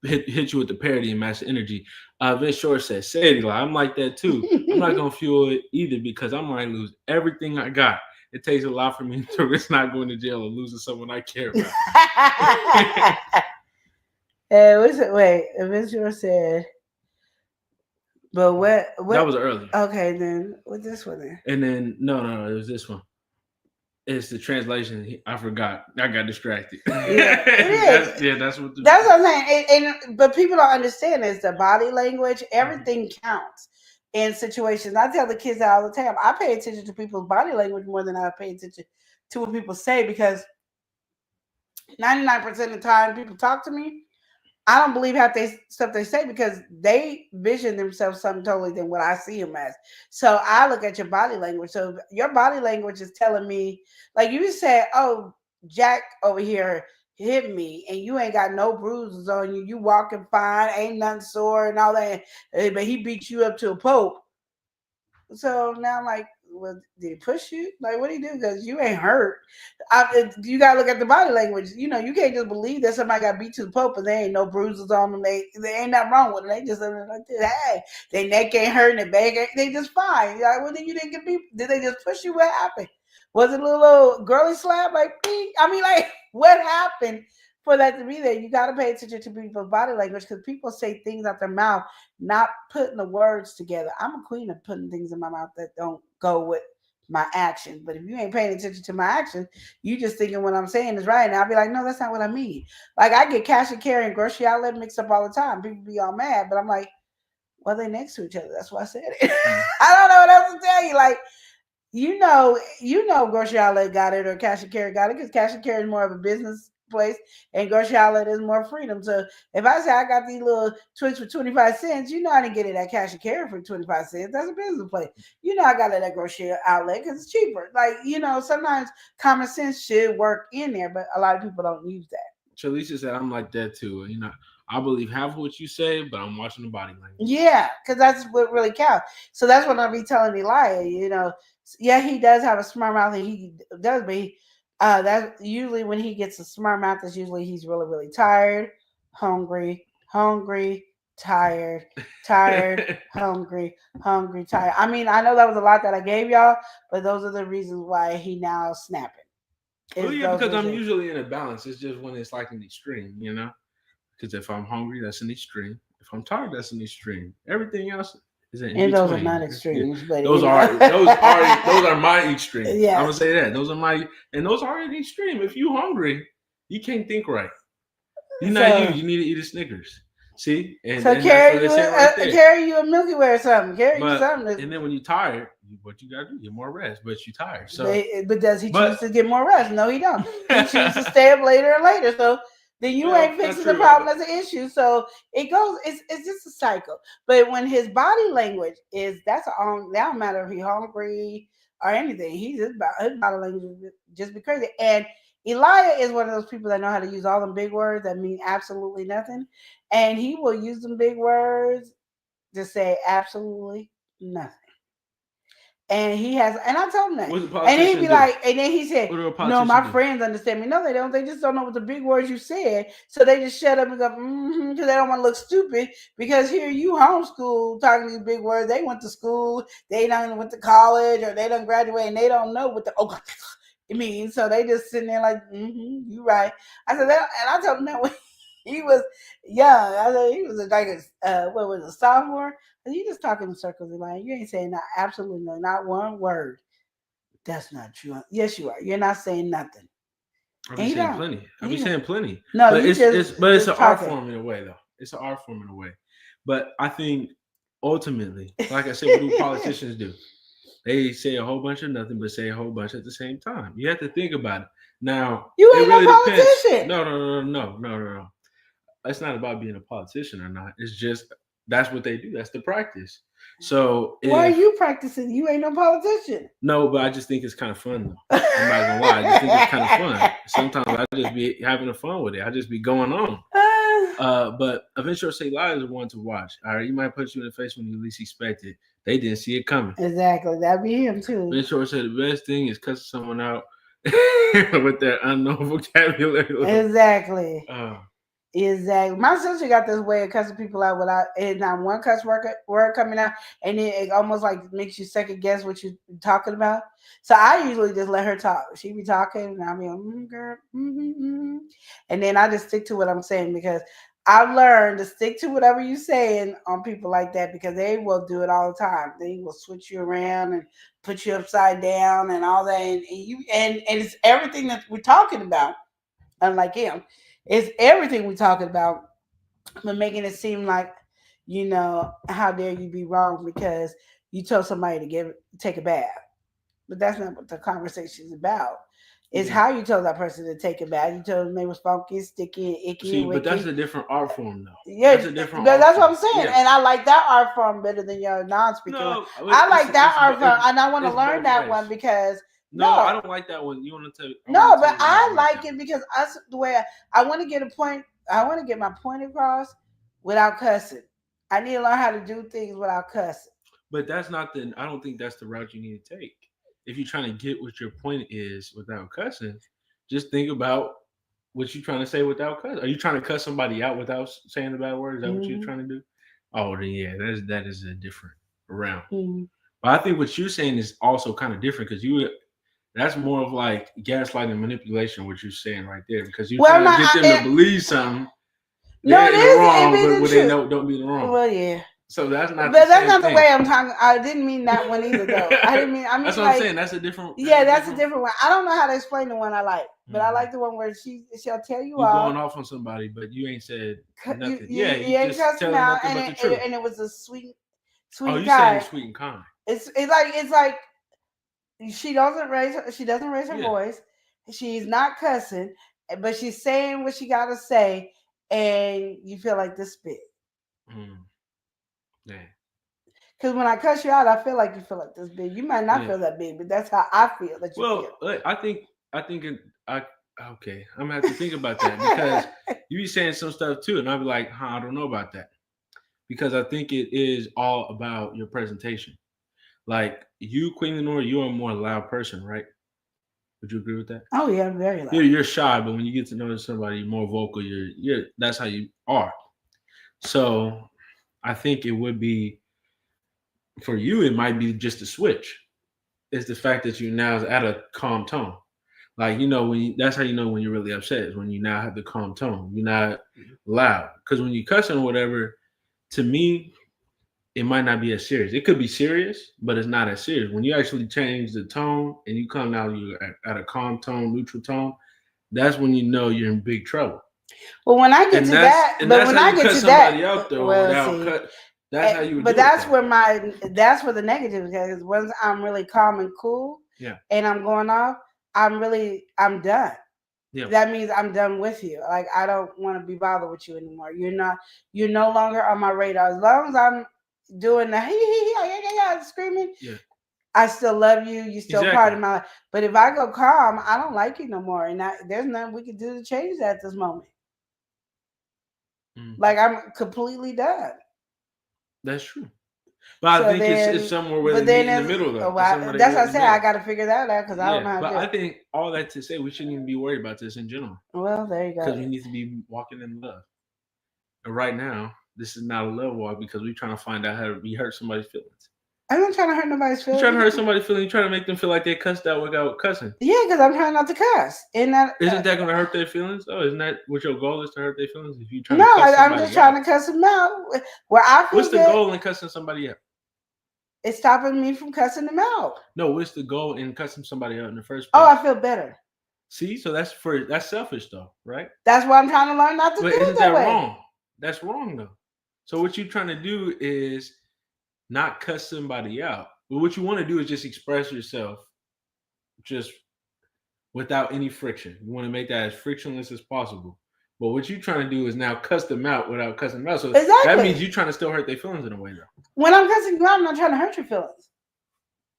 hit you with the parody and match the energy. Vince Short says, "Say it, I'm like that too. I'm not gonna fuel it either because I might lose everything I got. It takes a lot for me to risk not going to jail or losing someone I care about." Wait, Vince Short said, but what? That was early. Okay, then what's this one then? And then no, it was this one. It's the translation. I forgot. I got distracted. Yeah, it is. That's what. That's what I'm saying. But people don't understand is the body language. Everything counts in situations. I tell the kids that all the time. I pay attention to people's body language more than I pay attention to what people say because 99% of the time people talk to me, I don't believe half stuff they say because they vision themselves something totally than what I see them as. So I look at your body language. So your body language is telling me, like you said, oh, Jack over here hit me and you ain't got no bruises on you. You walking fine, ain't nothing sore and all that. But he beat you up to a pulp. So now I'm like, well, did he push you? Like, what did he do? Because you ain't hurt. You gotta look at the body language. You can't just believe that somebody got beat to the pulp and there ain't no bruises on them. They ain't nothing wrong with them. They just like this. Hey, their neck ain't hurting, their back ain't. They just fine. You're like, well, then you didn't get beat. Did they just push you? What happened? Was it a little girly slap? Like, I mean, like, what happened? For that to be there, you got to pay attention to people's body language because people say things out their mouth, not putting the words together. I'm a queen of putting things in my mouth that don't go with my actions. But if you ain't paying attention to my actions, you just thinking what I'm saying is right. And I'll be like, no, that's not what I mean. Like I get cash and carry and grocery outlet mixed up all the time. People be all mad, but I'm like, well, they next to each other. That's why I said it. I don't know what else to tell you. Like, you know, grocery outlet got it or cash and carry got it because cash and carry is more of a business place and grocery outlet is more freedom. So if I say I got these little Twix for 25 cents, I didn't get it at cash and carry for 25 cents. That's a business place. I got it at grocery outlet because it's cheaper. Like, sometimes common sense should work in there, but a lot of people don't use that. Chalisha said, I'm like that too. I believe half of what you say, but I'm watching the body language. Yeah, because that's what really counts. So that's what I'll be telling Elijah, yeah, he does have a smart mouth and he does, but that's usually when he gets a smart mouth, is usually he's really, really tired, hungry, tired, hungry, tired. I mean, I know that was a lot that I gave y'all, but those are the reasons why he now snapping. Well, yeah, because I'm usually in a balance. It's just when it's like an extreme, Because if I'm hungry, that's an extreme. If I'm tired, that's an extreme. Everything else is an in between. Those are not extremes, but those are my extremes. Yeah. I'm gonna say that. Those are an extreme. If you hungry, you can't think right. You're not you need to eat a Snickers. See? Carry you a Milky Way or something. Carry you something. And then when you're tired, what you gotta do, get more rest, but you tired. So, but does he but- choose to get more rest? No, he don't. He chooses to stay up later and later. So then you Well, ain't that's fixing the true. problem as an issue. So it goes. It's just a cycle. But when his body language is that's on, that don't matter if he's hungry or anything. He just his body language just be crazy. And Elijah is one of those people that know how to use all them big words that mean absolutely nothing, and he will use them big words to say absolutely nothing. And he has, and I told him that. What does a And he'd politician be do? like, and then he said, What do a no, politician my do? friends understand me. No, they don't. They just don't know what the big words you said. So they just shut up and go, because they don't want to look stupid. Because here you homeschool talking these big words. They went to school, they done went to college, or they done graduate, and they don't know what the it means. So they just sitting there like, you right. I said that, and I told him that when he was young. I said he was like what was it, a sophomore? You just talking in circles, Elijah. You ain't saying absolutely no, not one word. That's not true. Yes, you are. You're not saying nothing. I be saying plenty. I be saying plenty. No, but you it's just but it's just an art talking. form in a way, though. It's an art form in a way. But I think ultimately, like I said, what do politicians do? They say a whole bunch of nothing, but say a whole bunch at the same time. You have to think about it. Now, You it ain't really no depends. politician. No. It's not about being a politician or not. It's just that's what they do. That's the practice. So Why are you practicing? You ain't no politician. No, but I just think it's kind of fun though. I'm not gonna lie. I just think it's kind of fun. Sometimes I just be having fun with it. I just be going on. But eventually say lies are one to watch. All right, you might put you in the face when you least expect it. They didn't see it coming. Exactly. That'd be him too. Eventually said the best thing is cussing someone out with that unknown vocabulary. Exactly. Exactly. My sister got this way of cussing people out without it's not one cuss word coming out, and then it almost like makes you second guess what you're talking about. So I usually just let her talk. She be talking, and I be like, girl, and then I just stick to what I'm saying because I've learned to stick to whatever you're saying on people like that because they will do it all the time. They will switch you around and put you upside down and all that, and it's everything that we're talking about. Unlike him, it's everything we're talking about, but making it seem like, how dare you be wrong because you told somebody to take a bath. But that's not what the conversation is about. It's how you told that person to take a bath. You told them they was funky, sticky, and icky. See, and wicked. but that's a different art form, though. Yeah, that's a different. That's what I'm saying, Yeah. and I like that art form better than your non-speaker. No, I like that art form, and I want to learn that ways. one because. No, I don't like that one. You want to tell? No, but I like it because the way I want to get a point. I want to get my point across without cussing. I need to learn how to do things without cussing. But that's not the. I don't think that's the route you need to take. If you're trying to get what your point is without cussing, just think about what you're trying to say without cussing. Are you trying to cuss somebody out without saying the bad word? Is that what you're trying to do? Oh, then yeah, that is a different realm. But I think what you're saying is also kind of different because that's more of like gaslighting manipulation, what you're saying right there, because you're trying to get them to believe something. No, it is wrong, but what they know don't be the wrong. Well, yeah. So that's not. But that's not the way I'm talking. I didn't mean that one either, though. I mean that's what like, I'm saying. That's a different. That's a different one. I don't know how to explain the one I like, but I like the one where she'll tell you You're all. going off on somebody, but you ain't said nothing. You ain't just telling out, nothing but the truth. And it was a sweet. Oh, you saying sweet and kind? It's like she doesn't raise her voice. She's not cussing, but she's saying what she got to say, and you feel like this big. Yeah. Because when I cuss you out, I feel like you feel like this big. You might not feel that big, but that's how I feel that you feel. Well, I think okay. I'm gonna have to think about that because you be saying some stuff too, and I'll be like, I don't know about that. Because I think it is all about your presentation. Like you, Queen Lenore, you're a more loud person, right? Would you agree with that? Oh yeah, I'm very loud. You're shy, but when you get to know somebody, you're more vocal. You're that's how you are. So I think it would be for you. It might be just a switch. It's the fact that you now is at a calm tone. Like that's how you know when you're really upset is when you now have the calm tone. You're not loud because when you cussing or whatever, to me, it might not be as serious. It could be serious, but it's not as serious. When you actually change the tone and you come now you're at a calm tone, neutral tone, that's when you know you're in big trouble. Well, when I get to that, but when I get to that, That's how you would But do that's it. that's where the negative is. Because once I'm really calm and cool, Yeah. and I'm going off, I'm done. Yeah. That means I'm done with you. Like I don't want to be bothered with you anymore. You're no longer on my radar. As long as I'm doing the screaming, Yeah. I still love you. You still part Exactly. of my life. But if I go calm, I don't like you no more. And there's nothing we can do to change that at this moment. Like I'm completely done. That's true. But So I think then, it's somewhere where but they then meet in the it's, middle, though. oh, It's somewhere they that's meet what in I the said. I middle. got to figure that out because I don't know Yeah, how to but do I it. think all that to say we shouldn't even be worried about this in general Well, there you because go. we need to be walking in love. And right now, this is not a love walk because we're trying to find out how we hurt somebody's feelings. I'm not trying to hurt nobody's You're feelings. trying to hurt somebody's feelings. You're trying to make them feel like they cussed out without cussing. Yeah, because I'm trying not to cuss. And that Isn't that going to hurt their feelings? Oh, isn't that what your goal is to hurt their feelings? If you try no, to cuss I'm just trying to cuss them out. Where I feel what's the good, goal in cussing somebody out? it's stopping me from cussing them out. No, what's the goal in cussing somebody out in the first place? Oh, I feel better. See, so that's selfish though, right? That's why I'm trying to learn not to But do it isn't that that way. wrong? That's wrong though. So what you're trying to do is not cuss somebody out. But what you want to do is just express yourself just without any friction. You want to make that as frictionless as possible. But what you're trying to do is now cuss them out without cussing them out. So that means you're trying to still hurt their feelings in a way though. When I'm cussing you out, I'm not trying to hurt your feelings.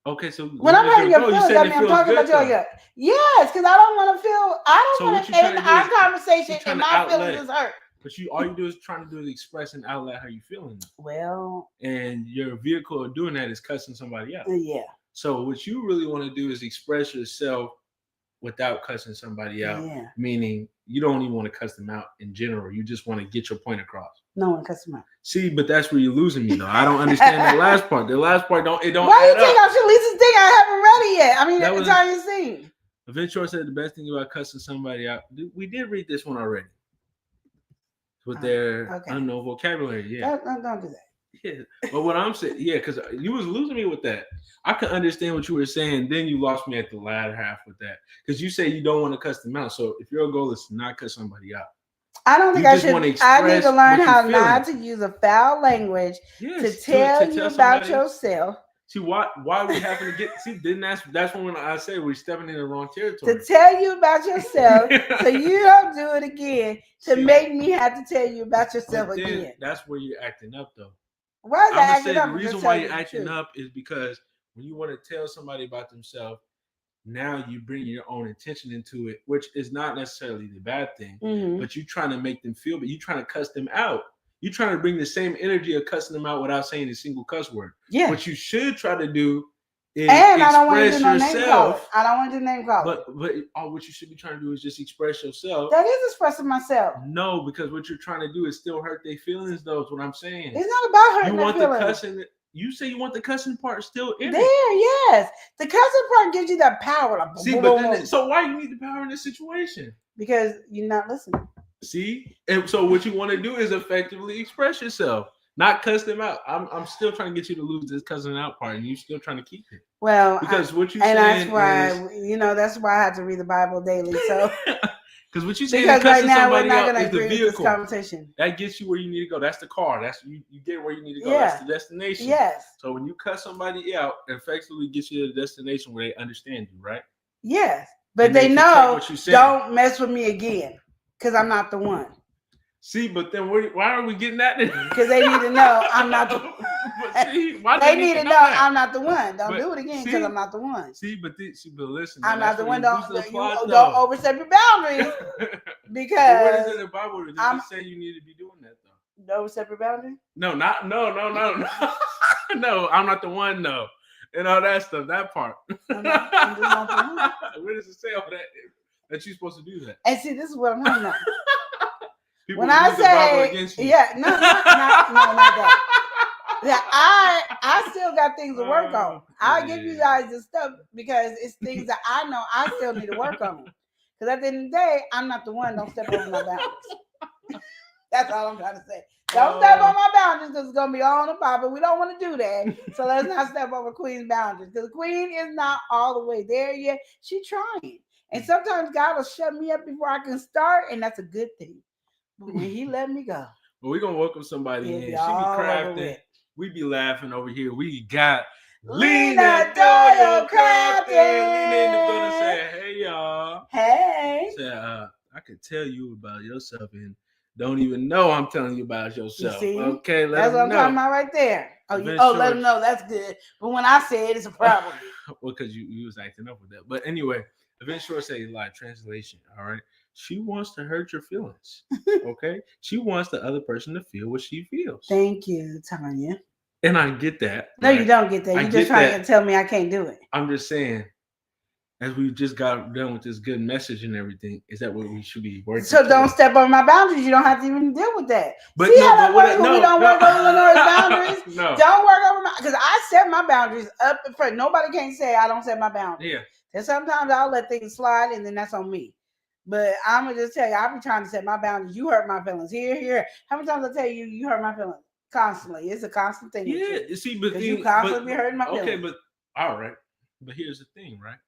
Okay, so when I'm hurting your feelings, I mean, I'm talking good, about your yes, because I don't want to feel. I don't want to end our conversation and my feelings is hurt. But all you do is trying to do is express and outlet how you feeling. Well, and your vehicle of doing that is cussing somebody out. Yeah. So what you really want to do is express yourself without cussing somebody out. Yeah. Meaning you don't even want to cuss them out in general. You just want to get your point across. No one cuss them out. See, but that's where you're losing me though. I don't understand that last part. The last part don't. Why do you think I should Lisa's thing? I haven't read it yet. I mean, that every time you sing. Ventura said the best thing about cussing somebody out. We did read this one already. With their unknown vocabulary, yeah. Don't do that. Yeah, but what I'm saying, yeah, because you was losing me with that. I could understand what you were saying. Then you lost me at the latter half with that because you say you don't want to cuss them out. So if your goal is to not cuss somebody out, I don't think I should. I need to learn how not to use a foul language to tell you about yourself. See why are we having to get? See, then that's when I say we're stepping in the wrong territory. To tell you about yourself, so you don't do it again. To make me have to tell you about yourself again. That's where you're acting up, though. Why is that acting up? The reason why you're acting up is because when you want to tell somebody about themselves, now you bring your own intention into it, which is not necessarily the bad thing. Mm-hmm. But you're trying to make them feel, but you're trying to cuss them out. You're trying to bring the same energy of cussing them out without saying a single cuss word. Yeah. What you should try to do is express I don't want to do yourself. No name calling. I don't want to do name calling. But what you should be trying to do is just express yourself. That is expressing myself. No, because what you're trying to do is still hurt their feelings, though, is what I'm saying. It's not about hurting their feelings. The cussing. You say you want the cussing part still in there, yes. The cussing part gives you that power. Like, see, but then, so why you need the power in this situation? Because you're not listening. See? And so what you want to do is effectively express yourself, not cuss them out. I'm still trying to get you to lose this cussing out part, and you're still trying to keep it. Well, because what you and saying that's why that's why I have to read the Bible daily. So because what you saying because cussing right now somebody we're not out going is to the agree with this conversation. That gets you where you need to go. That's the car. That's you get where you need to go. Yeah. That's the destination. Yes. So when you cuss somebody out, it effectively gets you to the destination where they understand you, right? Yes, but they know don't mess with me again because I'm not the one. See, but then why are we getting that? Because they need to know I'm not the one. They need to know I'm not the one. Don't do it again because I'm not the one. See, but listen. I'm not the one. Don't overstep your boundaries because what is it in the Bible? Does it say you need to be doing that though? No overstep your boundaries? No. No, I'm not the one though. And all that stuff, that part. I'm just not the one. Where does it say all that you're supposed to do that? And see, this is what I'm talking about. People when I say, yeah, not that. Yeah, I still got things to work on. I'll give you guys this stuff because it's things that I know I still need to work on. Because at the end of the day, I'm not the one. Don't step over my boundaries. That's all I'm trying to say. Don't step on my boundaries because it's going to be all on the Bible. We don't want to do that. So let's not step over Queen's boundaries because the Queen is not all the way there yet. She's trying. And sometimes God will shut me up before I can start, and that's a good thing. But when he let me go. Well, we're going to welcome somebody in. She be crafting. we be laughing over here. We got Lena Doyle Crafton. Crafton. Lena in the building saying, "Hey y'all." Hey. Said, I could tell you about yourself and don't even know I'm telling you about You yourself. see? Okay, let That's what them I'm know. talking about right there. Oh, Vince let George. them know. That's good. But when I say it, it's a problem. Well, because you was acting up with that. But anyway, Vince Short say like translation. All right, she wants to hurt your feelings. Okay, she wants the other person to feel what she feels. Thank you, Tanya. And I get that. No, right? you don't get that. You're just trying to tell me I can't do it. I'm just saying, as we just got done with this good message and everything, is that what we should be working? So don't step on my boundaries. You don't have to even deal with that. But see no, how that but works when we don't work over Lenore's boundaries? No. Don't work over my, because I set my boundaries up in front. Nobody can say I don't set my boundaries. Yeah. And sometimes I'll let things slide and then that's on me. But I'm gonna just tell you, I'll be trying to set my boundaries. You hurt my feelings. Here. How many times I tell you, you hurt my feelings? Constantly. It's a constant thing. Yeah, you see, but you constantly be hurting my feelings. Okay, but all right. But here's the thing, right?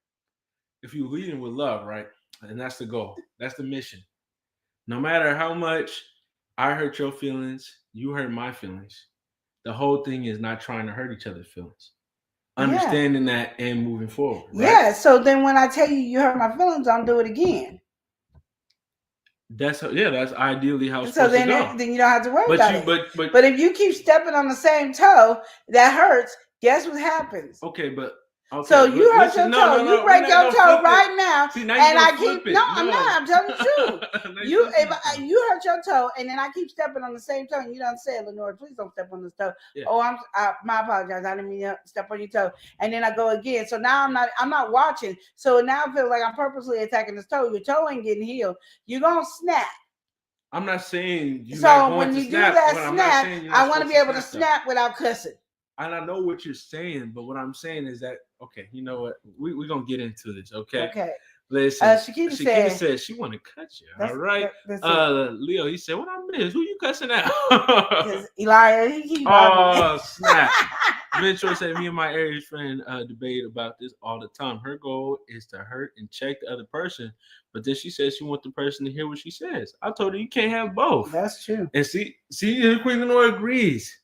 If you're leading with love, right? And that's the goal. That's the mission. No matter how much I hurt your feelings, you hurt my feelings. The whole thing is not trying to hurt each other's feelings. Understanding that and moving forward. Right? Yeah. So then when I tell you you hurt my feelings, don't do it again. That's ideally how it's so supposed then to go. Then you don't have to worry about it. But if you keep stepping on the same toe, that hurts. Guess what happens? Okay, but okay, so you hurt your toe. You break your toe right now, See, now and I keep I'm not. I'm telling you the truth. you hurt your toe, and then I keep stepping on the same toe, and you don't say, Lenore, please don't step on this toe. Yeah. Oh, my apologize. I didn't mean to step on your toe. And then I go again. So now I'm not watching. So now I feel like I'm purposely attacking this toe. Your toe ain't getting healed. You're gonna snap. I'm not saying you. So when you do that snap, I want to be able to snap without cussing. And I know what you're saying, but what I'm saying is that, okay, you know what? We're going to get into this, okay? Okay. Listen, Shakita said she want to cut you, all right? Leo, he said, what I miss? Who you cussing out? Elijah, he snap. Ventura said, me and my Aries friend debate about this all the time. Her goal is to hurt and check the other person, but then she says she wants the person to hear what she says. I told her you can't have both. That's true. And see, Queen Lenore agrees.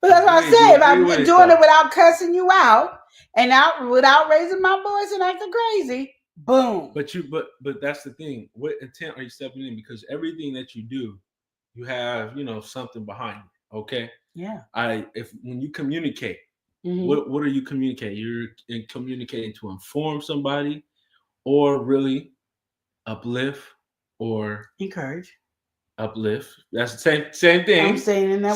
But that's what I say. If I'm doing it without cussing you out and without raising my voice and acting crazy, boom. But that's the thing. What intent are you stepping in? Because everything that you do, you have, something behind it. Okay. Yeah. When you communicate, what are you communicating? You're communicating to inform somebody, or really uplift, or encourage. Uplift. That's the same thing. I'm saying in that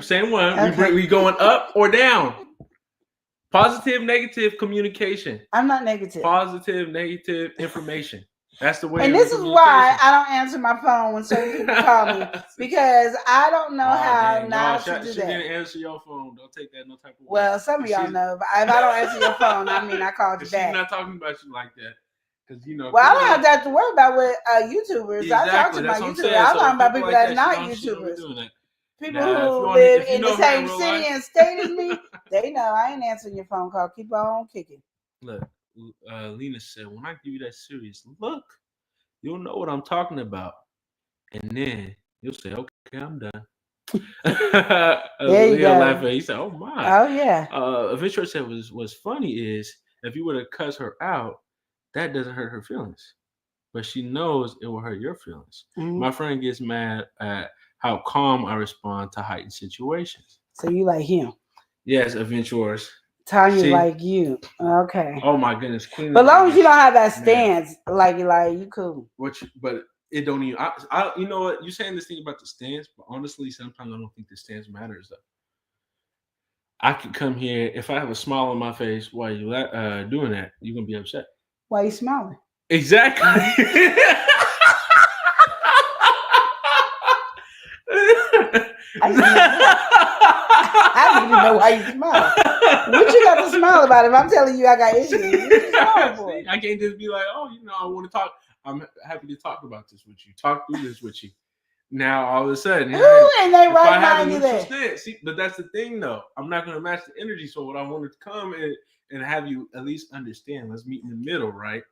same one. Okay. We going up or down. Positive, negative communication. I'm not negative. Positive, negative information. That's the way. And this is why I don't answer my phone when certain people call me, because I don't know how to do that. She didn't answer your phone. Don't take that no type of way. Well, some of y'all know, but if I don't answer your phone, I mean I called you back. She's not talking about you like that. Well, I don't have to worry about with YouTubers. Exactly, I talk to my YouTubers. I'm talking about people that's not YouTubers. People who live in the same city and state as me, they know I ain't answering your phone call. Keep on kicking. Look, Lena said, when I give you that serious look, you'll know what I'm talking about. And then you'll say, okay, I'm done. There you go. Laughing. He said, oh my. Oh yeah. Ventura said what's funny is if you were to cuss her out, that doesn't hurt her feelings. But she knows it will hurt your feelings. Mm-hmm. My friend gets mad at how calm I respond to heightened situations. So you like him? Yes, Adventures. Tanya like you. Okay. Oh my goodness, Queen. But as long as you don't have that stance, like you cool. But it don't even. I you know what? You're saying this thing about the stance, but honestly, sometimes I don't think the stance matters though. I could come here if I have a smile on my face while you doing that, you're gonna be upset. Why are you smiling? Exactly. I don't even know why you smile. What you got to smile about? If I'm telling you I got issues, I can't just be like, oh, I want to talk. I'm happy to talk about this with you. Talk through this with you. Now all of a sudden, and they right behind you there. See, but that's the thing, though. I'm not going to match the energy. So what I wanted to come and have you at least understand. Let's meet in the middle, right?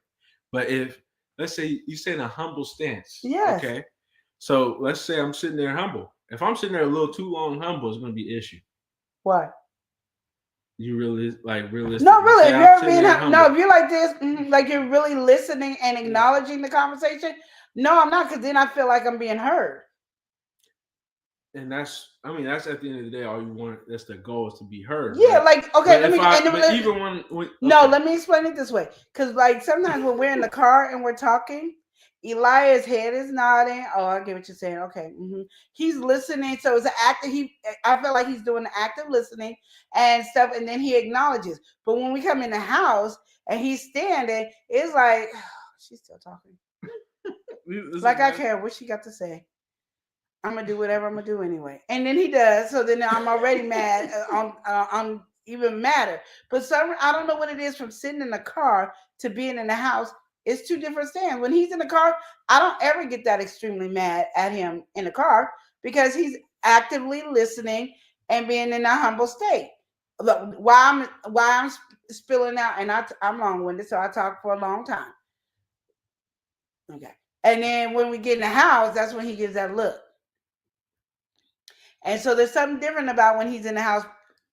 But if let's say you say in a humble stance, yes. Okay. So let's say I'm sitting there humble. If I'm sitting there a little too long humble, it's going to be an issue. What? You really realistic? No, really. If you're ever being humble. no, if you're like this, like you're really listening and acknowledging the conversation. No, I'm not, because then I feel like I'm being heard. And that's at the end of the day, all you want. That's the goal, is to be heard. Yeah, right? like okay, But let me. even when No, okay. let me explain it this way. Because like sometimes when we're in the car and we're talking, Elias' head is nodding. Oh, I get what you're saying. Okay, he's listening. So it's an active. I feel like he's doing active listening and stuff, and then he acknowledges. But when we come in the house and he's standing, it's like she's still talking. Like I care what she got to say. I'm gonna do whatever I'm gonna do anyway, and then he does. So then I'm already mad. I'm even madder. But I don't know what it is from sitting in the car to being in the house. It's two different stands. When he's in the car, I don't ever get that extremely mad at him in the car because he's actively listening and being in a humble state. Look, why I'm spilling out, and I'm long-winded, so I talk for a long time. Okay, and then when we get in the house, that's when he gives that look. And so there's something different about when he's in the house,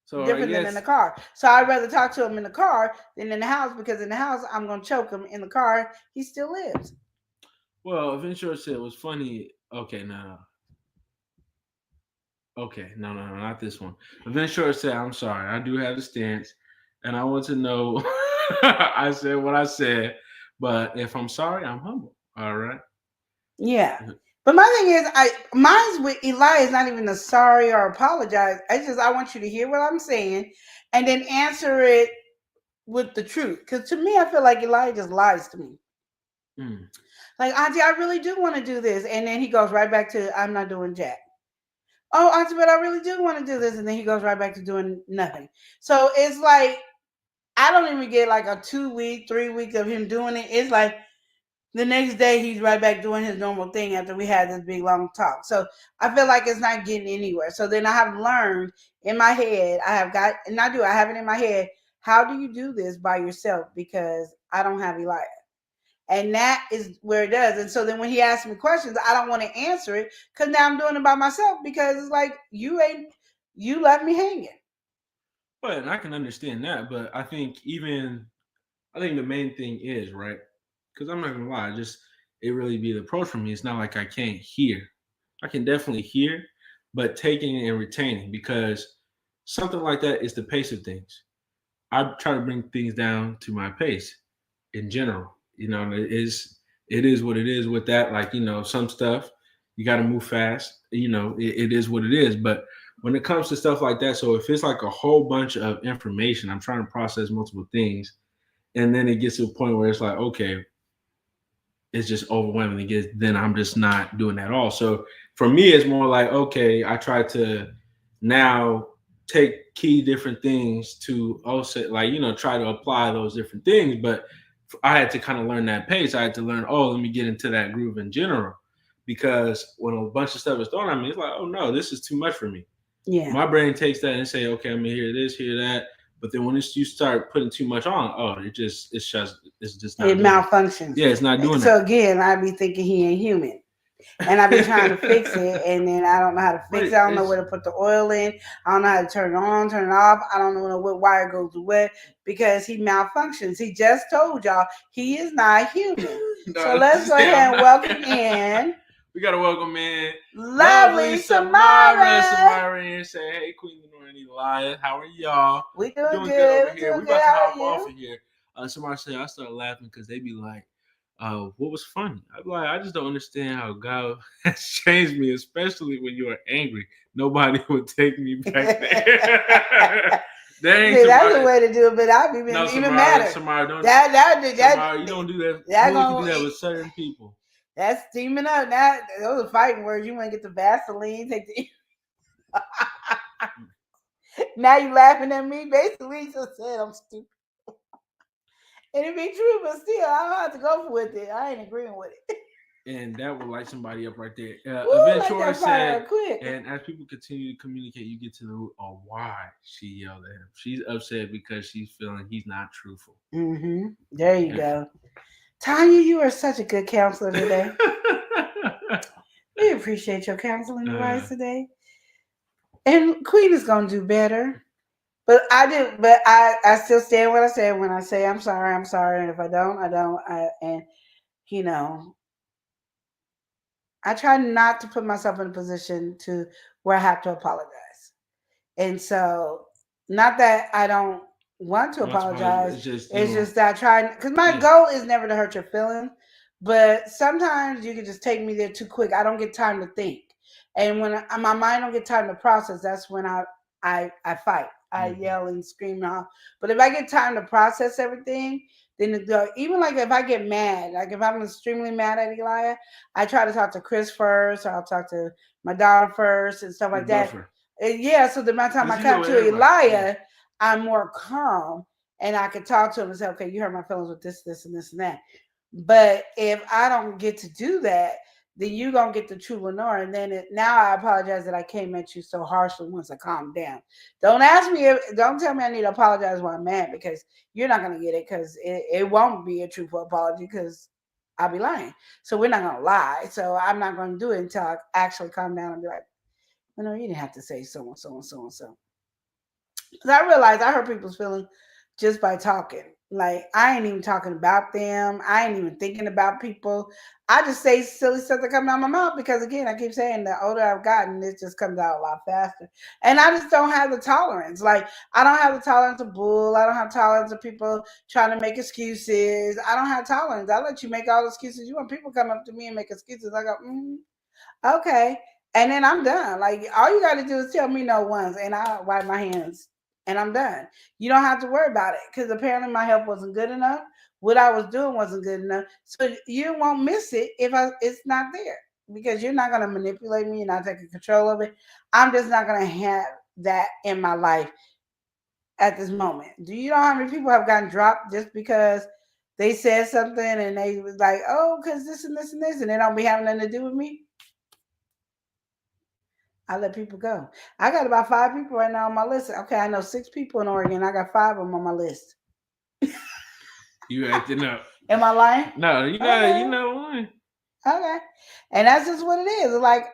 different than in the car. So I'd rather talk to him in the car than in the house, because in the house I'm gonna choke him. In the car, he still lives. Well, Ventura said it was funny. Okay, no. Okay, no, not this one. Ventura said, "I'm sorry, I do have a stance, and I want to know." I said what I said, but if I'm sorry, I'm humble. All right. Yeah. But my thing is, mine's with Eli is not even a sorry or apologize. I want you to hear what I'm saying, and then answer it with the truth. Because to me, I feel like Eli just lies to me. Like, Auntie, I really do want to do this, and then he goes right back to, I'm not doing jack. Oh, Auntie, but I really do want to do this, and then he goes right back to doing nothing. So it's like I don't even get like a 2 week, 3 weeks of him doing it. It's like the next day he's right back doing his normal thing after we had this big long talk. So I feel like it's not getting anywhere. So then I have learned in my head, I have it in my head, how do you do this by yourself? Because I don't have Elijah. And that is where it does. And so then when he asks me questions, I don't want to answer it because now I'm doing it by myself, because it's like you left me hanging. Well, and I can understand that, but I think the main thing is, right, because I'm not gonna lie, it really be the approach for me. It's not like I can't hear. I can definitely hear, but taking it and retaining, because something like that is the pace of things. I try to bring things down to my pace in general. It is what it is with that. Like, some stuff you got to move fast. It is what it is. But when it comes to stuff like that, so if it's like a whole bunch of information, I'm trying to process multiple things, and then it gets to a point where it's like, okay, it's just overwhelming. Then I'm just not doing that at all. So for me, it's more like, okay, I try to now take key different things to also, try to apply those different things. But I had to kind of learn that pace. I had to learn, let me get into that groove in general. Because when a bunch of stuff is thrown at me, it's like, oh no, this is too much for me. Yeah. My brain takes that and say, okay, I'm gonna hear this, hear that. But then when you start putting too much on, it's just not. It malfunctions. Yeah, it's not doing so that. Again, I be thinking he ain't human. And I've been trying to fix it, and then I don't know how to fix it. I don't know where to put the oil in. I don't know how to turn it on, turn it off. I don't know what wire goes to what, because he malfunctions. He just told y'all he is not human. So let's go ahead and welcome in. We gotta welcome in lovely Samara. Samara here saying, "Hey, Queen Lenore and Elias, how are y'all? We doing good over here. We about to hop off of here." Samara said, "I started laughing because they be like, what was funny?" I'm like, I just don't understand how God has changed me, especially when you are angry. Nobody would take me back there." Dang, see, that's the way to do it, but I'd be even madder. Samara, don't Samara, you don't do that. You can do that with certain people. That's steaming up. Now those are fighting words. You want to get the Vaseline, take the. Now you laughing at me. Basically, you just said I'm stupid. And it be true, but still, I don't have to go with it. I ain't agreeing with it. And that will light somebody up right there. Ventura said, and as people continue to communicate, you get to the root of why she yelled at him. She's upset because she's feeling he's not truthful. Mm-hmm. There you go. Tanya, you are such a good counselor today. We appreciate your counseling advice today. And Queen is gonna do better. But I still stand what I said. When I say I'm sorry, I'm sorry. And if I don't, I don't. And you know, I try not to put myself in a position to where I have to apologize. And so, not that I don't want to Once upon a- apologize, it's just you it's know, just that I try, because my yeah, goal is never to hurt your feelings, but sometimes you can just take me there too quick. I don't get time to think. And when my mind don't get time to process, that's when I fight. I mhm. yell and scream out. But if I get time to process everything, then even like if I get mad, like if I'm extremely mad at Elijah, I try to talk to Chris first, or I'll talk to my daughter first and stuff The like that. buffer. Yeah, so the by the time I Cause you know come what to everybody. Yeah. Elijah, I'm more calm and I can talk to him and say, okay, you hurt my feelings with this, this, and this, and that. But if I don't get to do that, then you gonna get the true Lenore, and then now I apologize that I came at you so harshly once I calmed down. Don't ask me, don't tell me I need to apologize while I'm mad, because you're not gonna get it, because it won't be a truthful apology, because I'll be lying. So we're not gonna lie. So I'm not gonna do it until I actually calm down and be like, no, you didn't have to say so and so and so and so. Because I realized I hurt people's feelings just by talking. Like, I ain't even talking about them. I ain't even thinking about people. I just say silly stuff that comes out of my mouth because, again, I keep saying the older I've gotten, it just comes out a lot faster. And I just don't have the tolerance. Like, I don't have the tolerance of bull. I don't have tolerance of people trying to make excuses. I don't have tolerance. I let you make all the excuses you want. People come up to me and make excuses. I go, okay. And then I'm done. Like, all you got to do is tell me no once, and I'll wipe my hands, and I'm done. You don't have to worry about it, because apparently my help wasn't good enough. What I was doing wasn't good enough. So you won't miss it if it's not there, because you're not going to manipulate me. You're not taking control of it. I'm just not going to have that in my life at this moment. Do you know how many people have gotten dropped just because they said something and they was like, oh, because this and this and this, and they don't be having nothing to do with me? I let people go. I got about 5 people right now on my list. Okay, I know 6 people in Oregon. I got 5 of them on my list. You acting up. Am I lying? No, you Okay, know why. okay. And that's just what it is. Like,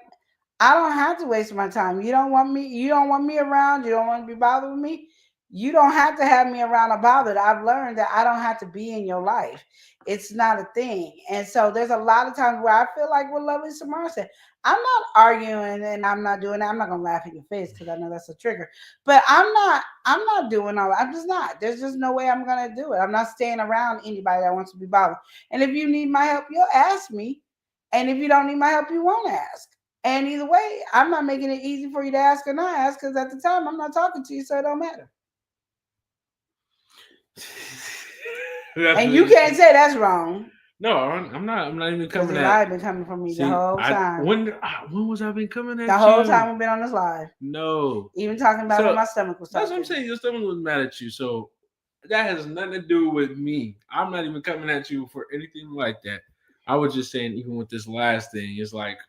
I don't have to waste my time. You don't want me. You don't want me around. You don't want to be bothered with me. You don't have to have me around or bothered. I've learned that I don't have to be in your life. It's not a thing. And so there's a lot of times where I feel like what Lovely Samara said. I'm not arguing and I'm not doing that. I'm not gonna laugh in your face because I know that's a trigger. But I'm not doing all that. I'm just not. There's just no way I'm gonna do it. I'm not staying around anybody that wants to be bothered. And if you need my help, you'll ask me. And if you don't need my help, you won't ask. And either way, I'm not making it easy for you to ask or not ask, because at the time I'm not talking to you, so it don't matter. And you can't say that's wrong, No, I'm not. I'm not even because coming the at. lie been coming from me the See, whole time. when was I been coming The at whole you? time we've been on this live. No. Even talking about when So my stomach was that's what I'm talking. saying. Your stomach was mad at you. So that has nothing to do with me. I'm not even coming at you for anything like that. I was just saying, even with this last thing, it's like,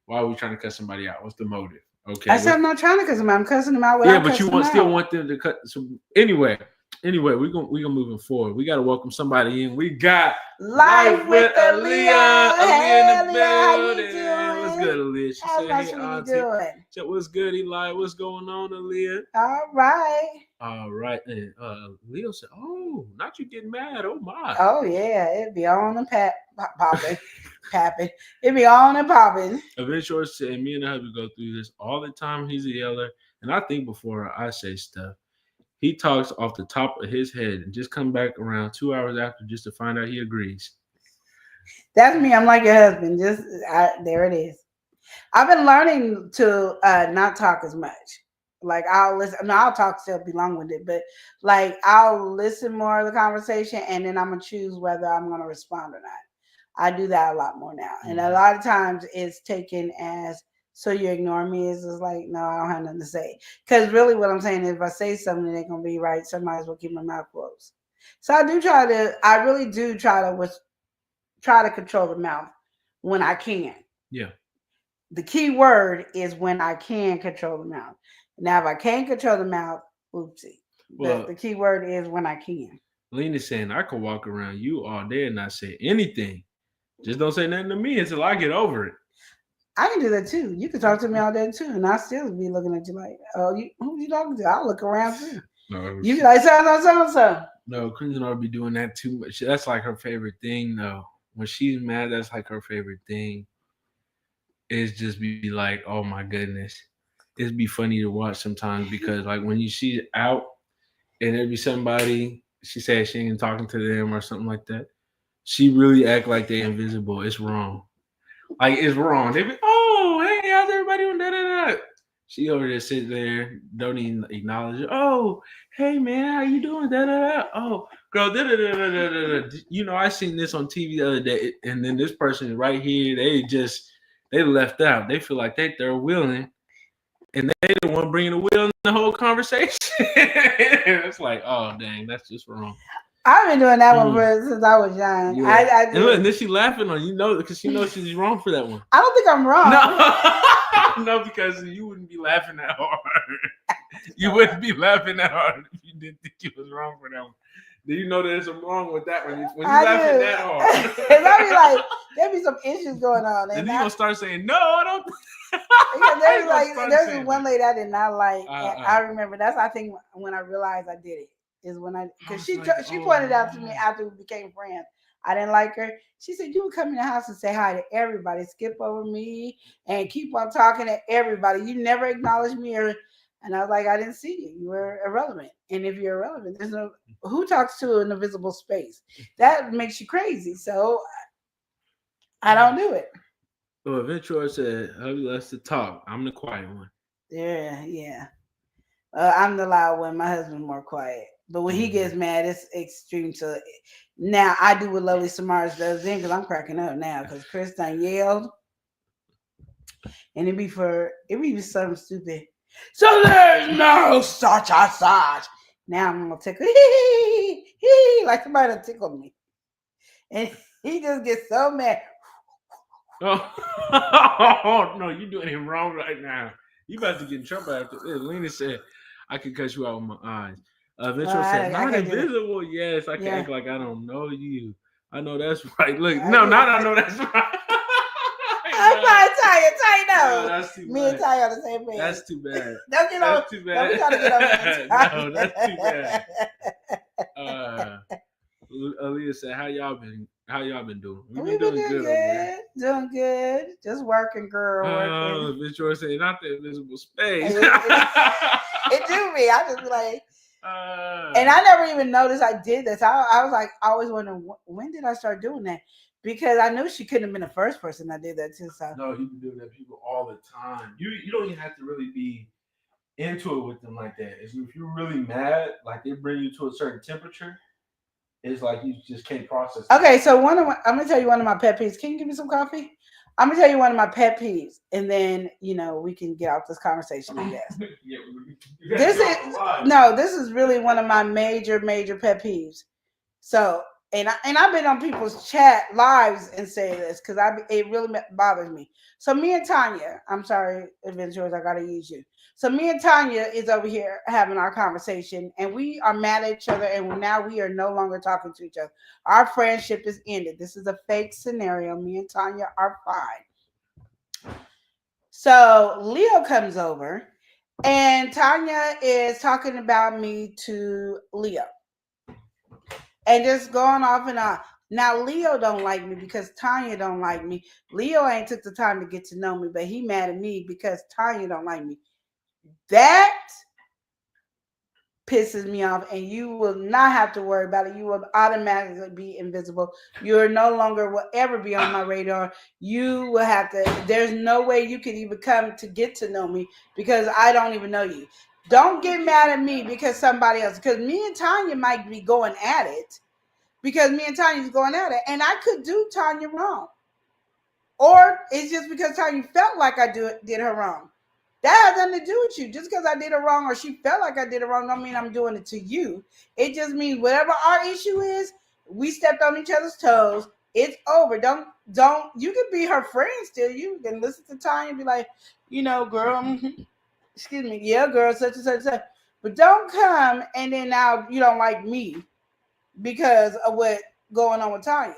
why are we trying to cut somebody out? What's the motive? I Okay. said I'm not trying to cuss him out. I'm cussing him out Yeah, without but you cussing him still out. want them to cut. So anyway, we gonna moving forward. We gotta welcome somebody in. We got Life with Aaliyah. Aaliyah in Hey, the Aaliyah, how you building. What's good, doing? Aaliyah? She How's said, my "Hey, sweetie Auntie." doing? So what's good, Eli? What's going on, Aaliyah? All right. All right, and Leo said, "Oh, not you getting mad? Oh my!" Oh yeah, it'd be on and popping, papping. It'd be on and popping. Eventually, said, "Me and the hubby go through this all the time. He's a yeller, and I think before I say stuff." He talks off the top of his head and just come back around 2 hours after just to find out he agrees. That's me. I'm like your husband. There it is. I've been learning to not talk as much. Like, I'll listen. No, I'll talk still, be long winded, but like, I'll listen more of the conversation, and then I'm gonna choose whether I'm gonna respond or not. I do that a lot more now, and a lot of times it's taken as, so you ignore me. Is just like, no, I don't have nothing to say. Because really, what I'm saying is, if I say something, they're gonna be right. Somebody's will keep my mouth closed. So I do try to. I really do try to control the mouth when I can. Yeah. The key word is when I can control the mouth. Now, if I can't control the mouth, oopsie. Well, The key word is when I can. Lena's saying I could walk around you all day and not say anything. Just don't say nothing to me until I get over it. I can do that too. You can talk to me all day too, and I still be looking at you like, oh, who you talking to? I'll look around too. No, You be like, so. no, Crimson ought to be doing that too much. That's like her favorite thing, though. When she's mad, that's like her favorite thing. It's just be like, oh my goodness. It's be funny to watch sometimes because like when you see it out and there be somebody, she said she ain't talking to them or something like that. She really act like they invisible. It's wrong. Like it's wrong. They be, oh, hey, how's everybody doing? Da, da, da. She over there sit there, don't even acknowledge it. Oh, hey man, how you doing? Da da da. Oh, girl, da da da da da da. You know, I seen this on TV the other day, and then this person right here, they left out. They feel like they third wheeling, and they the one bringing the wheel in the whole conversation. It's like, oh dang, that's just wrong. I've been doing that one since I was young. Yeah. I and look, and then she laughing on you know because she knows she's wrong for that one. I don't think I'm wrong. No, no, because you wouldn't be laughing that hard. You wouldn't be laughing that hard if you didn't think you was wrong for that one. Do you know there's something wrong with that one? When you laughing that hard, and I be like, there be some issues going on, and then you gonna start saying, "No, I don't." There's one lady I did not like. And I remember that's I think when I realized I did it is when because she pointed out to me after we became friends. I didn't like her. She said, you would come in the house and say hi to everybody, skip over me, and keep on talking to everybody. You never acknowledge me. And I was like, I didn't see you. You were irrelevant. And if you're irrelevant, there's no who talks to an invisible space. That makes you crazy. So I don't do it. Well, Ventura said, hubby likes to talk. I'm the quiet one. Yeah. I'm the loud one. My husband's more quiet. But when he gets mad, it's extreme. To now, I do what Lovely Samaras does then because I'm cracking up now because Chris done yelled, and it be something stupid. So there's no such a such. Now I'm gonna tickle, like somebody done tickled me, and he just gets so mad. Oh no, you're doing him wrong right now. You about to get in trouble after this. Lena said, I can cut you out with my eyes. Ventura said, not invisible. Yes, I can act like I don't know you. I know that's right. Look, I know that's right. I'm trying to tell you, no, that's too me bad. and Ty on the same page. That's too bad. Don't get on. That's too bad. Don't be trying to get on. No, that's too bad. Aaliyah said, "How y'all been? How y'all been doing? We've been doing good. Doing good. Just working, girl. Working." Miss George said, "Not the invisible space." It do me. I just be like, and I never even noticed I did this. I was like, I always wondering when did I start doing that. Because I knew she couldn't have been the first person I did that to. So. No, you can do that to people all the time. You don't even have to really be into it with them like that. If you're really mad, like they bring you to a certain temperature, it's like you just can't process it. Okay, so I'm gonna tell you one of my pet peeves. Can you give me some coffee? I'm gonna tell you one of my pet peeves, and then we can get off this conversation, I guess. This is really one of my major pet peeves. So. And I've been on people's chat lives and say this because it really bothers me. So me and Tanya, I'm sorry, Adventures, I gotta use you. So me and Tanya is over here having our conversation, and we are mad at each other, and now we are no longer talking to each other. Our friendship is ended. This is a fake scenario. Me and Tanya are fine. So Leo comes over, and Tanya is talking about me to Leo. And just going off and on. Now, Leo don't like me because Tanya don't like me. Leo ain't took the time to get to know me, but he mad at me because Tanya don't like me. That pisses me off, and you will not have to worry about it. You will automatically be invisible. You're no longer will ever be on my radar. You will have to. There's no way you could even come to get to know me because I don't even know you. Don't get mad at me because somebody else, because me and Tanya might be going at it because me and Tanya's going at it, and I could do Tanya wrong. Or it's just because Tanya felt like I did her wrong. That has nothing to do with you. Just because I did her wrong or she felt like I did it wrong don't mean I'm doing it to you. It just means whatever our issue is, we stepped on each other's toes. It's over. Don't you can be her friend still. You can listen to Tanya and be like, girl, excuse me, yeah, girl, such and such and such. But don't come and then now you don't like me because of what going on with Tanya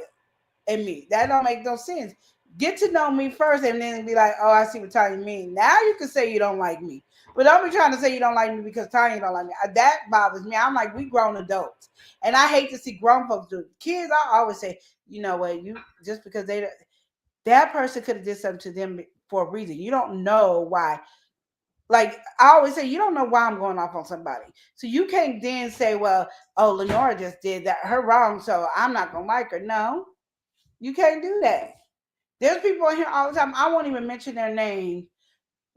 and me. That don't make no sense. Get to know me first, and then be like, "Oh, I see what Tanya mean." Now you can say you don't like me, but don't be trying to say you don't like me because Tanya don't like me. That bothers me. I'm like, we grown adults, and I hate to see grown folks do it. Kids, I always say, you know what, you just because that person could have did something to them for a reason. You don't know why. Like I always say, you don't know why I'm going off on somebody. So you can't then say, well, oh, Lenora just did that. Her wrong, so I'm not gonna like her. No, you can't do that. There's people in here all the time. I won't even mention their name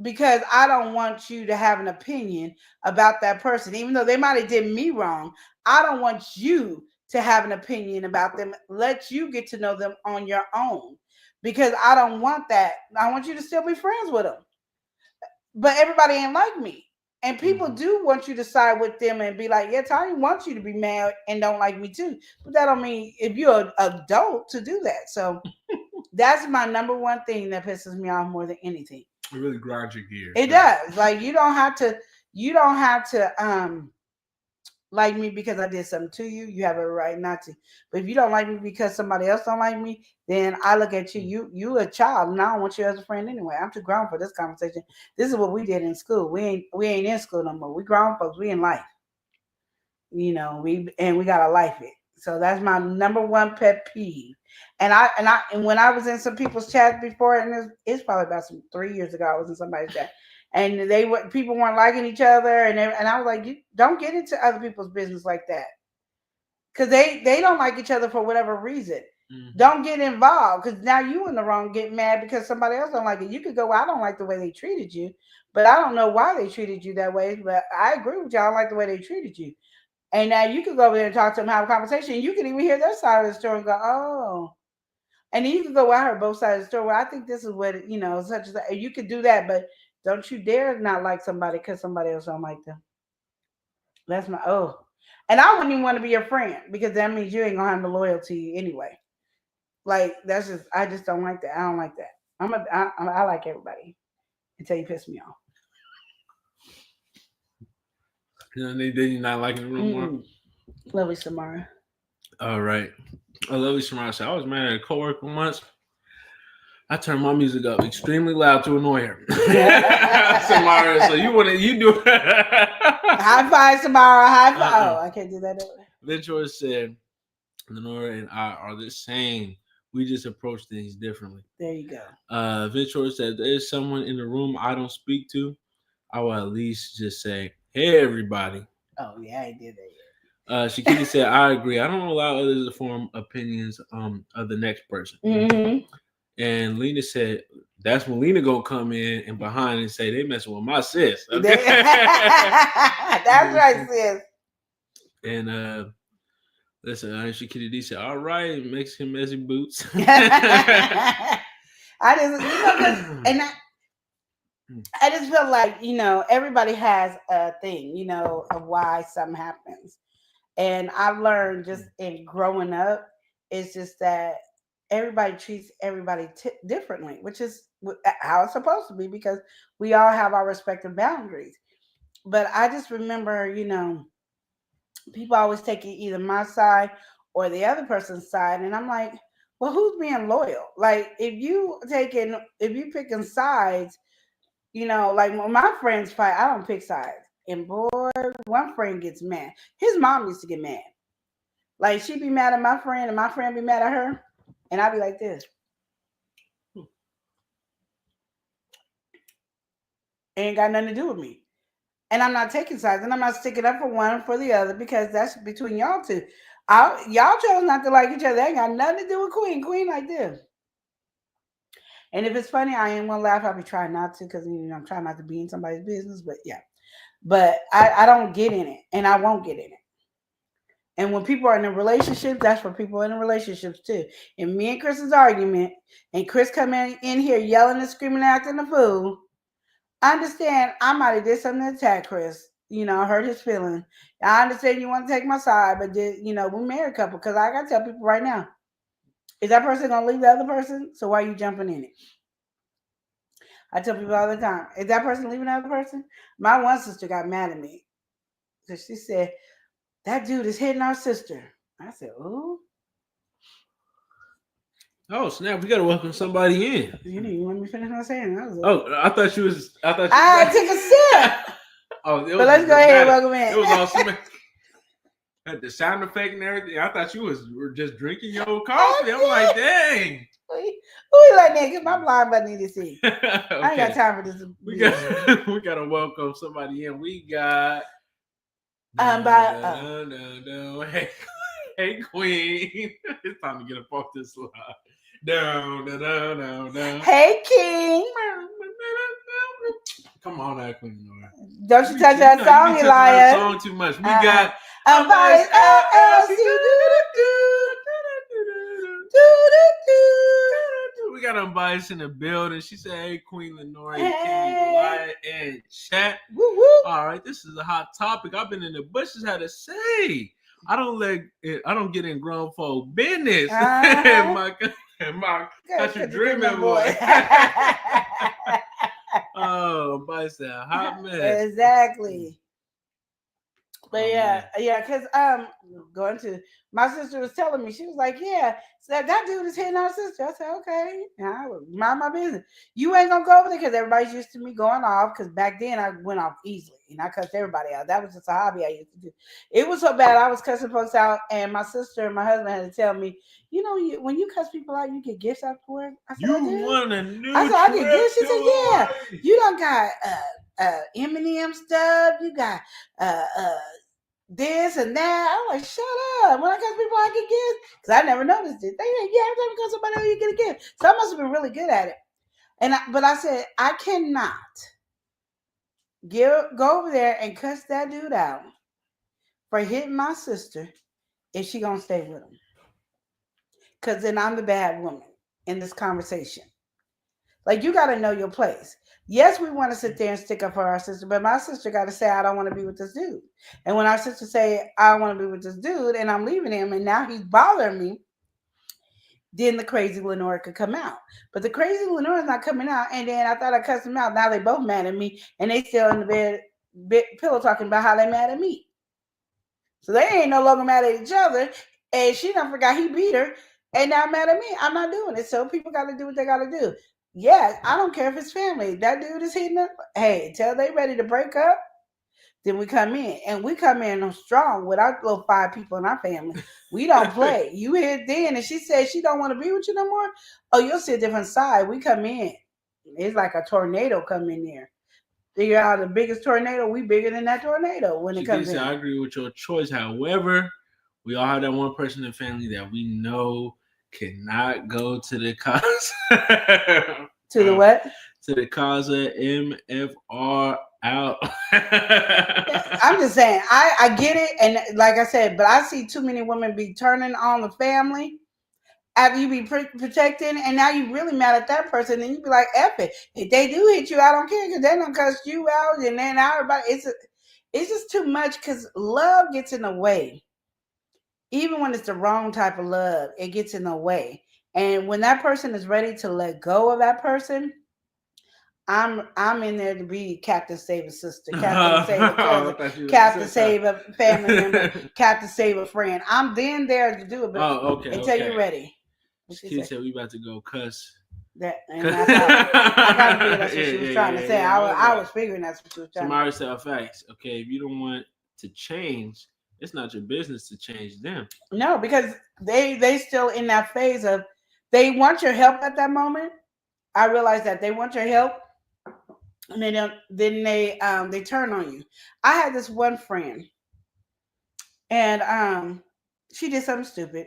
because I don't want you to have an opinion about that person. Even though they might have did me wrong, I don't want you to have an opinion about them. Let you get to know them on your own because I don't want that. I want you to still be friends with them. But everybody ain't like me. And people do want you to side with them and be like, yeah, Tanya wants you to be mad and don't like me too. But that don't mean if you're an adult to do that. So that's my number one thing that pisses me off more than anything. It really grinds your gears. It does. Like you don't have to like me because I did something to you. You have a right not to. But if you don't like me because somebody else don't like me, then I look at you. You a child, and I don't want you as a friend anyway. I'm too grown for this conversation. This is what we did in school. We ain't in school no more. We grown folks. We in life. We gotta life it. So that's my number one pet peeve. And when I was in some people's chats before, and it's probably about 3 years ago, I was in somebody's chat, and people weren't liking each other, and I was like, you don't get into other people's business like that, because they don't like each other for whatever reason. Don't get involved because now you in the wrong. Get mad because somebody else don't like it. You could go, well, I don't like the way they treated you, but I don't know why they treated you that way. But I agree with you. I don't like the way they treated you. And now you could go over there and talk to them, have a conversation. You can even hear their side of the story and go, oh. And then you can go, well, I heard both sides of the story. Well, I think this is what, such as that. You could do that, but don't you dare not like somebody because somebody else don't like them. That's my, oh. And I wouldn't even want to be your friend because that means you ain't going to have the loyalty anyway. Like, I just don't like that. I don't like that. I like everybody until you piss me off. Then you're not liking the room more? Lovely Samara. All right. I love Samara said, I was mad at a coworker once. I turned my music up extremely loud to annoy her. Samara, so you do High five, Samara. High five. Oh, I can't do that. Ventura said, Lenora and I are the same. We just approach things differently. There you go. Ventura said, there's someone in the room I don't speak to. I will at least just say, hey, everybody. Oh, yeah, I did that. Shakita said, I agree. I don't allow others to form opinions of the next person. Mm-hmm. And Lena said, that's when Lena gonna come in and behind and say they messing with my sis. Okay? That's right, sis. And listen, Shakita D said, all right, Mexican messy boots. I just feel like, everybody has a thing, of why something happens. And I've learned just in growing up, it's just that everybody treats everybody differently, which is how it's supposed to be because we all have our respective boundaries. But I just remember, people always taking either my side or the other person's side. And I'm like, well, who's being loyal? Like, if you picking sides, like when my friends fight, I don't pick sides. And boy, one friend gets mad. His mom used to get mad. Like she'd be mad at my friend and my friend be mad at her. And I'd be like this. Ain't got nothing to do with me. And I'm not taking sides. And I'm not sticking up for one or for the other because that's between y'all two. Y'all chose not to like each other. That ain't got nothing to do with Queen. Queen like this. And if it's funny, I ain't gonna laugh. I'll be trying not to because I'm trying not to be in somebody's business. But yeah. But I don't get in it, and I won't get in it. And when people are in a relationship, that's for people in relationships too. And me and Chris's argument, and Chris coming in here yelling and screaming, acting a fool. I understand I might have did something to attack Chris. Hurt his feelings. I understand you want to take my side, but we're married couple. Because I gotta tell people right now, is that person gonna leave the other person? So why are you jumping in it? I tell people all the time, is that person leaving the other person? My one sister got mad at me. So she said, that dude is hitting our sister. I said, ooh. Oh snap! We gotta welcome somebody in. You didn't even let me finish my saying. That was Oh, I thought you was. I thought you. I took a sip. Oh, it was But let's go ahead and welcome in. It was all smack. The sound effect and everything. I thought you were just drinking your own coffee. I'm like, dang. Who like that? Get my blind button need to see. Okay. I ain't got time for this. We gotta welcome somebody in. We got Hey Queen. It's time to get up off this slide. Down. Hey King. Come on, that Queen. Don't you touch that song, you Elijah. that song too much. We got Unbiased LLC. We got Unbiased in the building. She said, "Hey, Queen Lenore, Hey. Kenny, Elijah, and chat." Woo woo. All right, this is a hot topic. I've been in the bushes. Had to say, I don't get in grown folk business. my country dreaming boy. Oh, Unbiased said, hot mess. Exactly. But yeah, because going to my sister was telling me, she was like, yeah, so that dude is hitting our sister. I said, okay, I would mind my business. You ain't gonna go over there because everybody's used to me going off. Because back then I went off easily and I cussed everybody out. That was just a hobby I used to do. It was so bad I was cussing folks out, and my sister and my husband had to tell me, you know, when you cuss people out, you get gifts afterward. I said, You want a new I said, I get gifts. She said, yeah. life. You don't got M&M stuff. You got this and that. I'm like, shut up. When I cuss people, I get gifts. Because I never noticed it. They like, yeah, every time you cuss somebody else, you get a gift. So I must have been really good at it. But I said, I cannot go over there and cuss that dude out for hitting my sister if she gonna stay with him. Because then I'm the bad woman in this conversation. Like, you got to know your place. Yes, we want to sit there and stick up for our sister, but my sister got to say, I don't want to be with this dude. And when our sister say, I want to be with this dude, and I'm leaving him, and now he's bothering me, then the crazy Lenore could come out. But the crazy Lenore is not coming out, and then I thought I cussed him out. Now they both mad at me, and they still in the bed pillow talking about how they mad at me. So they ain't no longer mad at each other, and she done forgot he beat her, and now mad at me. I'm not doing it. So people got to do what they got to do. Yeah, I don't care if it's family. That dude is hitting up. Hey, till they ready to break up, then we come in. And we come in strong with our little 5 people in our family. We don't play. You hit then, and she said she don't want to be with you no more. Oh, you'll see a different side. We come in. It's like a tornado come in there. Figure out the biggest tornado. We bigger than that tornado when it comes in. I agree with your choice. However, we all have that one person in the family that we know cannot go to the cause. To the what? To the cause of MFR out. I'm just saying, I get it, and like I said, but I see too many women be turning on the family after you be protecting, and now you really mad at that person, and you be like, F it. If they do hit you, I don't care, because they don't cuss you out, and then everybody, it's just too much, because love gets in the way. Even when it's the wrong type of love, it gets in the way. And when that person is ready to let go of that person, I'm in there to be Captain Save a sister, Captain Save a cousin, Captain Save a family member, Captain Save a friend. I'm then there to do it, but until you're ready. She said we about to go cuss. I kind of figured that's what she was trying to say. I was figuring that's what she was trying Somebody to say. said facts. Okay, if you don't want to change, it's not your business to change them. No, because they still in that phase of they want your help at that moment. I realize that they want your help, and then they turn on you. I had this one friend, and she did something stupid,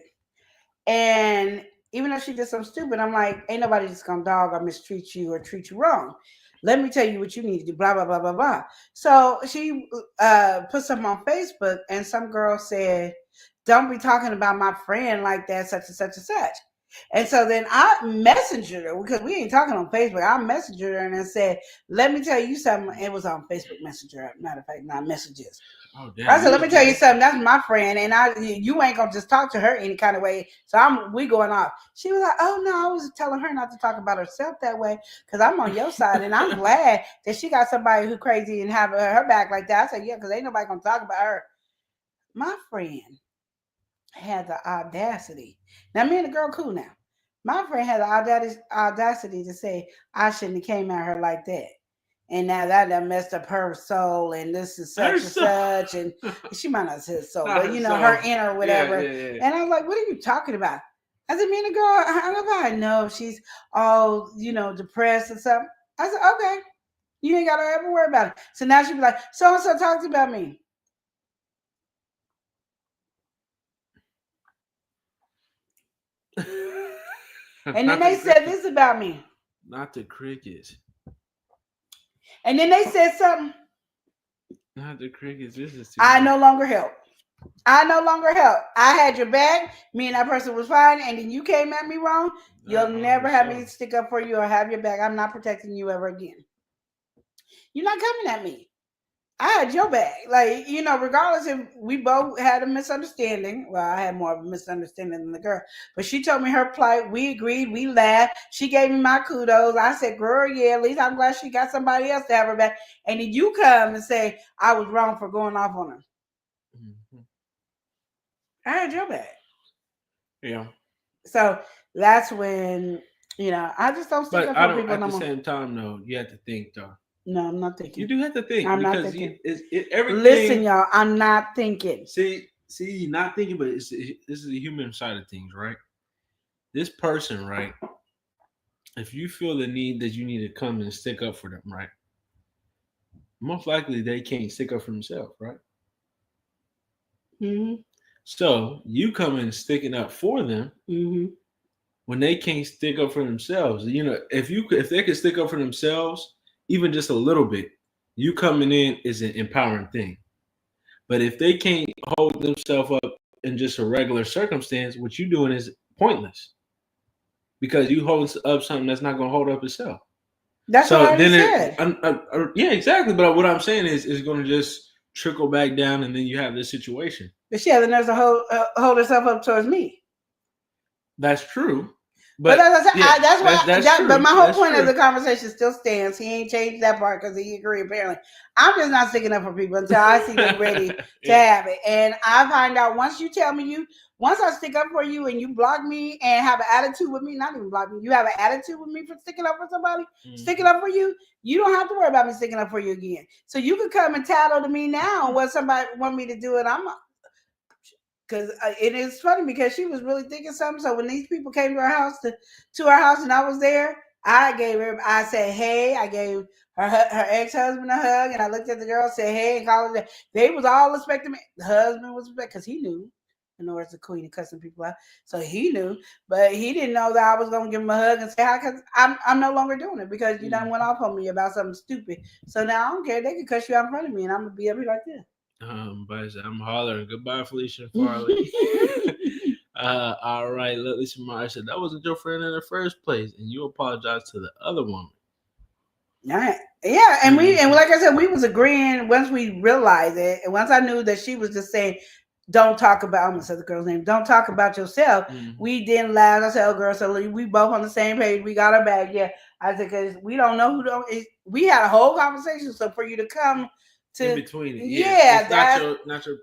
and even though she did something stupid, I'm like, ain't nobody just gonna dog or mistreat you or treat you wrong. Let me tell you what you need to do, blah, blah, blah, blah, blah. So she put something on Facebook, and some girl said, don't be talking about my friend like that, such and such and such. And so then I messaged her, because we ain't talking on Facebook. I messaged her and I said, let me tell you something. It was on Facebook Messenger, matter of fact, not messages. Oh, damn. I said, let me tell you something. That's my friend, and you ain't gonna just talk to her any kind of way. So we going off. She was like, oh no, I was telling her not to talk about herself that way, because I'm on your side, and I'm glad that she got somebody who crazy and have her back like that. I said, yeah, because ain't nobody gonna talk about her. My friend had the audacity. Now me and the girl cool now, My friend had the audacity to say I shouldn't have came at her like that. And now that done messed up her soul, and this is Her such and soul. such, and she might not say soul, Not but her you know, her soul. inner Yeah, whatever. yeah. And I was like, what are you talking about? I said, me and the girl, I don't know if I know if she's all, depressed and stuff. I said, okay, you ain't gotta ever worry about it. So now she be like, so and so talked about me. And then they said this about me. Not the crickets. And then they said something. Not the crickets. This is too I much. no longer help. I no longer help. I had your back. Me and that person was fine, and then you came at me wrong. You'll never have me stick up for you or have your back. I'm not protecting you ever again. You're not coming at me. I had your back. Like, regardless if we both had a misunderstanding. Well, I had more of a misunderstanding than the girl. But she told me her plight. We agreed. We laughed. She gave me my kudos. I said, girl, yeah, at least I'm glad she got somebody else to have her back. And then you come and say, I was wrong for going off on her. Mm-hmm. I had your back. Yeah. So that's when, I just don't stick But up I for don't. people At no the more. same time, though, you have to think though. No, I'm not thinking. You do have to think I'm not because thinking. everything. Listen, y'all, I'm not thinking. See, not thinking, but this is the human side of things, right? This person, right? If you feel the need that you need to come and stick up for them, right? Most likely they can't stick up for themselves, right? Mm-hmm. So you come and sticking up for them Mm-hmm. when they can't stick up for themselves. If they can stick up for themselves, even just a little bit, you coming in is an empowering thing. But if they can't hold themselves up in just a regular circumstance, what you doing is pointless because you hold up something that's not going to hold up itself. That's what I So already then, said. yeah, exactly. But what I'm saying is, it's going to just trickle back down, and then you have this situation. But she has the nerve to hold herself up towards me. That's true. But that's that's true. But my whole That's point of true. the conversation still stands. He ain't changed that part because he agreed. Apparently, I'm just not sticking up for people until I see them ready to Yeah. have it. And I find out once you tell me once I stick up for you and you block me and have an attitude with me, not even block me, you have an attitude with me for sticking up for somebody, sticking up for you. You don't have to worry about me sticking up for you again. So you could come and tattle to me now what somebody want me to do, and I'm. Because it is funny because she was really thinking something. So when these people came to our house and I was there, I said, hey, I gave her ex-husband a hug, and I looked at the girl, said, hey, and called her. They was all expecting me. The husband was expecting, because he knew. I know it's the queen of cussing people out. So he knew, but he didn't know that I was going to give him a hug and say hi, because I'm no longer doing it because you done went off on me about something stupid. So now I don't care. They can cuss you out in front of me, and I'm going to be up here like this. But I'm hollering goodbye, Felicia Farley. All right, Lisa Meyer said that wasn't your friend in the first place, and you apologize to the other woman. Yeah, and like I said, we was agreeing once we realized it, and once I knew that she was just saying, "Don't talk about." I'm gonna say the girl's name. Don't talk about yourself. We didn't laugh. I said, "Oh, girl, so we both on the same page. We got our bag." Yeah, I said because we don't know who don't. We had a whole conversation, so for you to come to in between it, yeah, it's not your.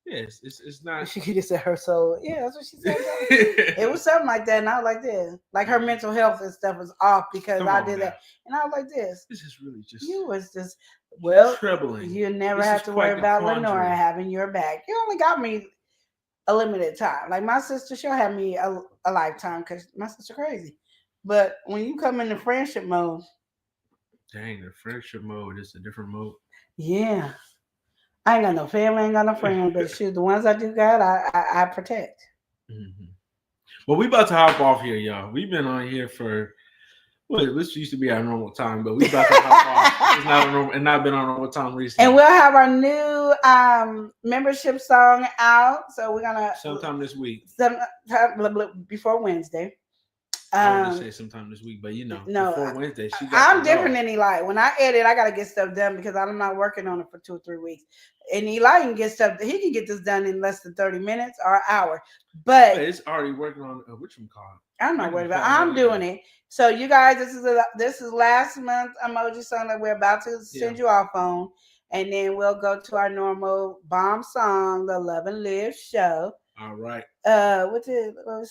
Yes, it's not. She just said her soul. Yeah, that's what she said. It was something like that, and I was like this, like her mental health and stuff was off because I did that, and I was like this. This is really just you was just troubling. You never have to worry about Lenora having your back. You only got me a limited time. Like my sister, she'll have me a lifetime because my sister crazy. But when you come in the friendship mode, dang, the friendship mode is a different mode. Yeah. I ain't got no family, I ain't got no friends, but shoot, the ones I do got, I protect. Mm-hmm. Well, we about to hop off here, y'all. We've been on here for this used to be our normal time, but we about to hop off. It's not normal, and not been on normal time recently. And we'll have our new membership song out, so we're gonna sometime this week. Before Wednesday. I was gonna say sometime this week, but before Wednesday, I'm different than Eli. When I edit, I gotta get stuff done because I'm not working on it for 2 or 3 weeks. And Eli can get stuff. He can get this done in less than 30 minutes or an hour. But it's already working on which one called. I'm not worried about. I'm doing it. So you guys, this is last month emoji song that we're about to send you off on, and then we'll go to our normal bomb song, the Love and Live show. All right. What was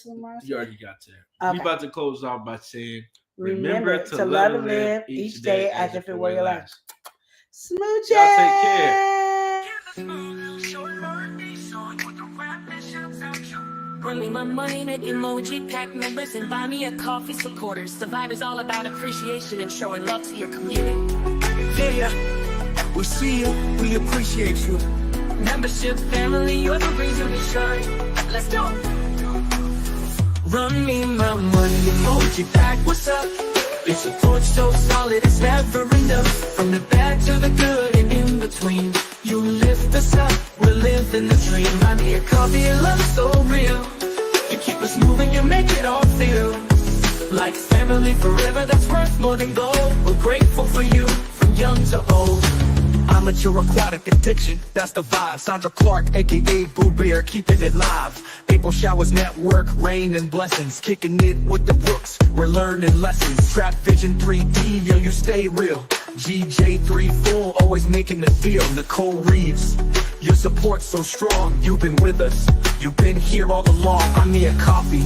the You already got that. We Okay. about to close off by saying, Remember to love and live each day as if it were your last. Smooches. Y'all take care. Bring me my money, make emoji pack members, and buy me a coffee, some quarters. The vibe is all about appreciation and showing love to your community. Yeah, we see you, we appreciate you. Membership, family, you're the reason we shine. Let's go. Run me my money, emoji pack, what's up? Your support so solid, it's never enough. From the bad to the good and in between, you lift us up, we're living the dream. Buy me a coffee, your love so real. You keep us moving, you make it all feel like family forever, that's worth more than gold. We're grateful for you, from young to old. Amateur aquatic addiction, that's the vibe. Sandra Clark, aka Boo Bear, keeping it live. April Showers Network, rain and blessings, kicking it with the Brooks, we're learning lessons. Trap Vision 3D, yo, you stay real. GJ3 Full, always making the deal. Nicole Reeves, your support so strong, you've been with us, you've been here all along. I'm me a coffee,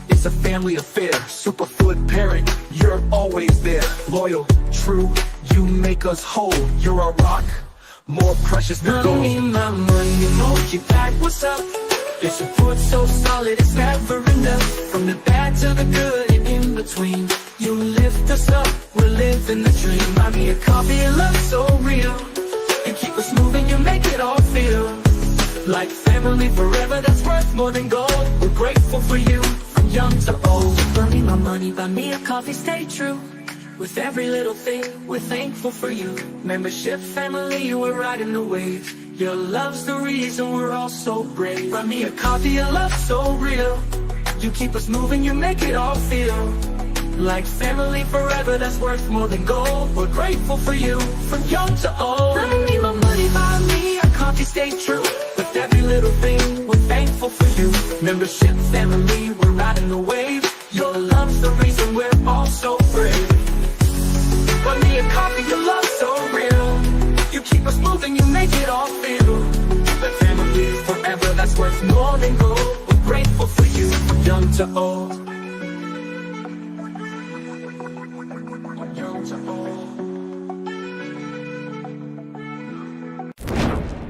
it's a family affair. Superfood parent, you're always there. Loyal, true, you make us whole. You're a rock, more precious than gold. Money, my money, emoji pack, what's up? Your support so solid, it's never enough. From the bad to the good and in between, you lift us up, we're living the dream. Buy me a coffee, your love so real. You keep us moving, you make it all feel like family forever, that's worth more than gold. We're grateful for you, from young to old. Burn me my money, buy me a coffee, stay true. With every little thing, we're thankful for you. Membership, family, we're riding the wave. Your love's the reason we're all so brave. Buy me a coffee, your love so real. You keep us moving, you make it all feel like family forever, that's worth more than gold. We're grateful for you, from young to old. Burn me my money, Buy me a coffee, stay true. With every little thing, we're thankful for you. Membership, family, we're riding the wave. Your love's the reason we're all so brave. Buy me a coffee, your love so real. You keep us moving, you make it all feel like family forever, that's worth more than gold. We're grateful for you, from young to old. From young to old.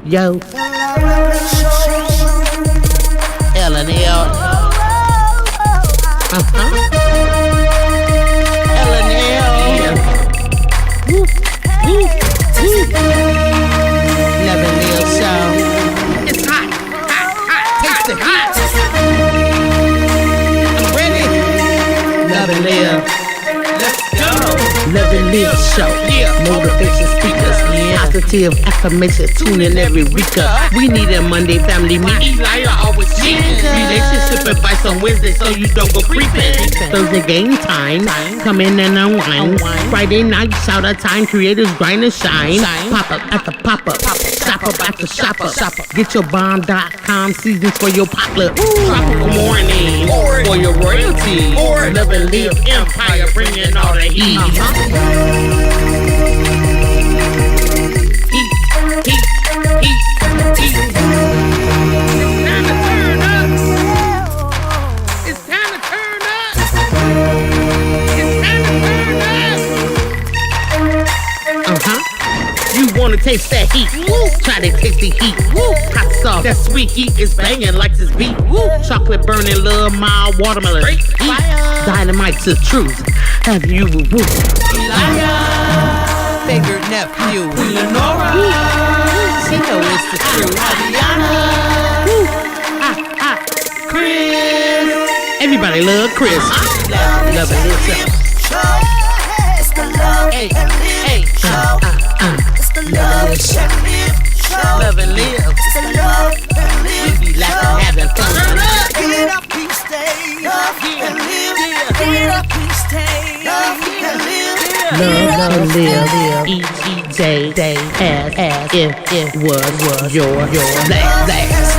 Yo. L&L. L&L. Woo. Woo. Woo. Love and Live show. It's hot. Hot. Hot. Taste it hot. I'm ready. Love and Live. Let's go. Love and Live show. Motivation speakers. Positive affirmation. Tune in every week. We need a Monday family meeting. Always relationship advice on Wednesday so you don't go creeping. Thursday game time. Come in and unwind. Friday night shout out time. Creators grind and shine. Pop up at the pop up. Shop up at the shop up. Get your bomb.com seasons for your potluck. Tropical morning for your royalty. Love and Live empire bringing all the heat. Heat. It's time to turn up. You wanna taste that heat? Try to taste the heat. Hot sauce, that sweet heat is banging like this beat. Chocolate burning, love, mild watermelon. Heat. Dynamite's the truth. Have you Favorite nephew, Lenora. She know it's the truth. Chris. Everybody love Chris. Love and Live show. It's the love and live show. It's the love and live show. Love and Live. It's the love and We live be laughing, having fun. Get up and stay. Love and live. Get up and stay. Love and live. Love and Live each day as if it was your last.